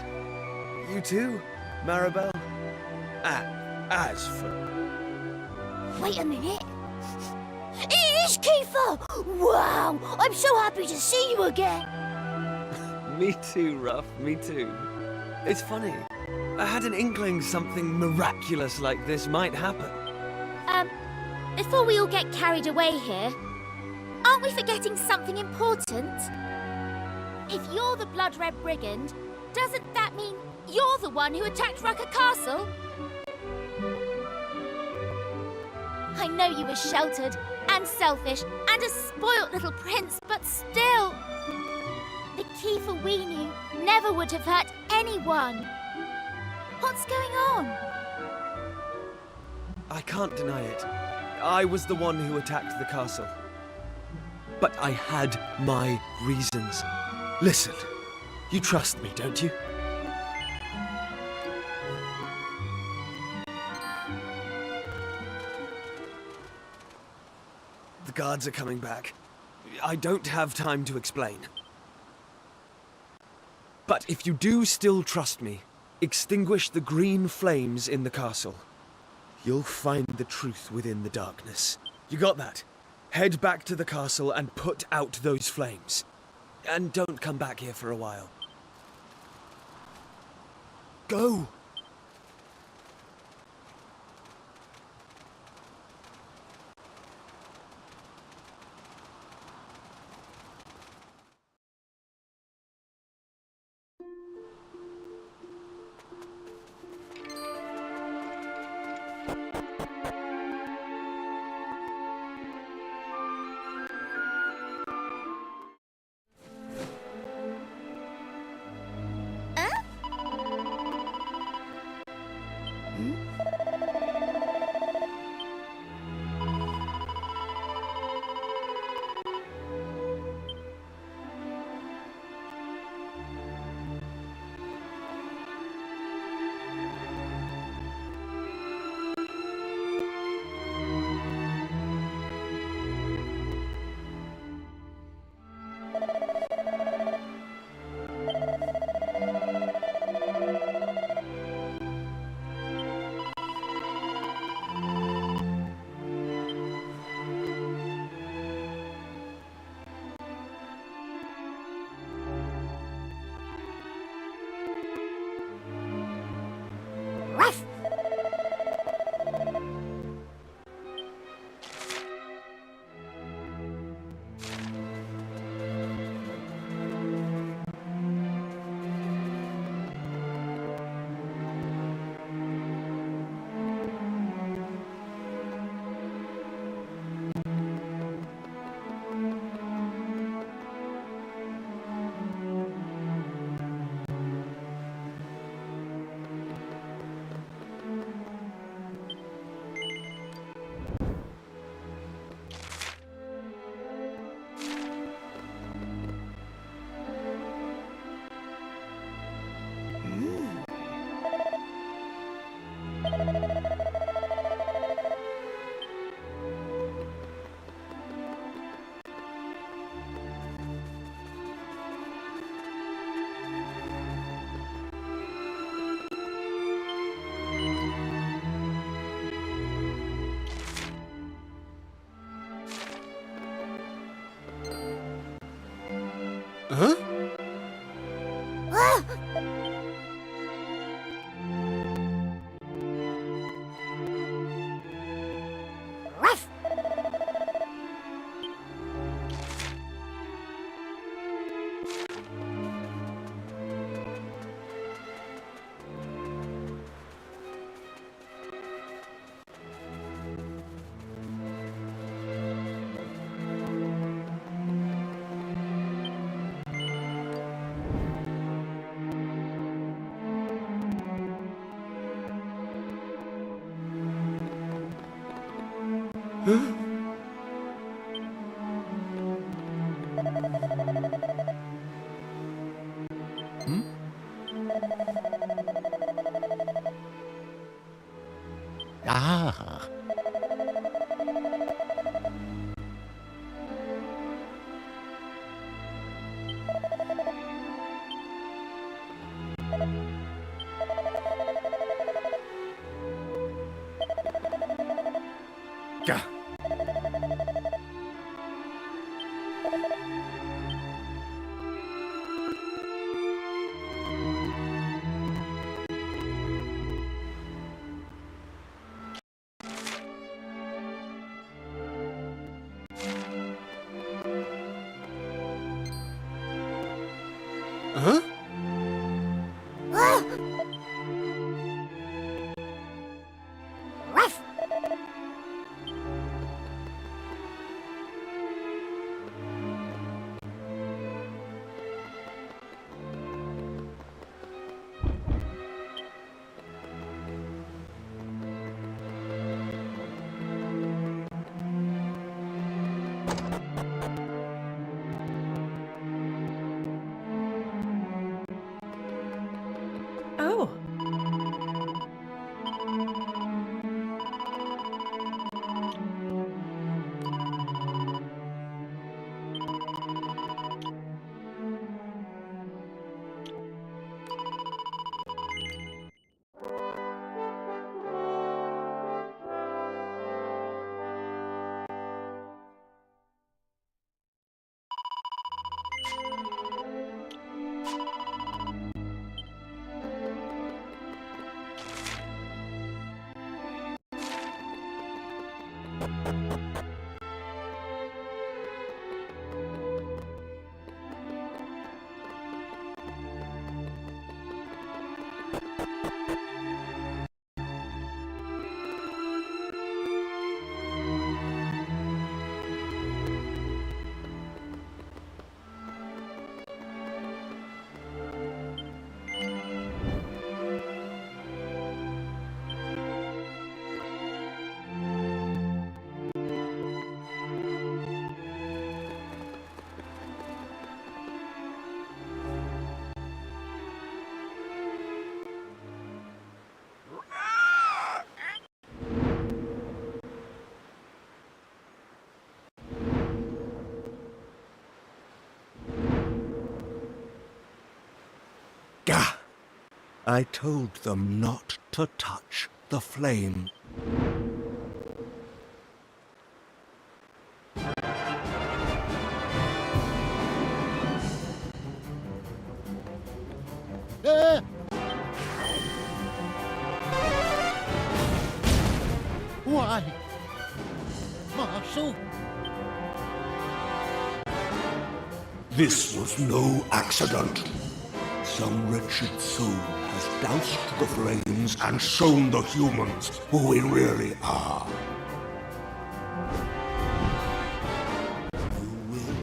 You too, Maribel? As for... Wait a minute. It is Kiefer! Wow! I'm so happy to see you again. Me too, Ruff, me too. It's funny. I had an inkling something miraculous like this might happen. Before we all get carried away here, aren't we forgetting something important? If you're the Blood Red Brigand, doesn't that mean you're the one who attacked Rucker Castle? I know you were sheltered and selfish and a spoilt little prince, but still, the Kiefer we knew never would have hurt anyone. What's going on? I can't deny it. I was the one who attacked the castle. But I had my reasons. Listen, you trust me, don't you? guards are coming back. I don't have time to explain. But if you do still trust me, extinguish the green flames in the castle. You'll find the truth within the darkness. You got that? Head back to the castle and put out those flames. And don't come back here for a while. Go! Huh? Ah. Yeah. Huh? Gah! I told them not to touch the flame. Why? Marshal? This was no accident. Some wretched soul has doused the flames and shown the humans who we really are. You will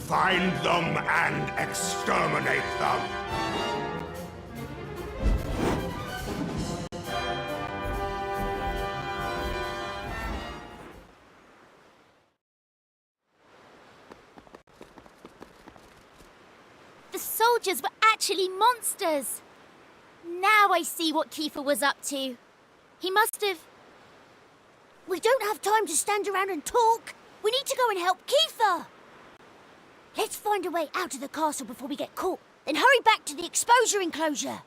find them and exterminate them. The soldiers were actually monsters. Now I see what KIVEE was up to. He must have... We don't have time to stand around and talk. We need to go and help KIVEE. Let's find a way out of the castle before we get caught. Then hurry back to the exposure enclosure.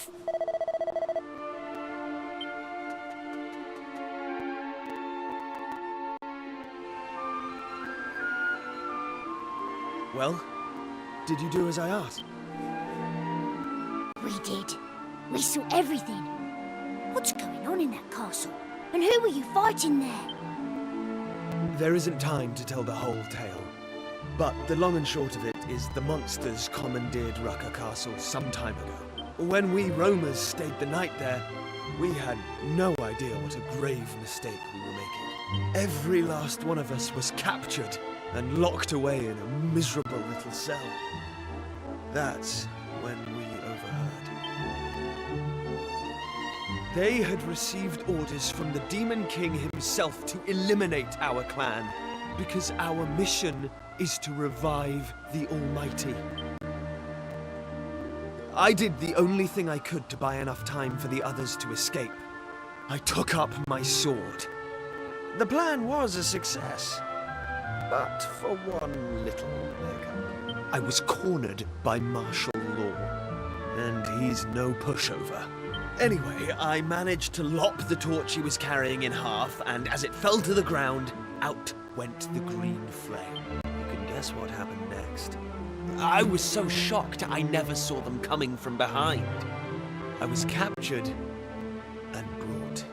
off! Well, did you do as I asked? We did. We saw everything. What's going on in that castle? And who were you fighting there? There isn't time to tell the whole tale. But the long and short of it is the monsters commandeered Rucker Castle some time ago. When we roamers stayed the night there, we had no idea what a grave mistake we were making. Every last one of us was captured and locked away in a miserable little cell. That's when we overheard. They had received orders from the Demon King himself to eliminate our clan, because our mission is to revive the Almighty. I did the only thing I could to buy enough time for the others to escape. I took up my sword. The plan was a success, but for one little hiccup. I was cornered by martial law, and he's no pushover. Anyway, I managed to lop the torch he was carrying in half, and as it fell to the ground, out went the green flame. You can guess what happened next. I was so shocked I never saw them coming from behind. I was captured and brought.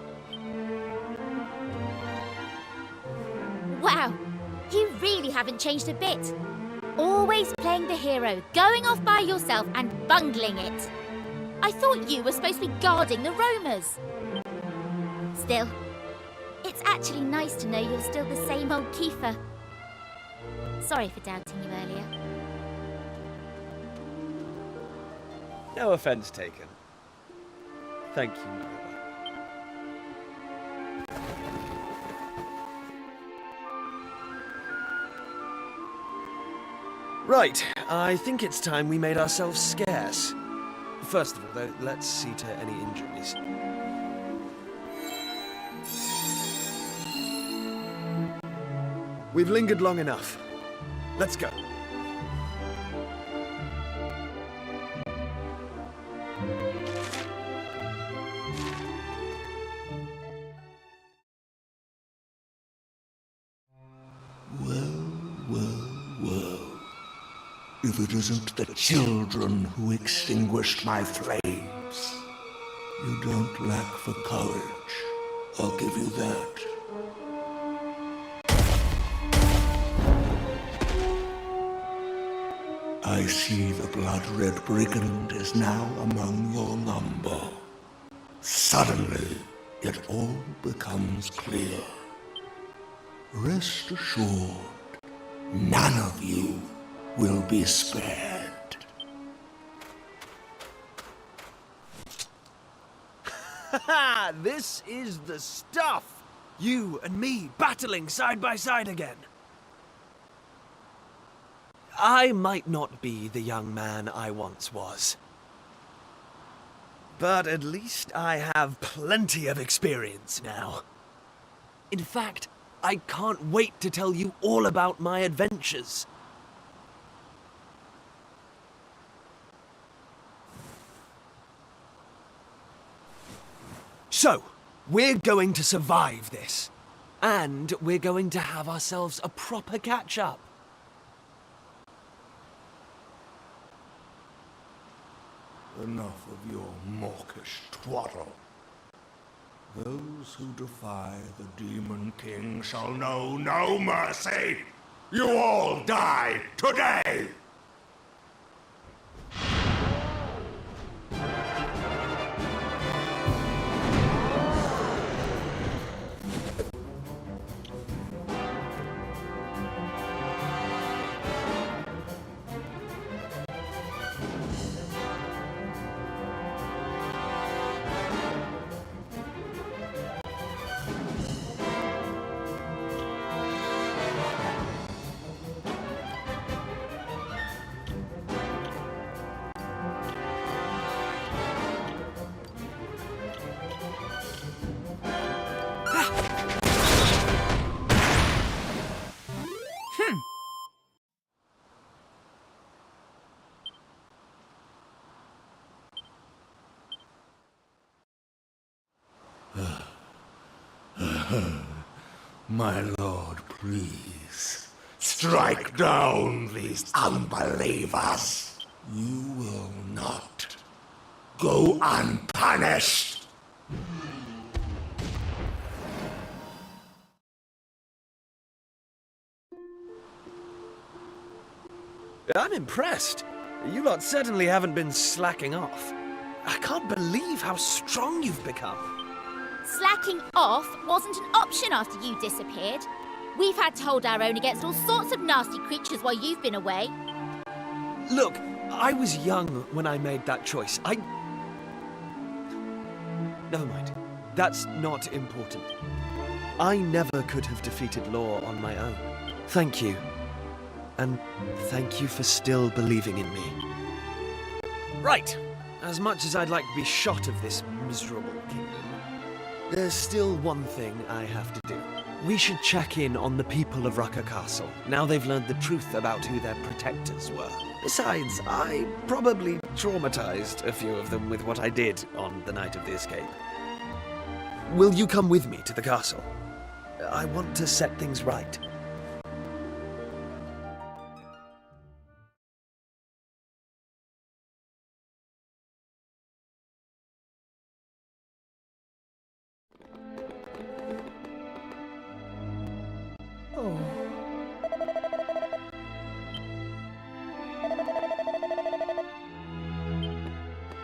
Wow, you really haven't changed a bit. Always playing the hero, going off by yourself and bungling it. I thought you were supposed to be guarding the roamers. Still, it's actually nice to know you're still the same old Kiefer. Sorry for doubting you earlier. No offense taken. Thank you, Mabar. Right, I think it's time we made ourselves scarce. First of all, though, let's see to any injuries. We've lingered long enough. Let's go. If it isn't the children who extinguished my flames. You don't lack for courage, I'll give you that. I see the blood-red brigand is now among your number. Suddenly, it all becomes clear. Rest assured, none of you will be spared. Haha! This is the stuff! You and me battling side by side again. I might not be the young man I once was, but at least I have plenty of experience now. In fact, I can't wait to tell you all about my adventures. So, we're going to survive this, and we're going to have ourselves a proper catch-up. Enough of your mawkish twaddle. Those who defy the Demon King shall know no mercy! You all die today! My lord, please, strike down these unbelievers. You will not go unpunished. I'm impressed. You lot certainly haven't been slacking off. I can't believe how strong you've become. Slacking off wasn't an option after you disappeared. We've had to hold our own against all sorts of nasty creatures while you've been away. Look, I was young when I made that choice. Never mind. That's not important. I never could have defeated Law on my own. Thank you. And thank you for still believing in me. Right. As much as I'd like to be shot of this miserable kingdom, there's still one thing I have to do. We should check in on the people of Rucker Castle, now they've learned the truth about who their protectors were. Besides, I probably traumatized a few of them with what I did on the night of the escape. Will you come with me to the castle? I want to set things right.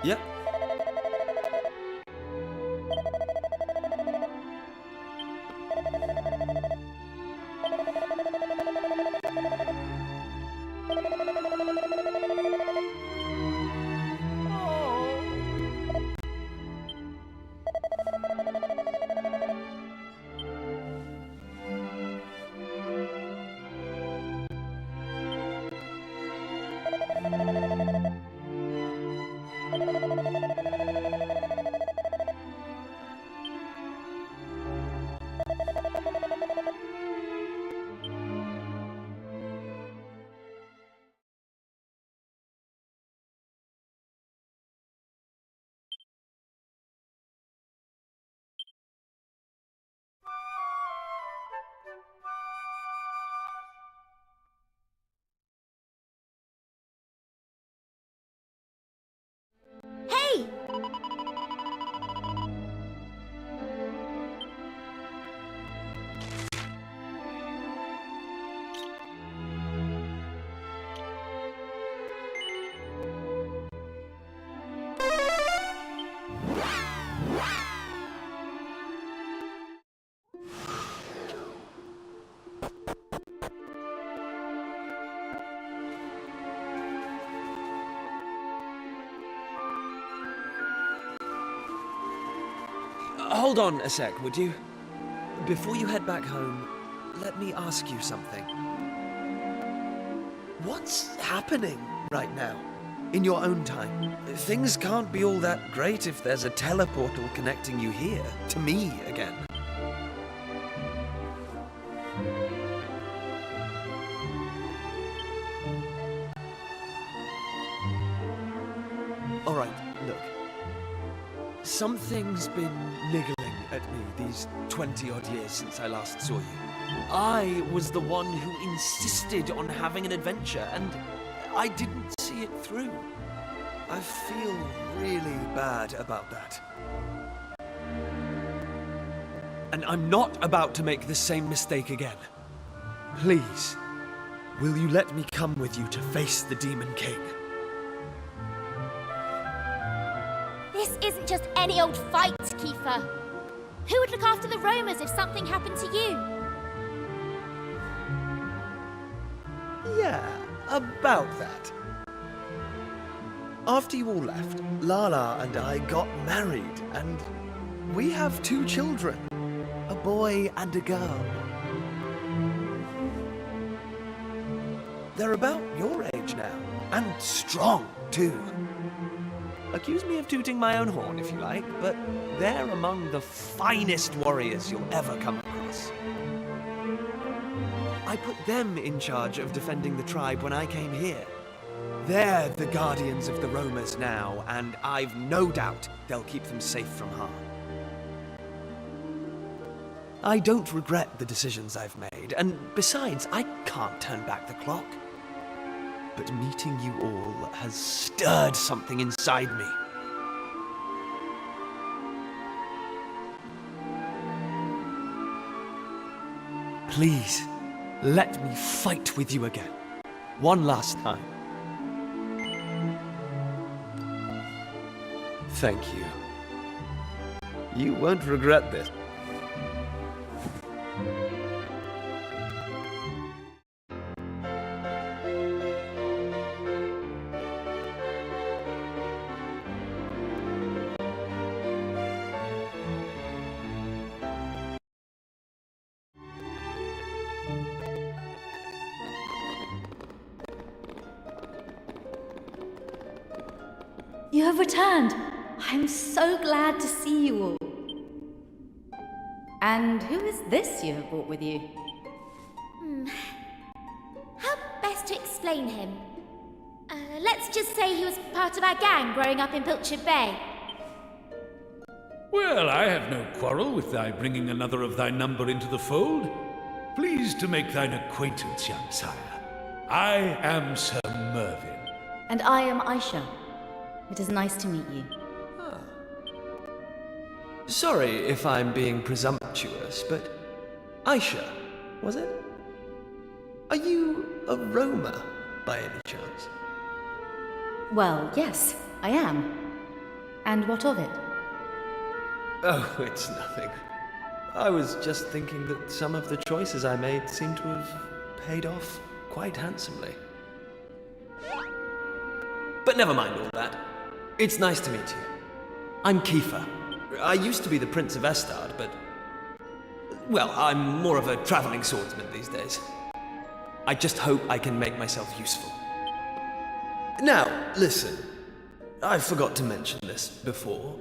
Yep. Hey! Hold on a sec, would you? Before you head back home, let me ask you something. What's happening right now? In your own time? Things can't be all that great if there's a teleportal connecting you here, to me again. Alright, look. Something's been niggling at me these 20-odd years since I last saw you. I was the one who insisted on having an adventure, and I didn't see it through. I feel really bad about that. And I'm not about to make the same mistake again. Please, will you let me come with you to face the Demon King? This isn't just any old fight, Kiefer. Who would look after the roamers if something happened to you? Yeah, about that. After you all left, Lala and I got married, and we have 2 children, a boy and a girl. They're about your age now, and strong, too. Accuse me of tooting my own horn if you like, but they're among the finest warriors you'll ever come across. I put them in charge of defending the tribe when I came here. They're the guardians of the roamers now, and I've no doubt they'll keep them safe from harm. I don't regret the decisions I've made, and besides, I can't turn back the clock. But meeting you all has stirred something inside me. Please, let me fight with you again. One last time. Thank you. You won't regret this. You have returned. I'm so glad to see you all. And who is this you have brought with you? How best to explain him? Let's just say he was part of our gang growing up in Pilchard Bay. Well, I have no quarrel with thy bringing another of thy number into the fold. Pleased to make thine acquaintance, young sire. I am Sir Mervyn. And I am Aisha. It is nice to meet you. Sorry if I'm being presumptuous, but Aisha, was it? Are you a roamer, by any chance? Well, yes, I am. And what of it? Oh, it's nothing. I was just thinking that some of the choices I made seem to have paid off quite handsomely. But never mind all that. It's nice to meet you. I'm KIVEE. I used to be the Prince of Estard, but... well, I'm more of a traveling swordsman these days. I just hope I can make myself useful. Now, listen. I forgot to mention this before,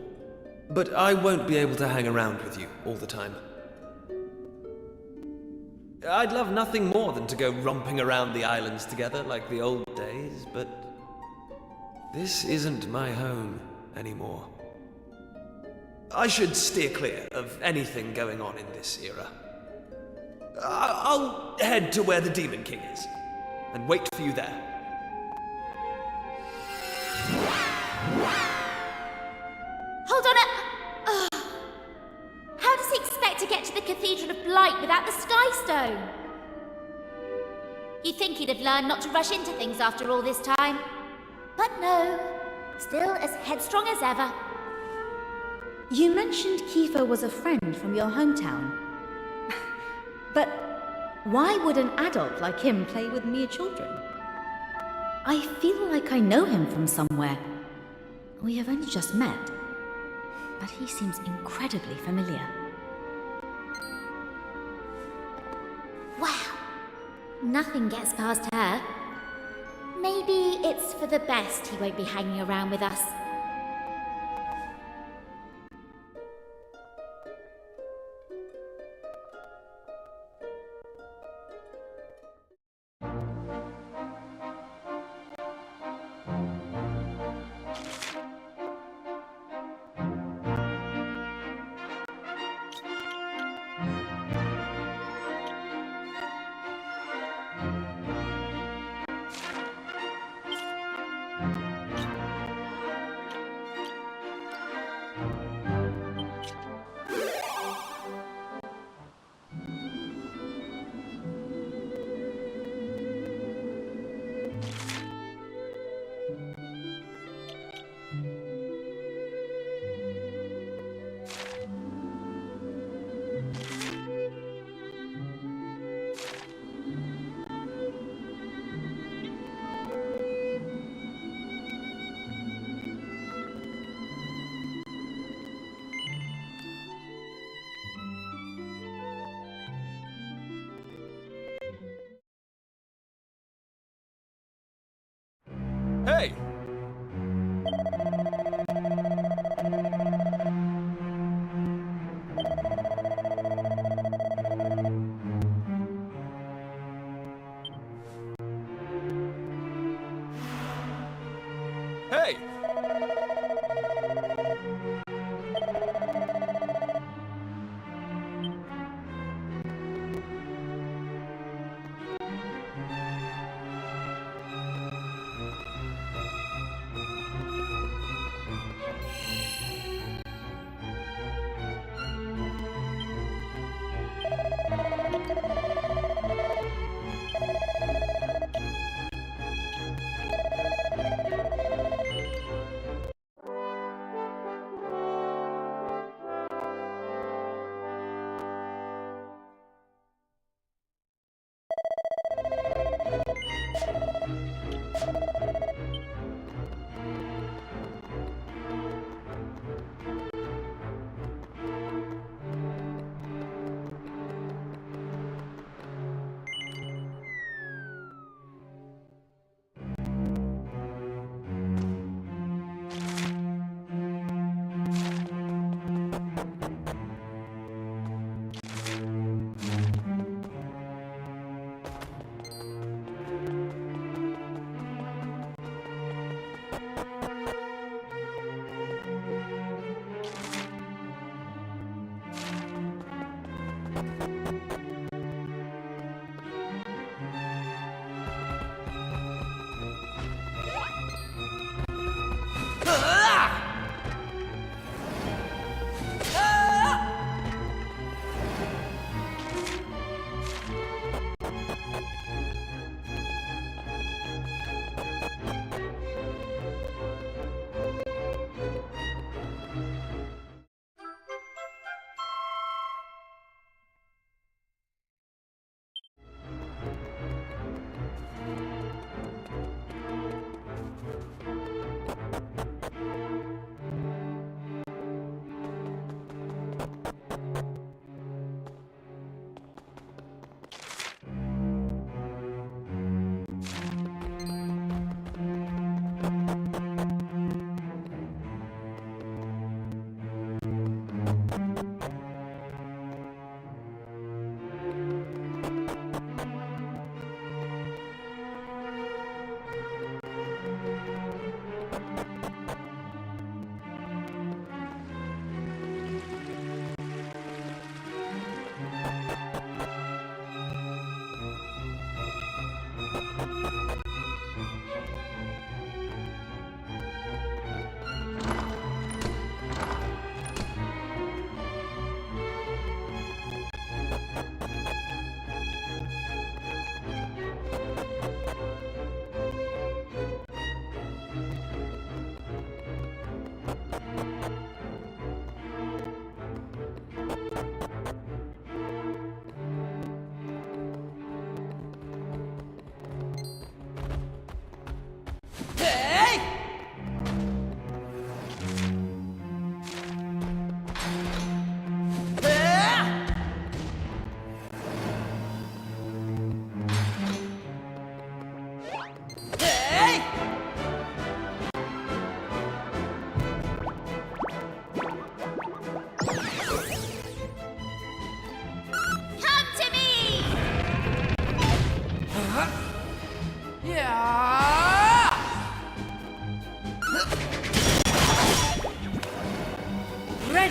but I won't be able to hang around with you all the time. I'd love nothing more than to go romping around the islands together like the old days, but this isn't my home anymore. I should steer clear of anything going on in this era. I'll head to where the Demon King is, and wait for you there. Hold on How does he expect to get to the Cathedral of Blight without the Sky Stone? You'd think he'd have learned not to rush into things after all this time. But no, still as headstrong as ever. You mentioned KIVEE was a friend from your hometown. But why would an adult like him play with mere children? I feel like I know him from somewhere. We have only just met, but he seems incredibly familiar. Wow, nothing gets past her. Maybe it's for the best he won't be hanging around with us. Hey! Hey!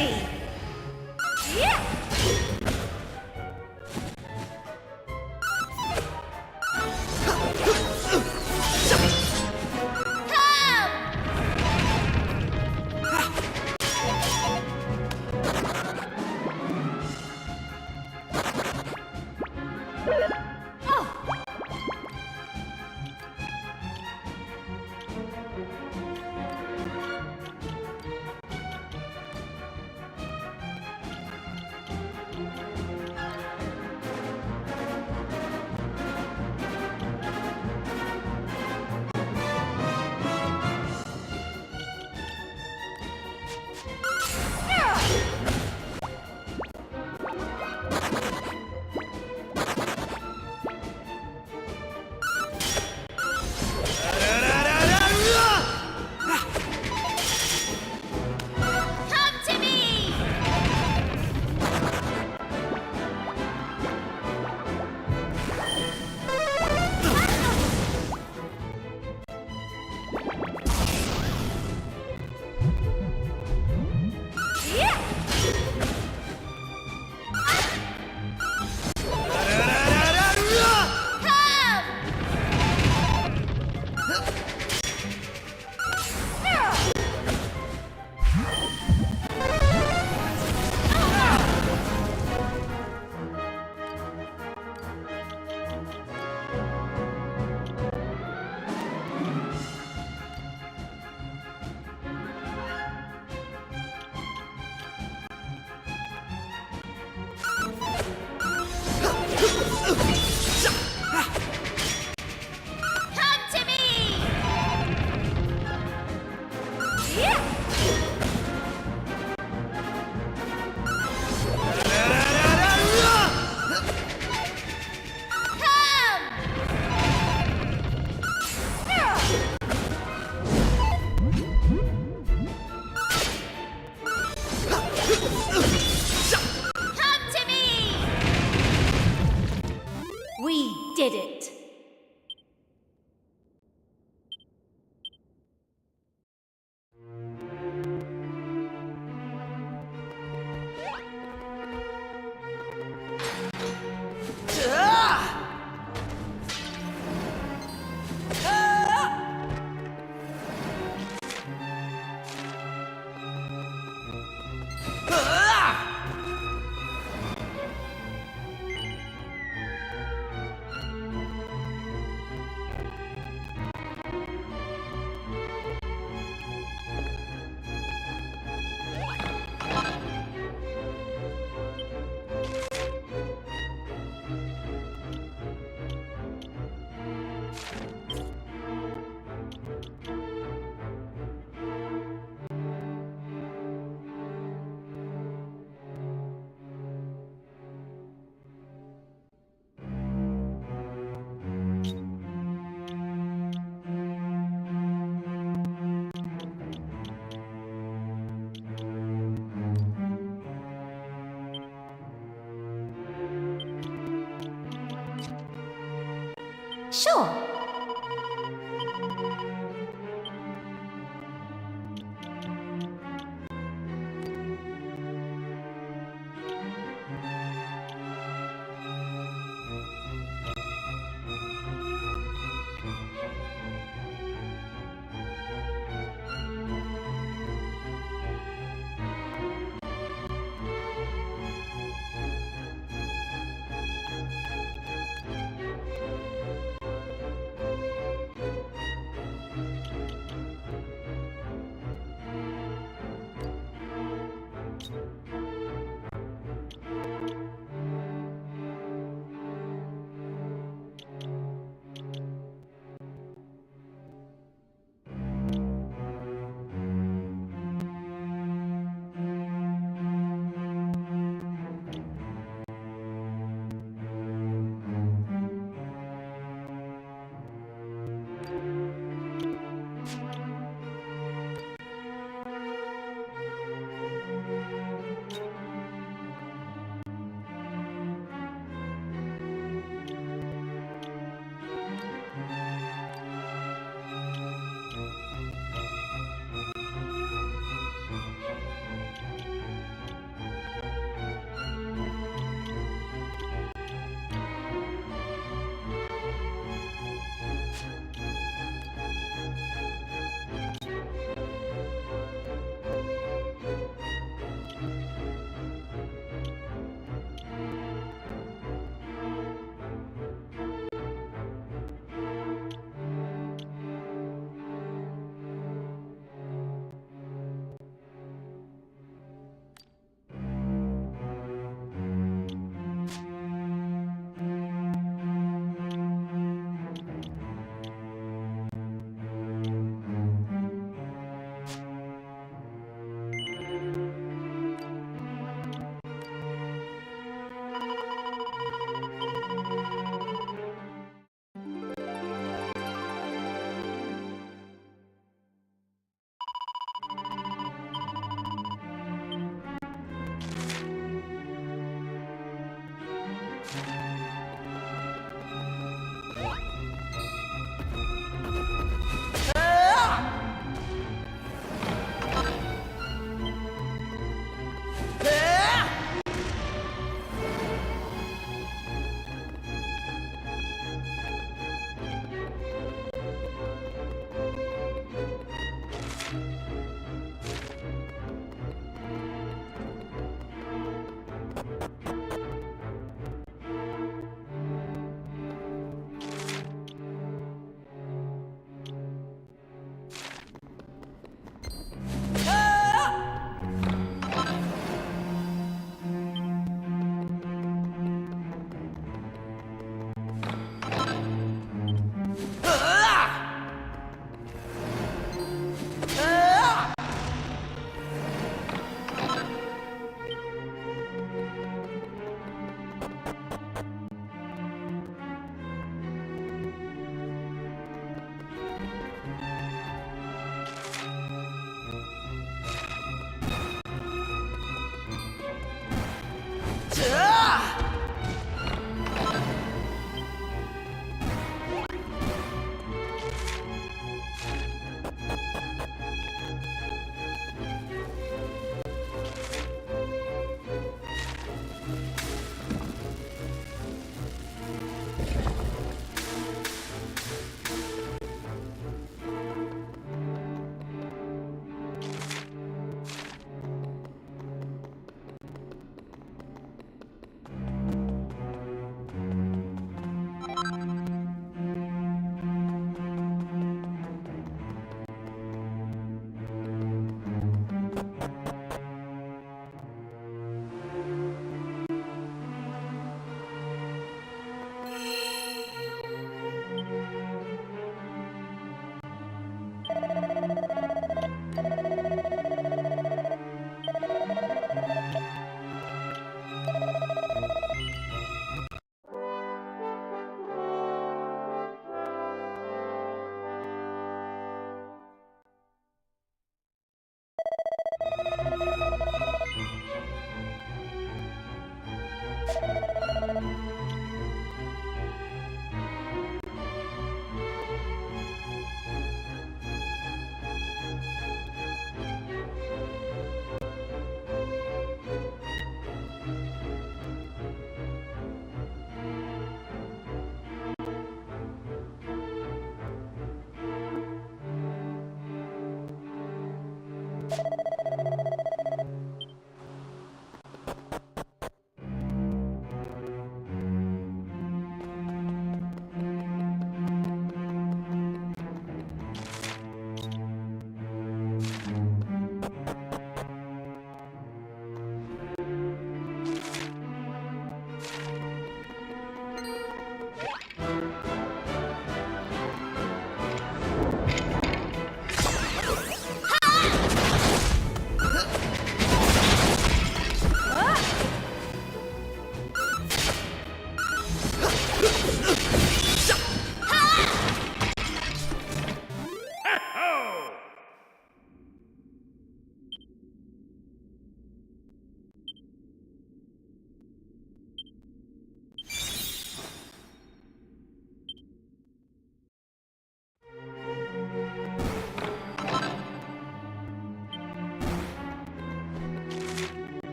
ready! Yeah! Did it! Sure.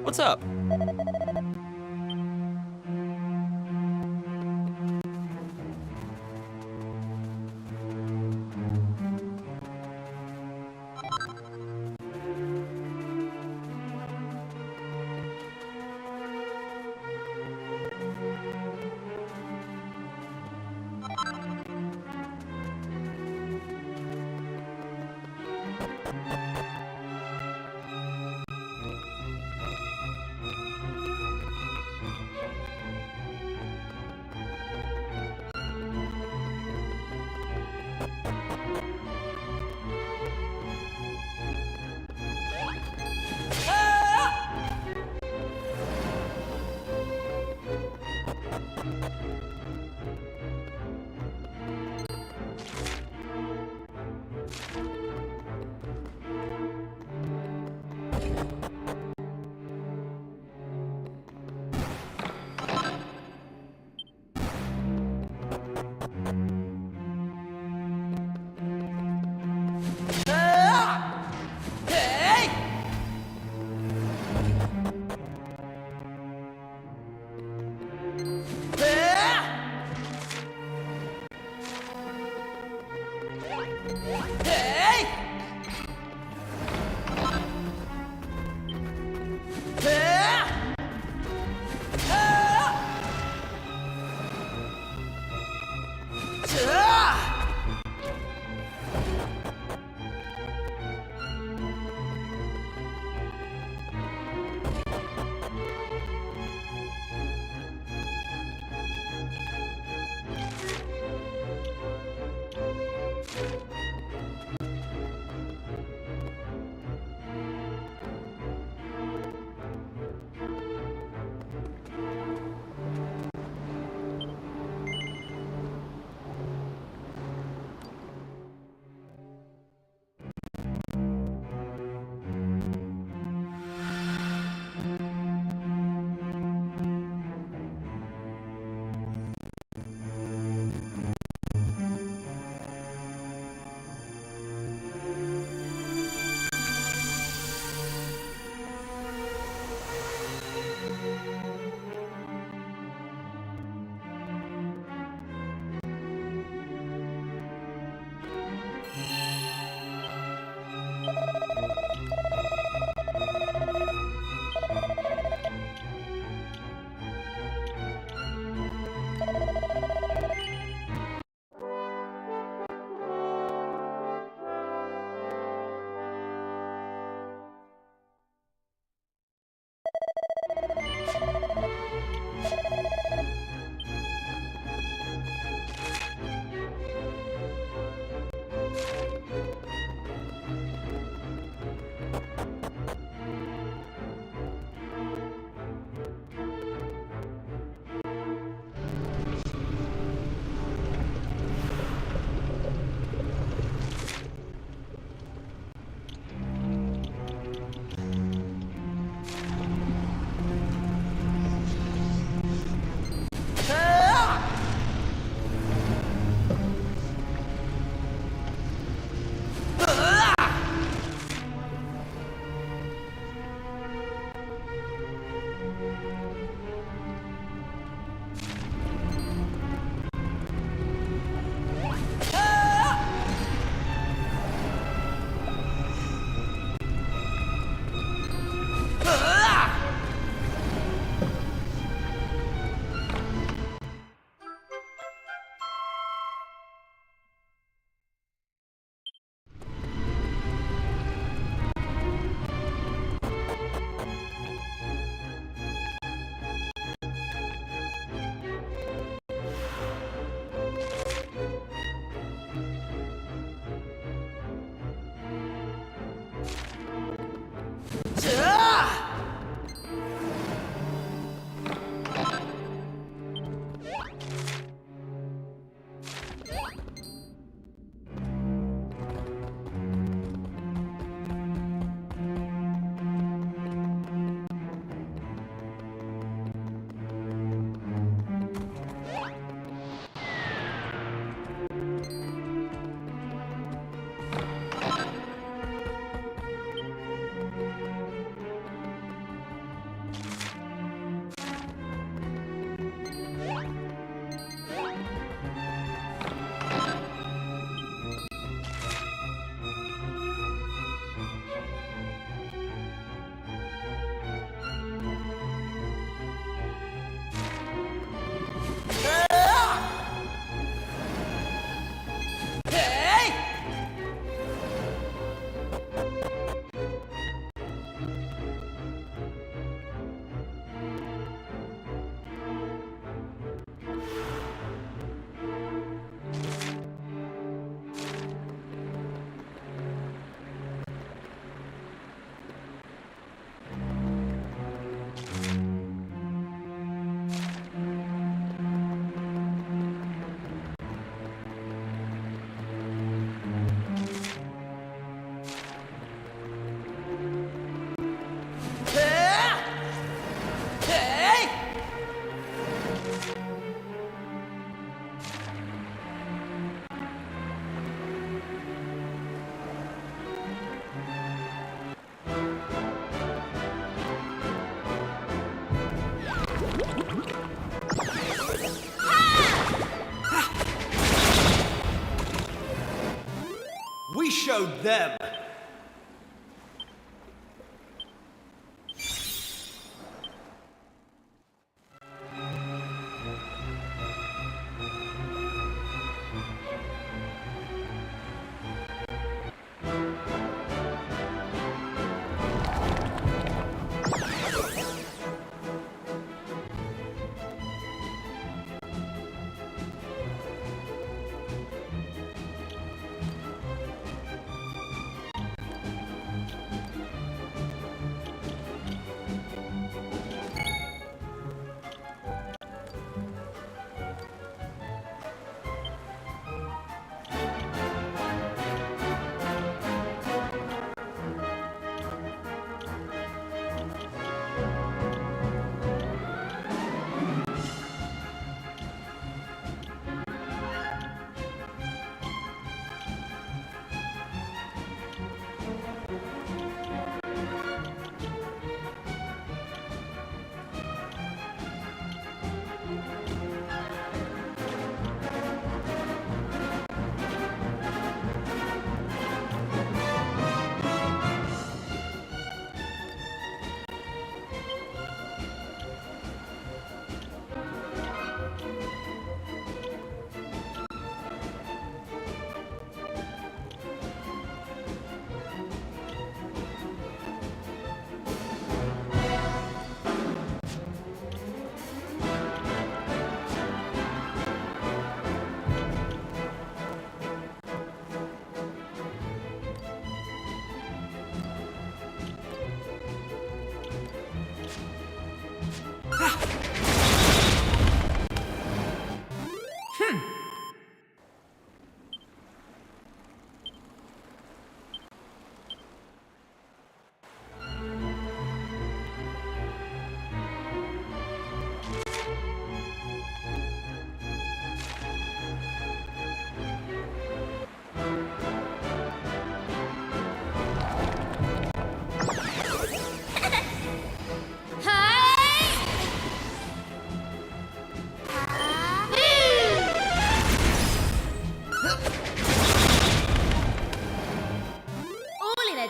What's up? We showed them.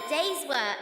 day's work.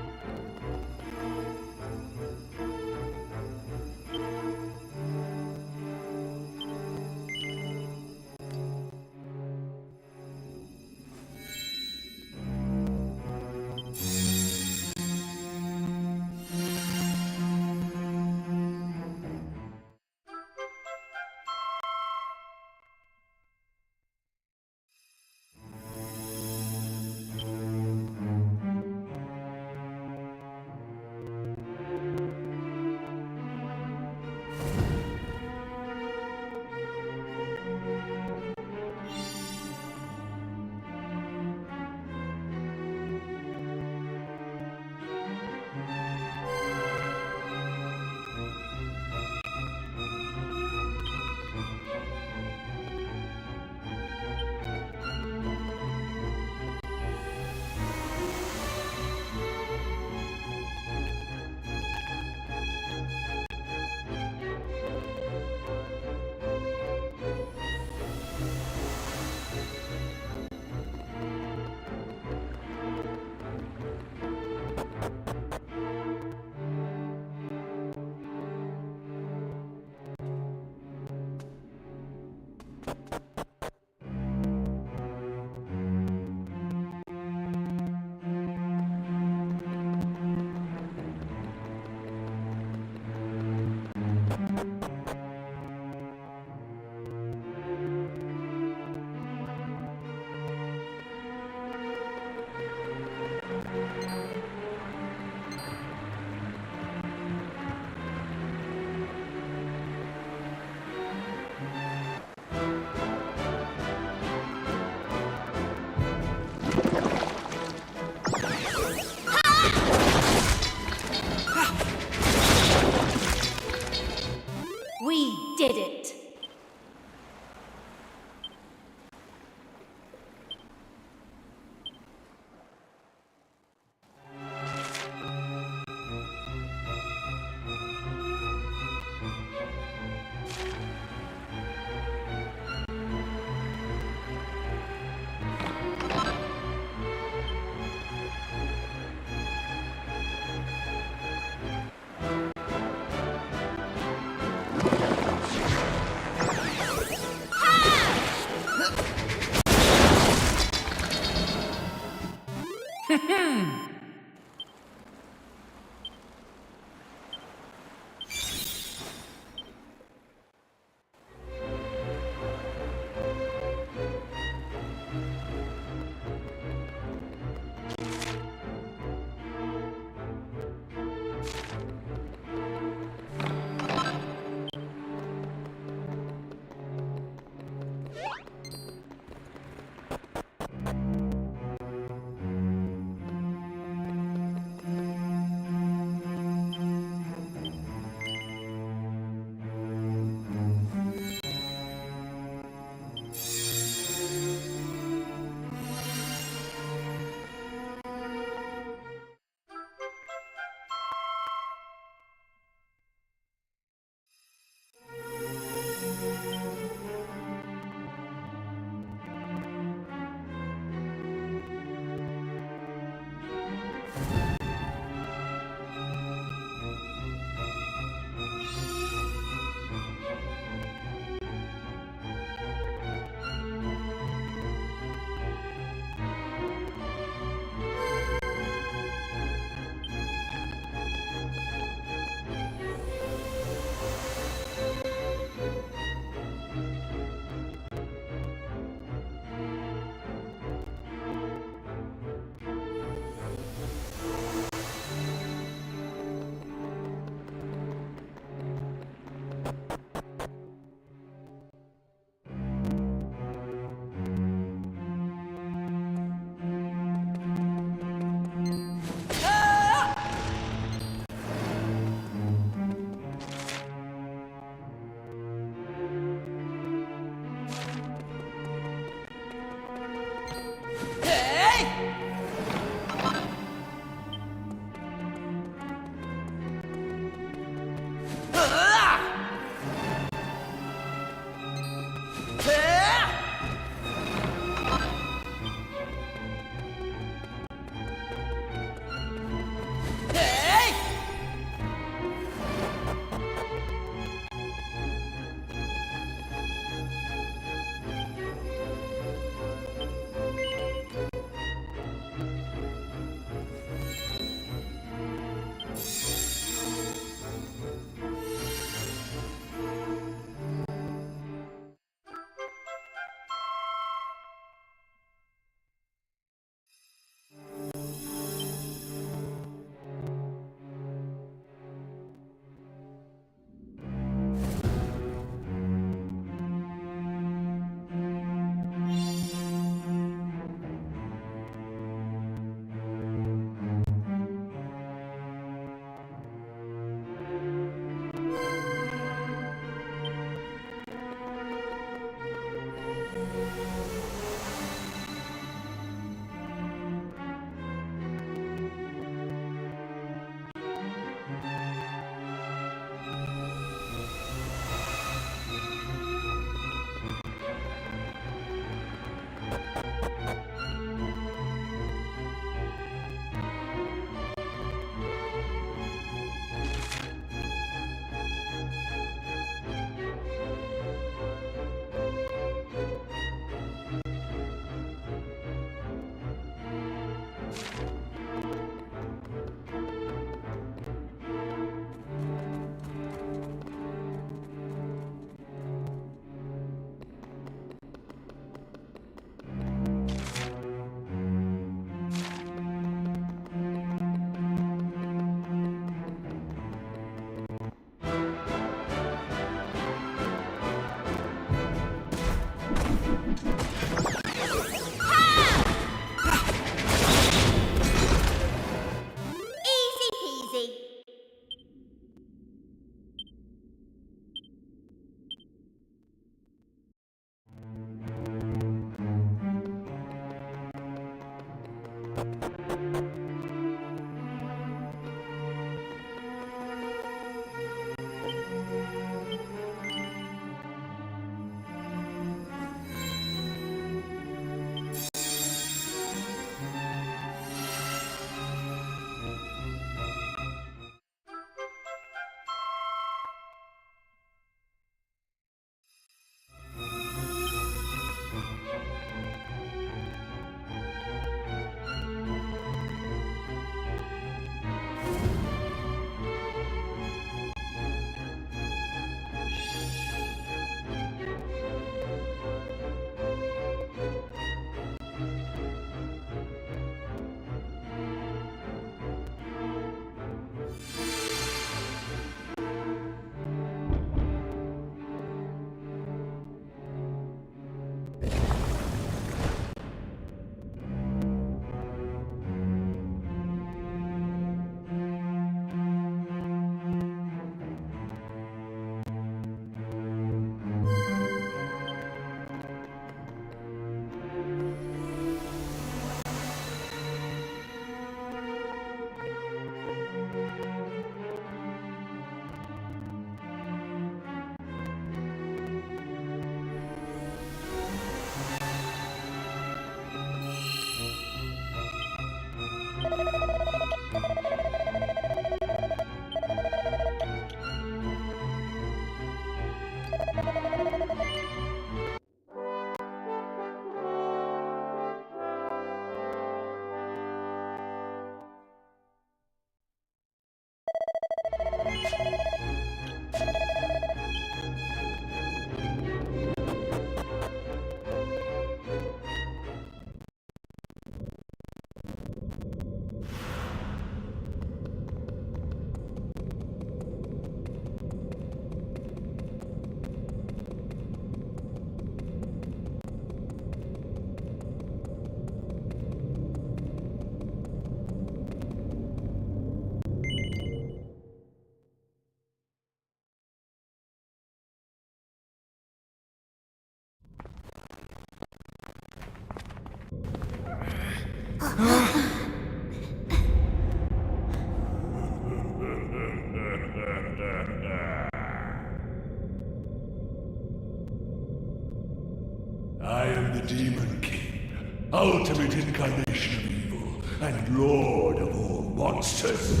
I am the Demon King, ultimate incarnation of evil, and lord of all monsters.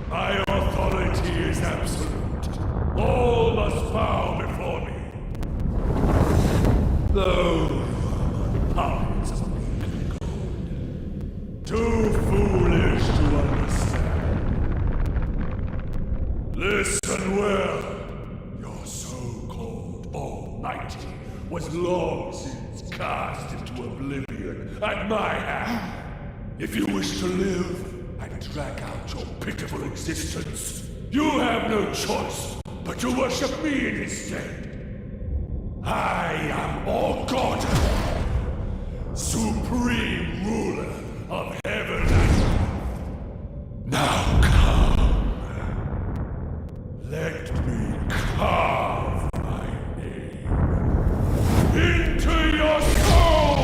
My authority is absolute. All must bow before me. Though puppets of weak gold, too foolish to understand. Listen well. Your so-called Almighty was long since cast into oblivion at my hand. If you wish to live and drag out your pitiful existence, you have no choice but to worship me in his stead. I am all God, supreme ruler of heaven and earth. Now come, let me carve my name into your soul!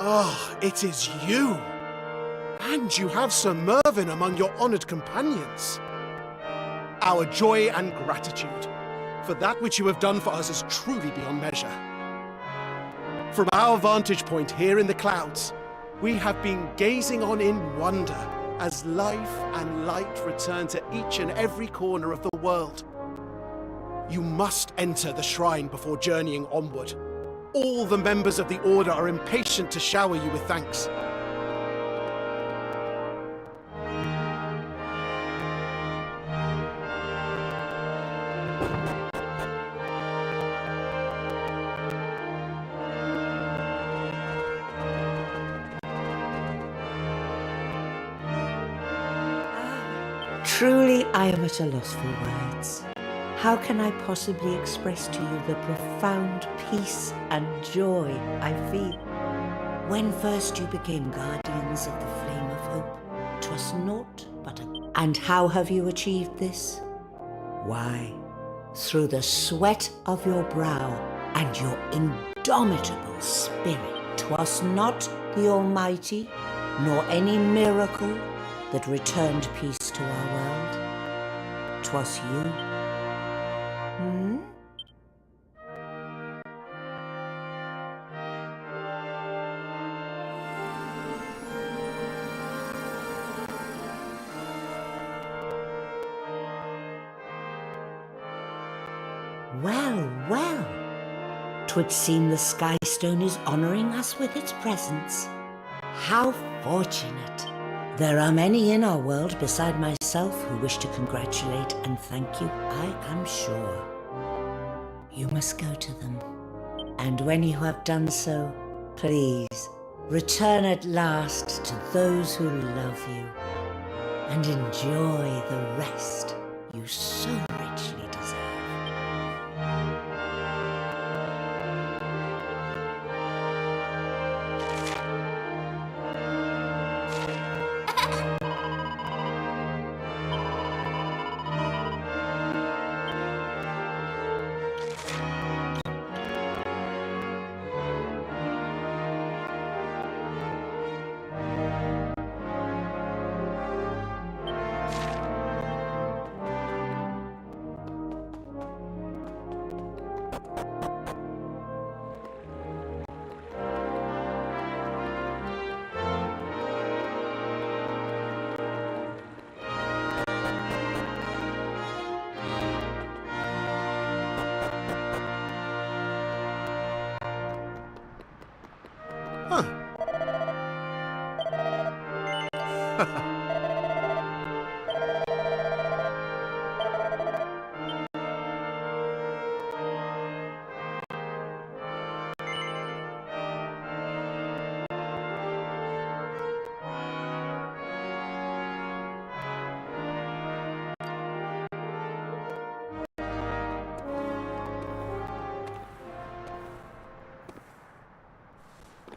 Ah, it is you! And you have Sir Mervyn among your honoured companions. Our joy and gratitude for that which you have done for us is truly beyond measure. From our vantage point here in the clouds, we have been gazing on in wonder as life and light return to each and every corner of the world. You must enter the shrine before journeying onward. All the members of the Order are impatient to shower you with thanks. Truly, I am at a loss for words. How can I possibly express to you the profound peace and joy I feel? When first you became guardians of the flame of hope, 'twas naught but a... And how have you achieved this? Why, through the sweat of your brow and your indomitable spirit. 'Twas not the Almighty, nor any miracle that returned peace to our world. 'Twas you. Well, well. 'Twould seem the Sky Stone is honouring us with its presence. How fortunate. There are many in our world beside myself who wish to congratulate and thank you, I am sure. You must go to them. And when you have done so, please return at last to those who love you and enjoy the rest you so richly deserve.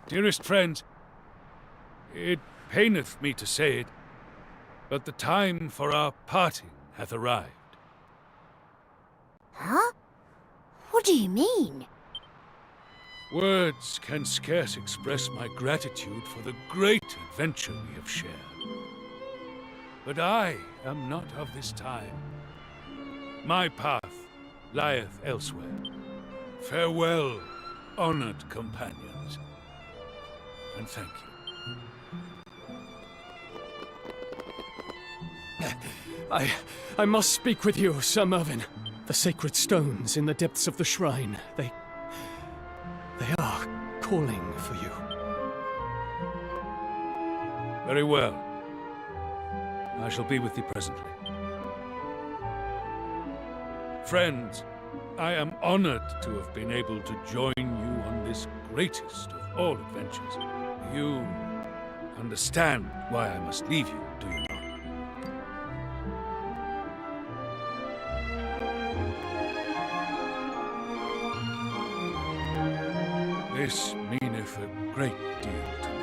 Dearest friends, it paineth me to say it, but the time for our parting hath arrived. Huh? What do you mean? Words can scarce express my gratitude for the great adventure we have shared. But I am not of this time. My path lieth elsewhere. Farewell, honored companions, and thank you. I must speak with you, Sir Mervyn. The sacred stones in the depths of the shrine, they are calling for you. Very well. I shall be with thee presently. Friends, I am honored to have been able to join you on this greatest of all adventures. You understand why I must leave you, do you not? This meaneth a great deal to me.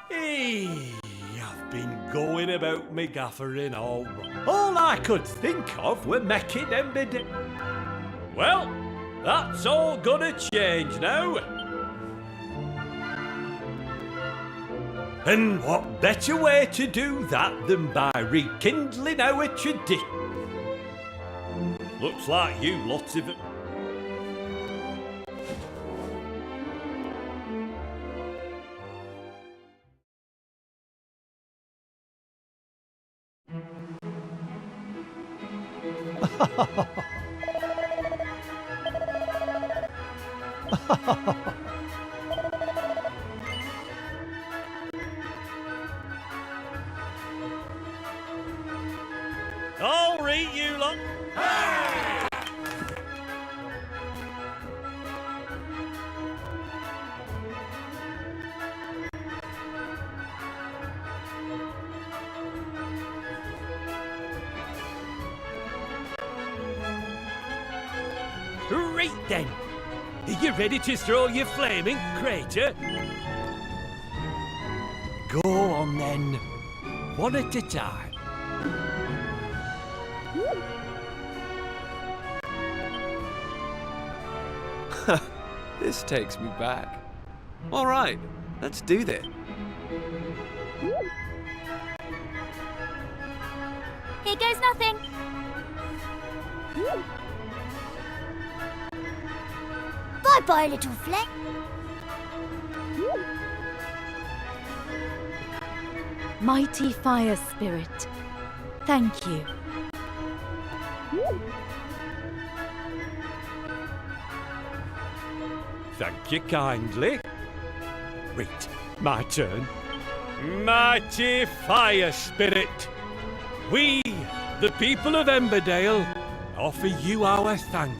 Hey, I've been going about me gaffering all wrong. All I could think of were making them bid. Well, that's all gonna change now. And what better way to do that than by rekindling our tradition? Looks like you lots of it. All right, you lot. Right then. Are you ready to throw your flaming crater? Go on then. One at a time. This takes me back. All right, let's do this. Here goes nothing. Bye-bye, little fleck. Mighty fire spirit, thank you. Thank you kindly. Wait, my turn. Mighty fire spirit, we, the people of Emberdale, offer you our thanks.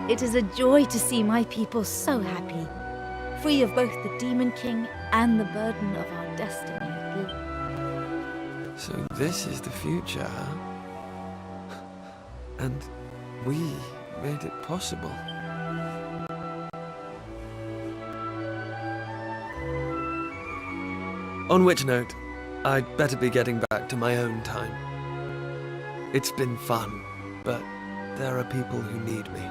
It is a joy to see my people so happy, free of both the Demon King and the burden of our destiny. So this is the future, huh? And we made it possible. On which note, I'd better be getting back to my own time. It's been fun, but there are people who need me.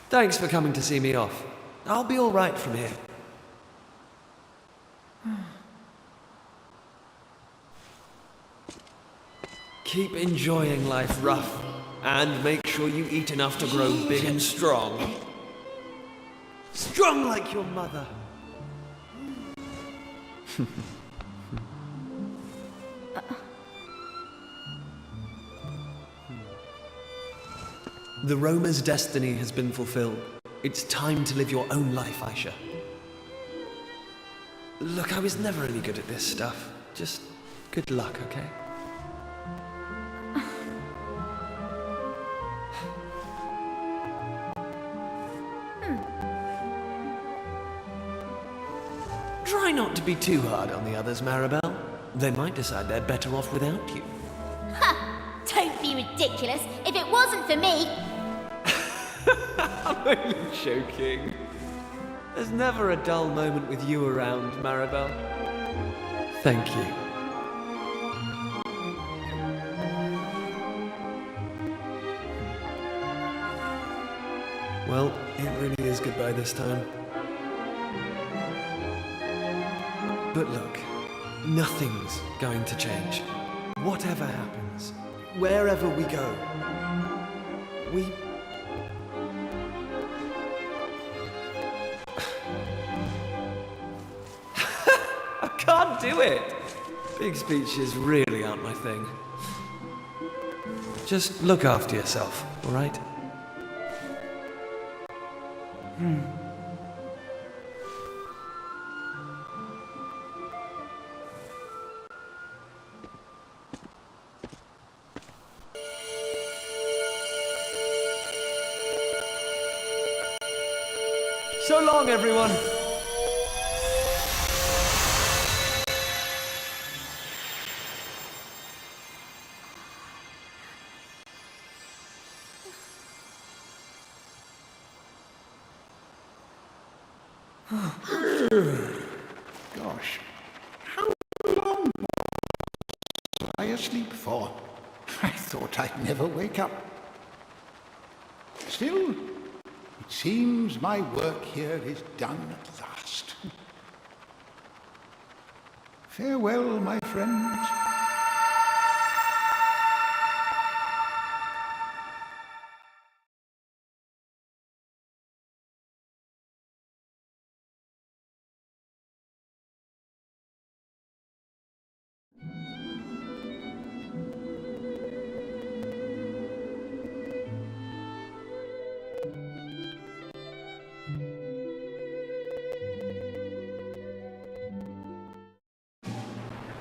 Thanks for coming to see me off. I'll be all right from here. Keep enjoying life rough, and make sure you eat enough to grow big and strong. Strong like your mother. The roamer's destiny has been fulfilled. It's time to live your own life, Aisha. Look, I was never any good at this stuff. Just good luck, okay? Try not to be too hard on the others, Maribel. They might decide they're better off without you. Ha! Don't be ridiculous. If it wasn't for me... I'm only joking. There's never a dull moment with you around, Maribel. Thank you. Well, it really is goodbye this time. But look, nothing's going to change. Whatever happens, wherever we go, we... I can't do it! Big speeches really aren't my thing. Just look after yourself, all right? So long, everyone. Gosh, how long was I asleep for? I thought I'd never wake up. Still, it seems my work here is done at last. Farewell, my friends.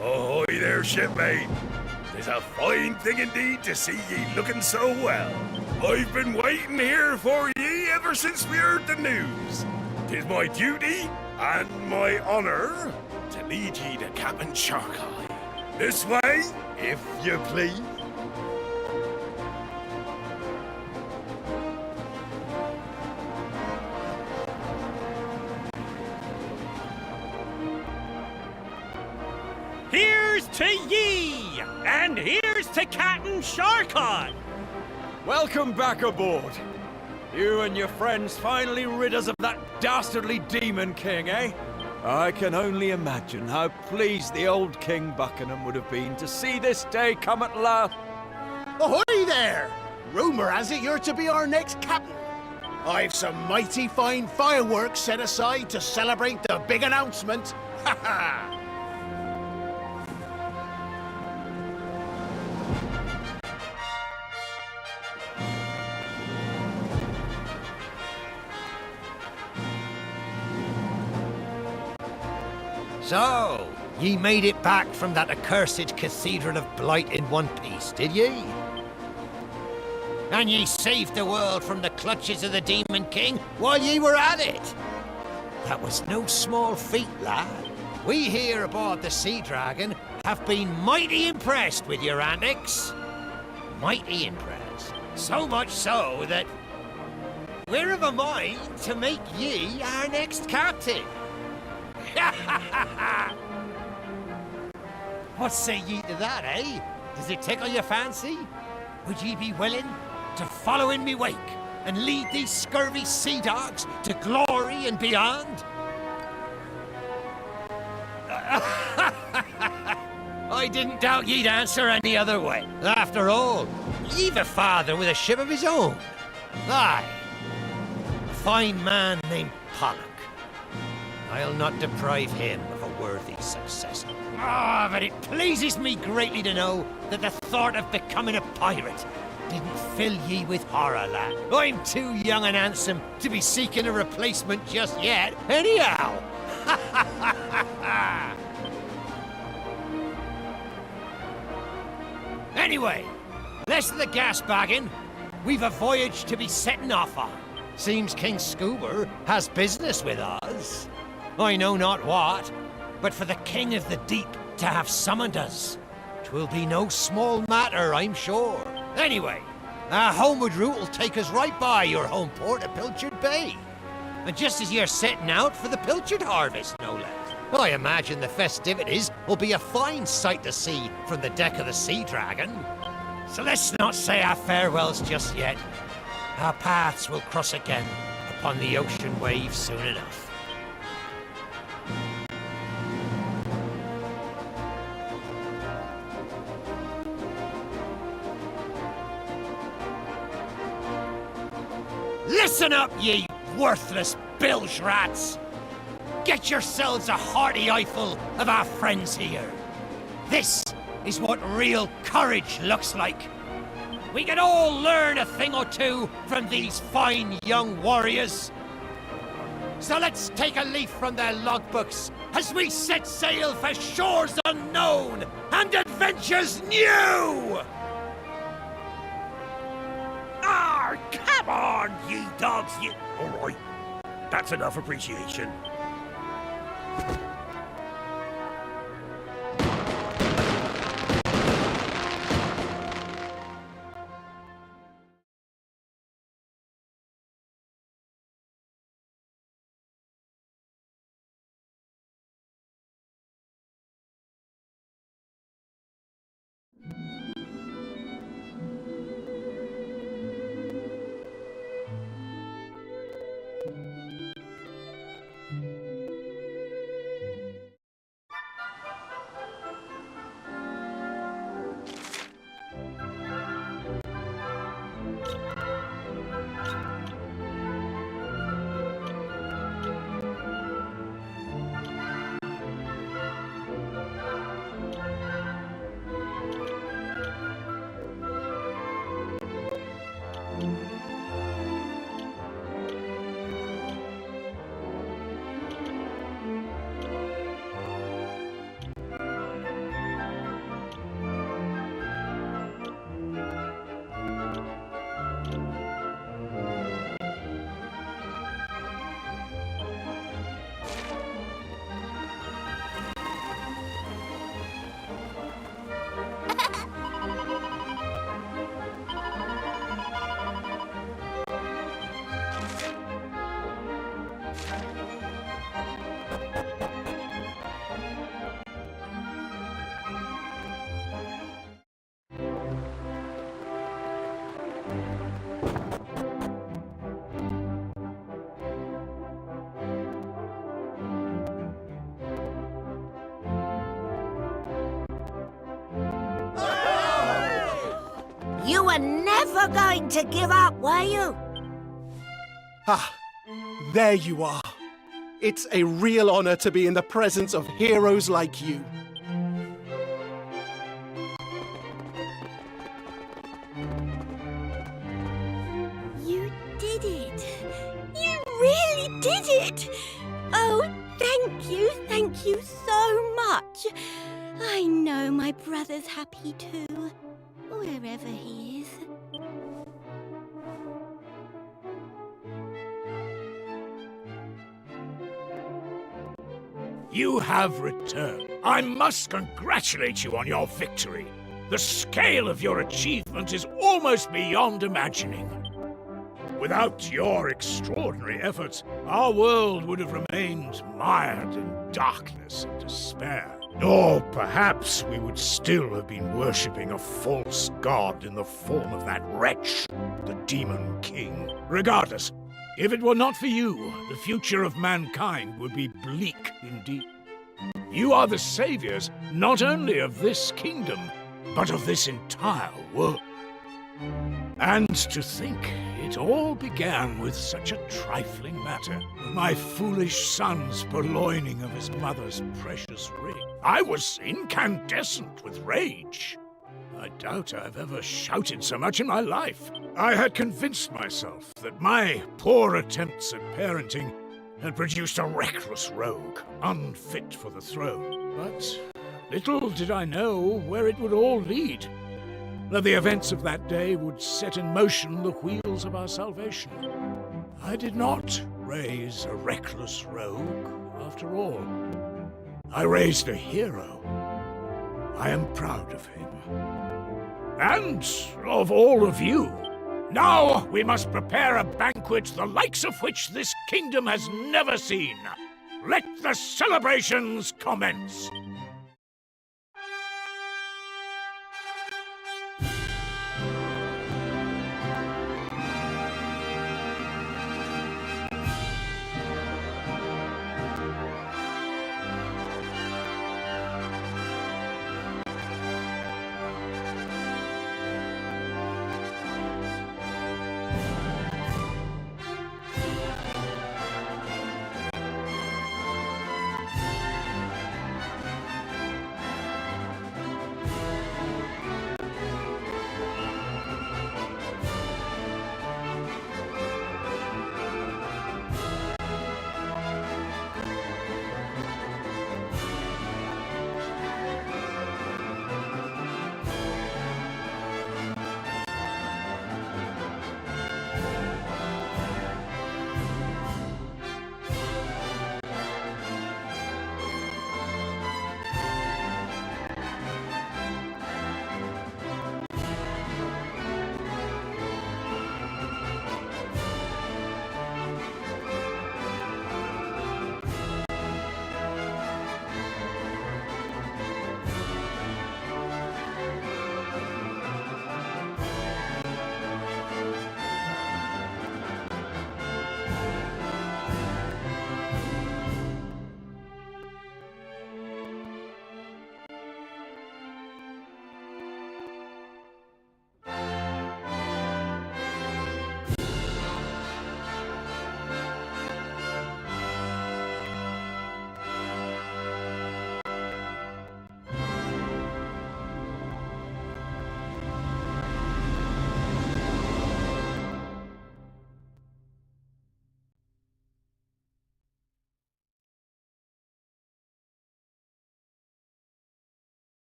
Ahoy there, shipmate. 'Tis a fine thing indeed to see ye looking so well. I've been waiting here for ye ever since we heard the news. 'Tis my duty and my honour to lead ye to Captain Sharkeye. This way, if you please. Here's to ye, and here's to Captain Sharkeye. Welcome back aboard. You and your friends finally rid us of that dastardly demon king, eh? I can only imagine how pleased the old King Buckingham would have been to see this day come at last. Ahoy there! Rumour has it you're to be our next captain. I've some mighty fine fireworks set aside to celebrate the big announcement. Ha ha! So, ye made it back from that accursed Cathedral of Blight in one piece, did ye? And ye saved the world from the clutches of the Demon King while ye were at it? That was no small feat, lad. We here aboard the Sea Dragon have been mighty impressed with your antics. Mighty impressed. So much so that we're of a mind to make ye our next captain. What say ye to that, eh? Does it tickle your fancy? Would ye be willing to follow in me wake and lead these scurvy sea dogs to glory and beyond? I didn't doubt ye'd answer any other way. After all, ye've a father with a ship of his own. Aye. A fine man named Pollock. I'll not deprive him of a worthy successor. Ah, but it pleases me greatly to know that the thought of becoming a pirate didn't fill ye with horror, lad. I'm too young and handsome to be seeking a replacement just yet, anyhow. Anyway, less of the gas bagging. We've a voyage to be setting off on. Seems King Scuba has business with us. I know not what, but for the King of the Deep to have summoned us, 'twill be no small matter, I'm sure. Anyway, our homeward route will take us right by your home port of Pilchard Bay. And just as you're setting out for the pilchard harvest, no less. I imagine the festivities will be a fine sight to see from the deck of the Sea Dragon. So let's not say our farewells just yet. Our paths will cross again upon the ocean waves soon enough. Listen up, ye worthless bilge rats! Get yourselves a hearty eyeful of our friends here. This is what real courage looks like. We can all learn a thing or two from these fine young warriors. So let's take a leaf from their logbooks as we set sail for shores unknown and adventures new! Ah, come on, ye dogs, ye... All right, that's enough appreciation. You were never going to give up, were you? Ah, there you are. It's a real honor to be in the presence of heroes like you. You did it. You really did it. Oh, thank you so much. I know my brother's happy too, wherever he is. You have returned. I must congratulate you on your victory. The scale of your achievement is almost beyond imagining. Without your extraordinary efforts, our world would have remained mired in darkness and despair. Or perhaps we would still have been worshipping a false god in the form of that wretch, the Demon King. Regardless, if it were not for you, the future of mankind would be bleak indeed. You are the saviors not only of this kingdom, but of this entire world. And to think, it all began with such a trifling matter. My foolish son's purloining of his mother's precious ring. I was incandescent with rage. I doubt I've ever shouted so much in my life. I had convinced myself that my poor attempts at parenting had produced a reckless rogue, unfit for the throne. But little did I know where it would all lead. That the events of that day would set in motion the wheels of our salvation. I did not raise a reckless rogue, after all. I raised a hero. I am proud of him. And of all of you. Now we must prepare a banquet the likes of which this kingdom has never seen. Let the celebrations commence.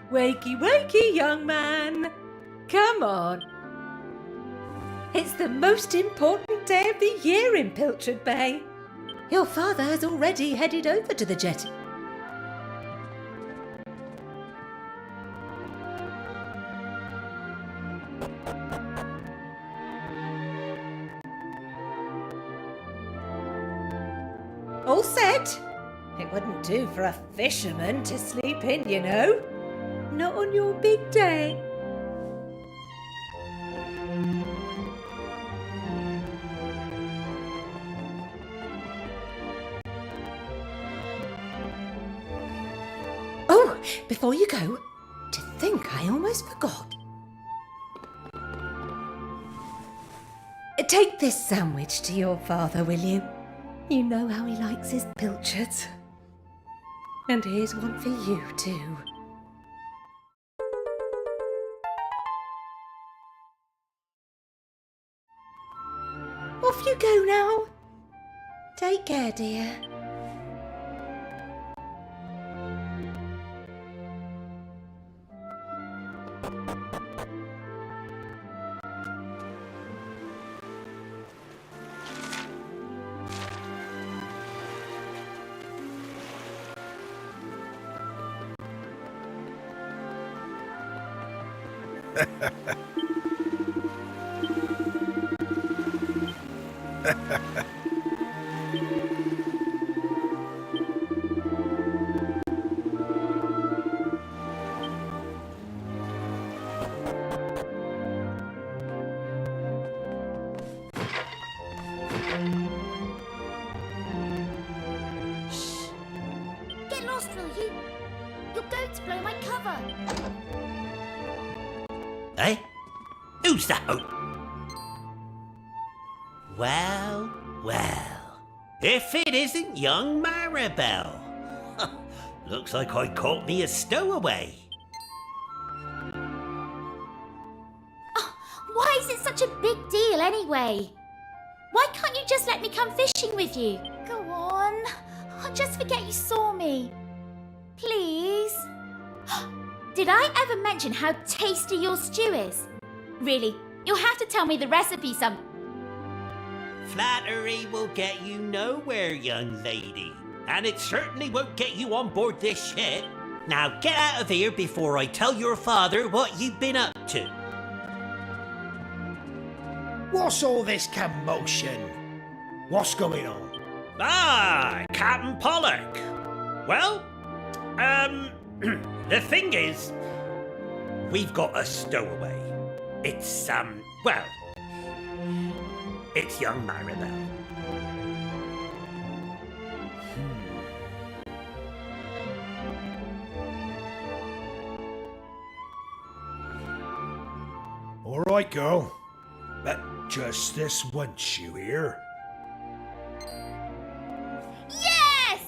Wakey, wakey, young man. Come on. It's the most important day of the year in Pilchard Bay. Your father has already headed over to the jetty. All set? It wouldn't do for a fisherman to sleep in, you know. Not on your big day. Oh, before you go, to think I almost forgot. Take this sandwich to your father, will you? You know how he likes his pilchards. And here's one for you too. Off you go now. Take care, dear. Get lost, will you? You're going to blow my cover. Eh? Who's that? Oh. Well, well. If it isn't young Maribel. Looks like I caught me a stowaway. Oh, why is it such a big deal anyway? Why can't you just let me come fishing with you? Go on. I'll just forget you saw me. Please. Did I ever mention how tasty your stew is? Really, you'll have to tell me the recipe some... Flattery will get you nowhere, young lady. And it certainly won't get you on board this ship. Now get out of here before I tell your father what you've been up to. What's all this commotion? What's going on? Ah, Captain Pollock. Well, the thing is, we've got a stowaway. It's, well, it's young Maribel. All right, girl. But just this once, you hear? Yes!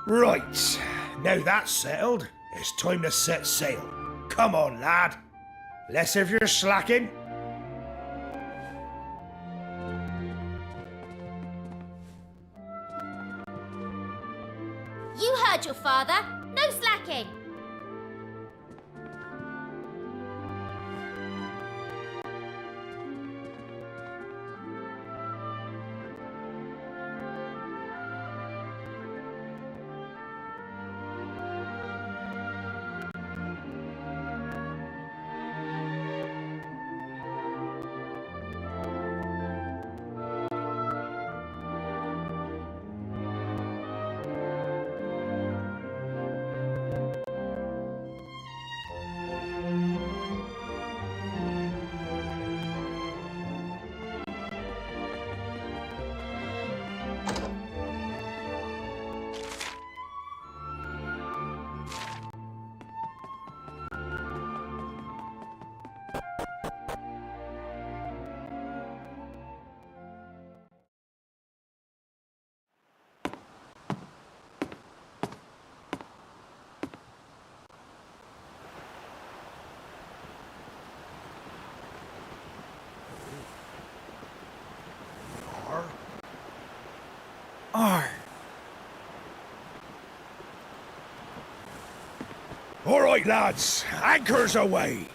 Right. Now that's settled, it's time to set sail. Come on, lad. Less if you're slacking. You heard your father. No slacking. All right, lads. Anchors away.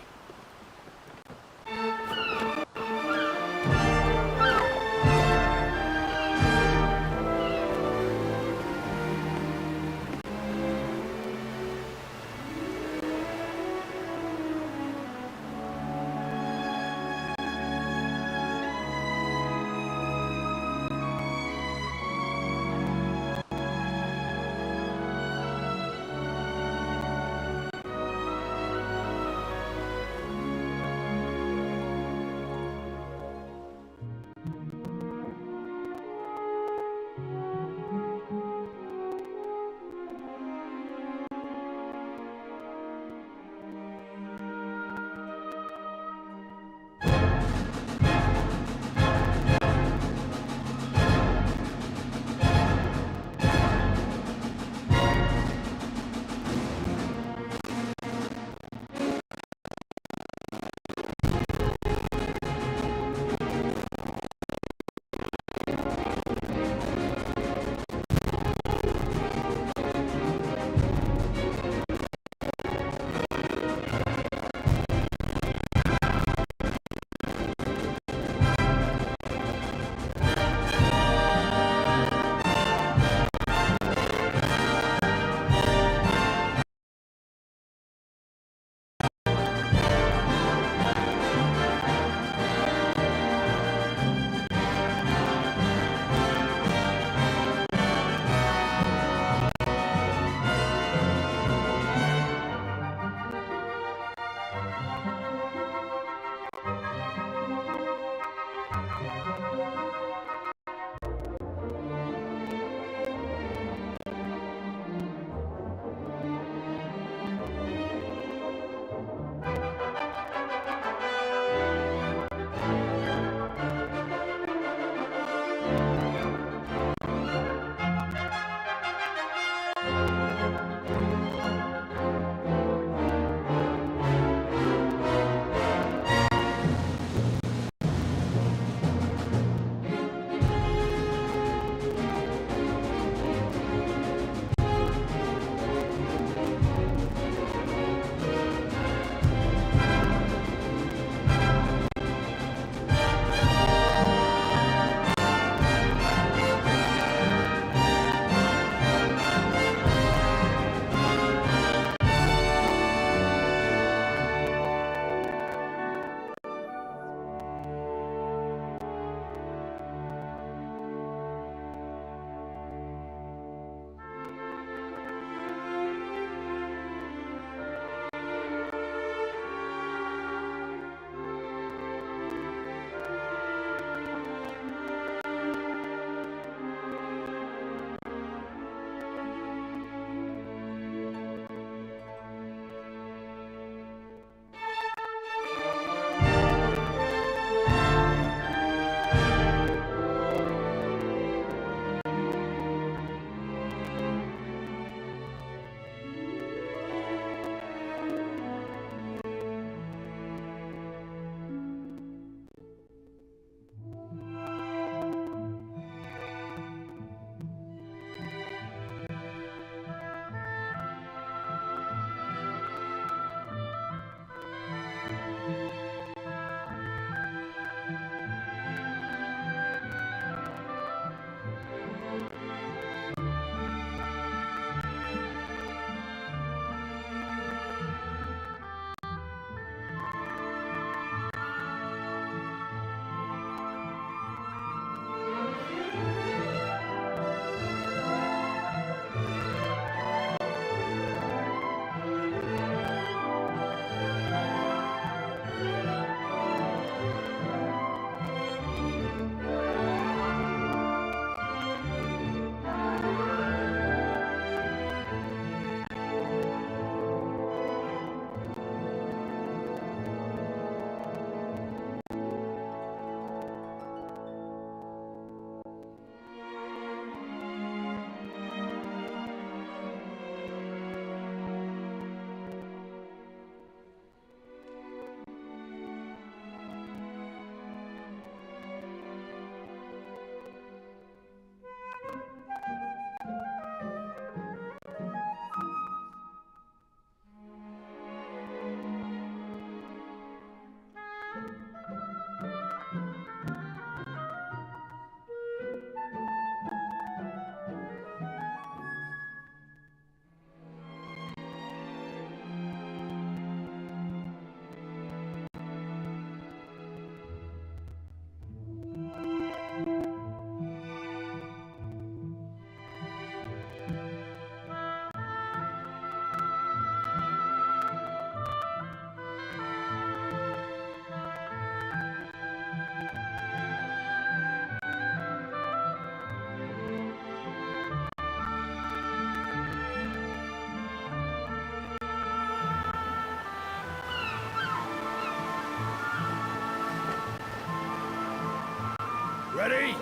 Ready?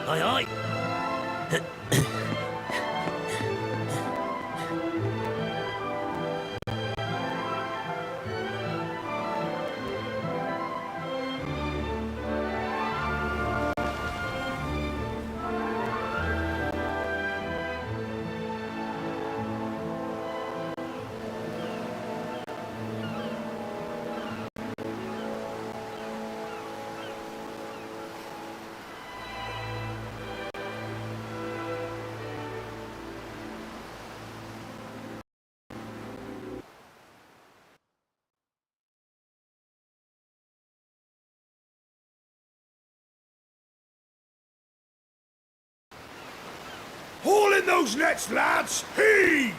Aye, aye. Haul in those nets, lads! Heave!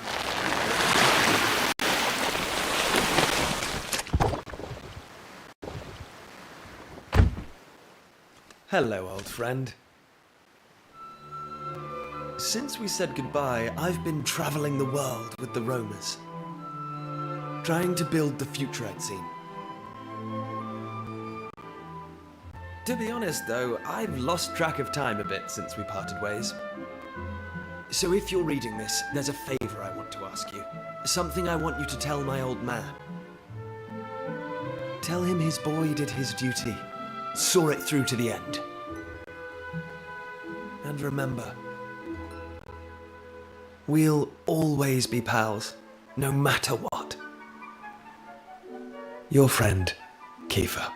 Hello, old friend. Since we said goodbye, I've been traveling the world with the roamers, trying to build the future I'd seen. To be honest, though, I've lost track of time a bit since we parted ways. So if you're reading this, there's a favor I want to ask you. Something I want you to tell my old man. Tell him his boy did his duty, saw it through to the end. And remember, we'll always be pals, no matter what. Your friend, KIVEE.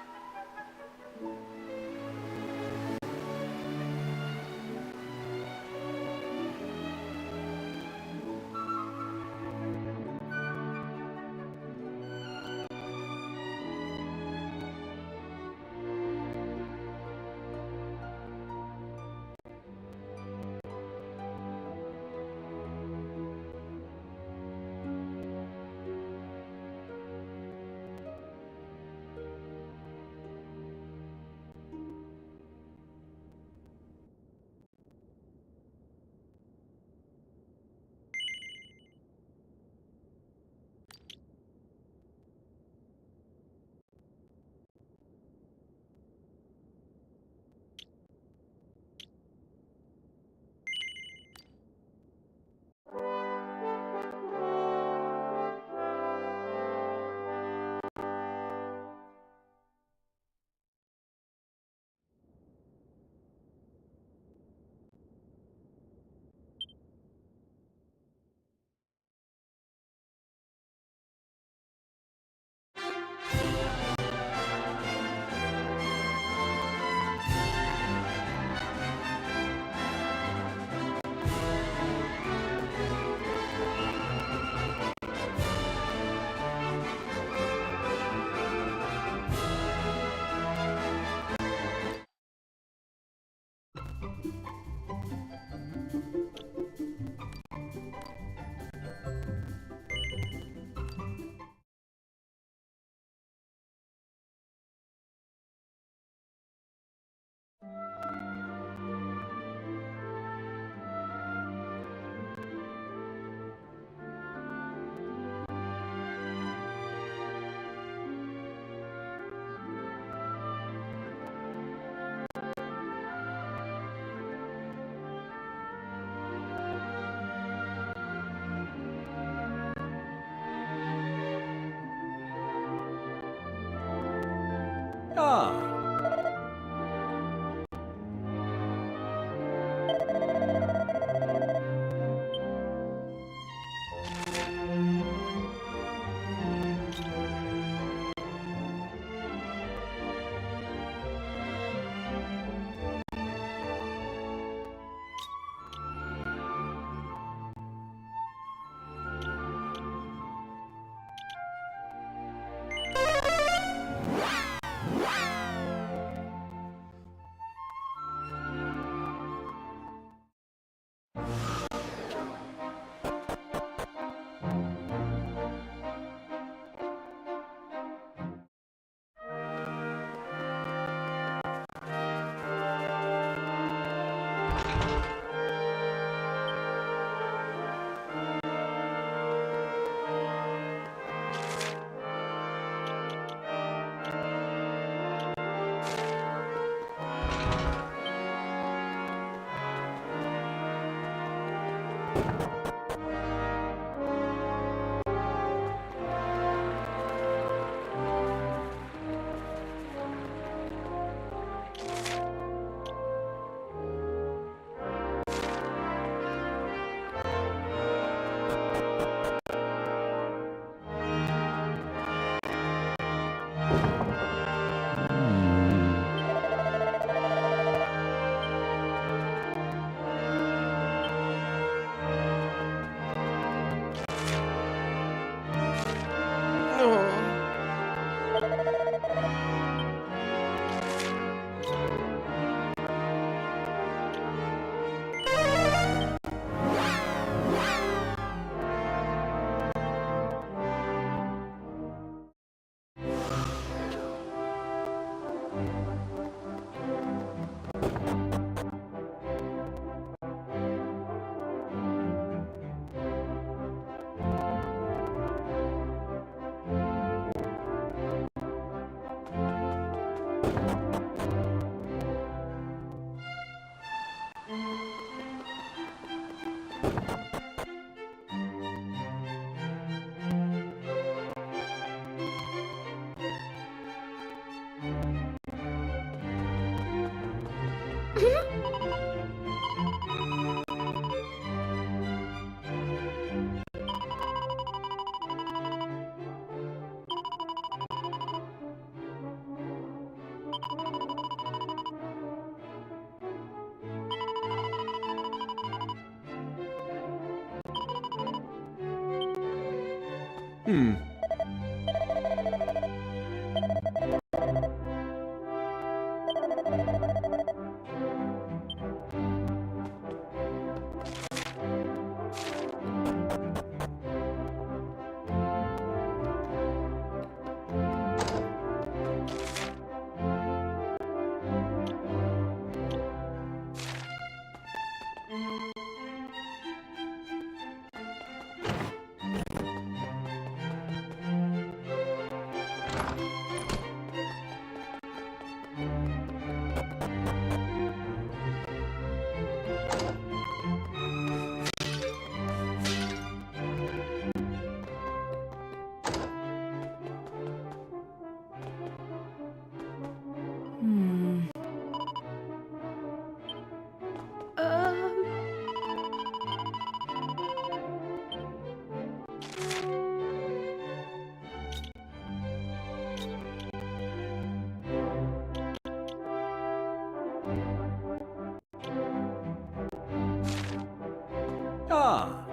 Ah,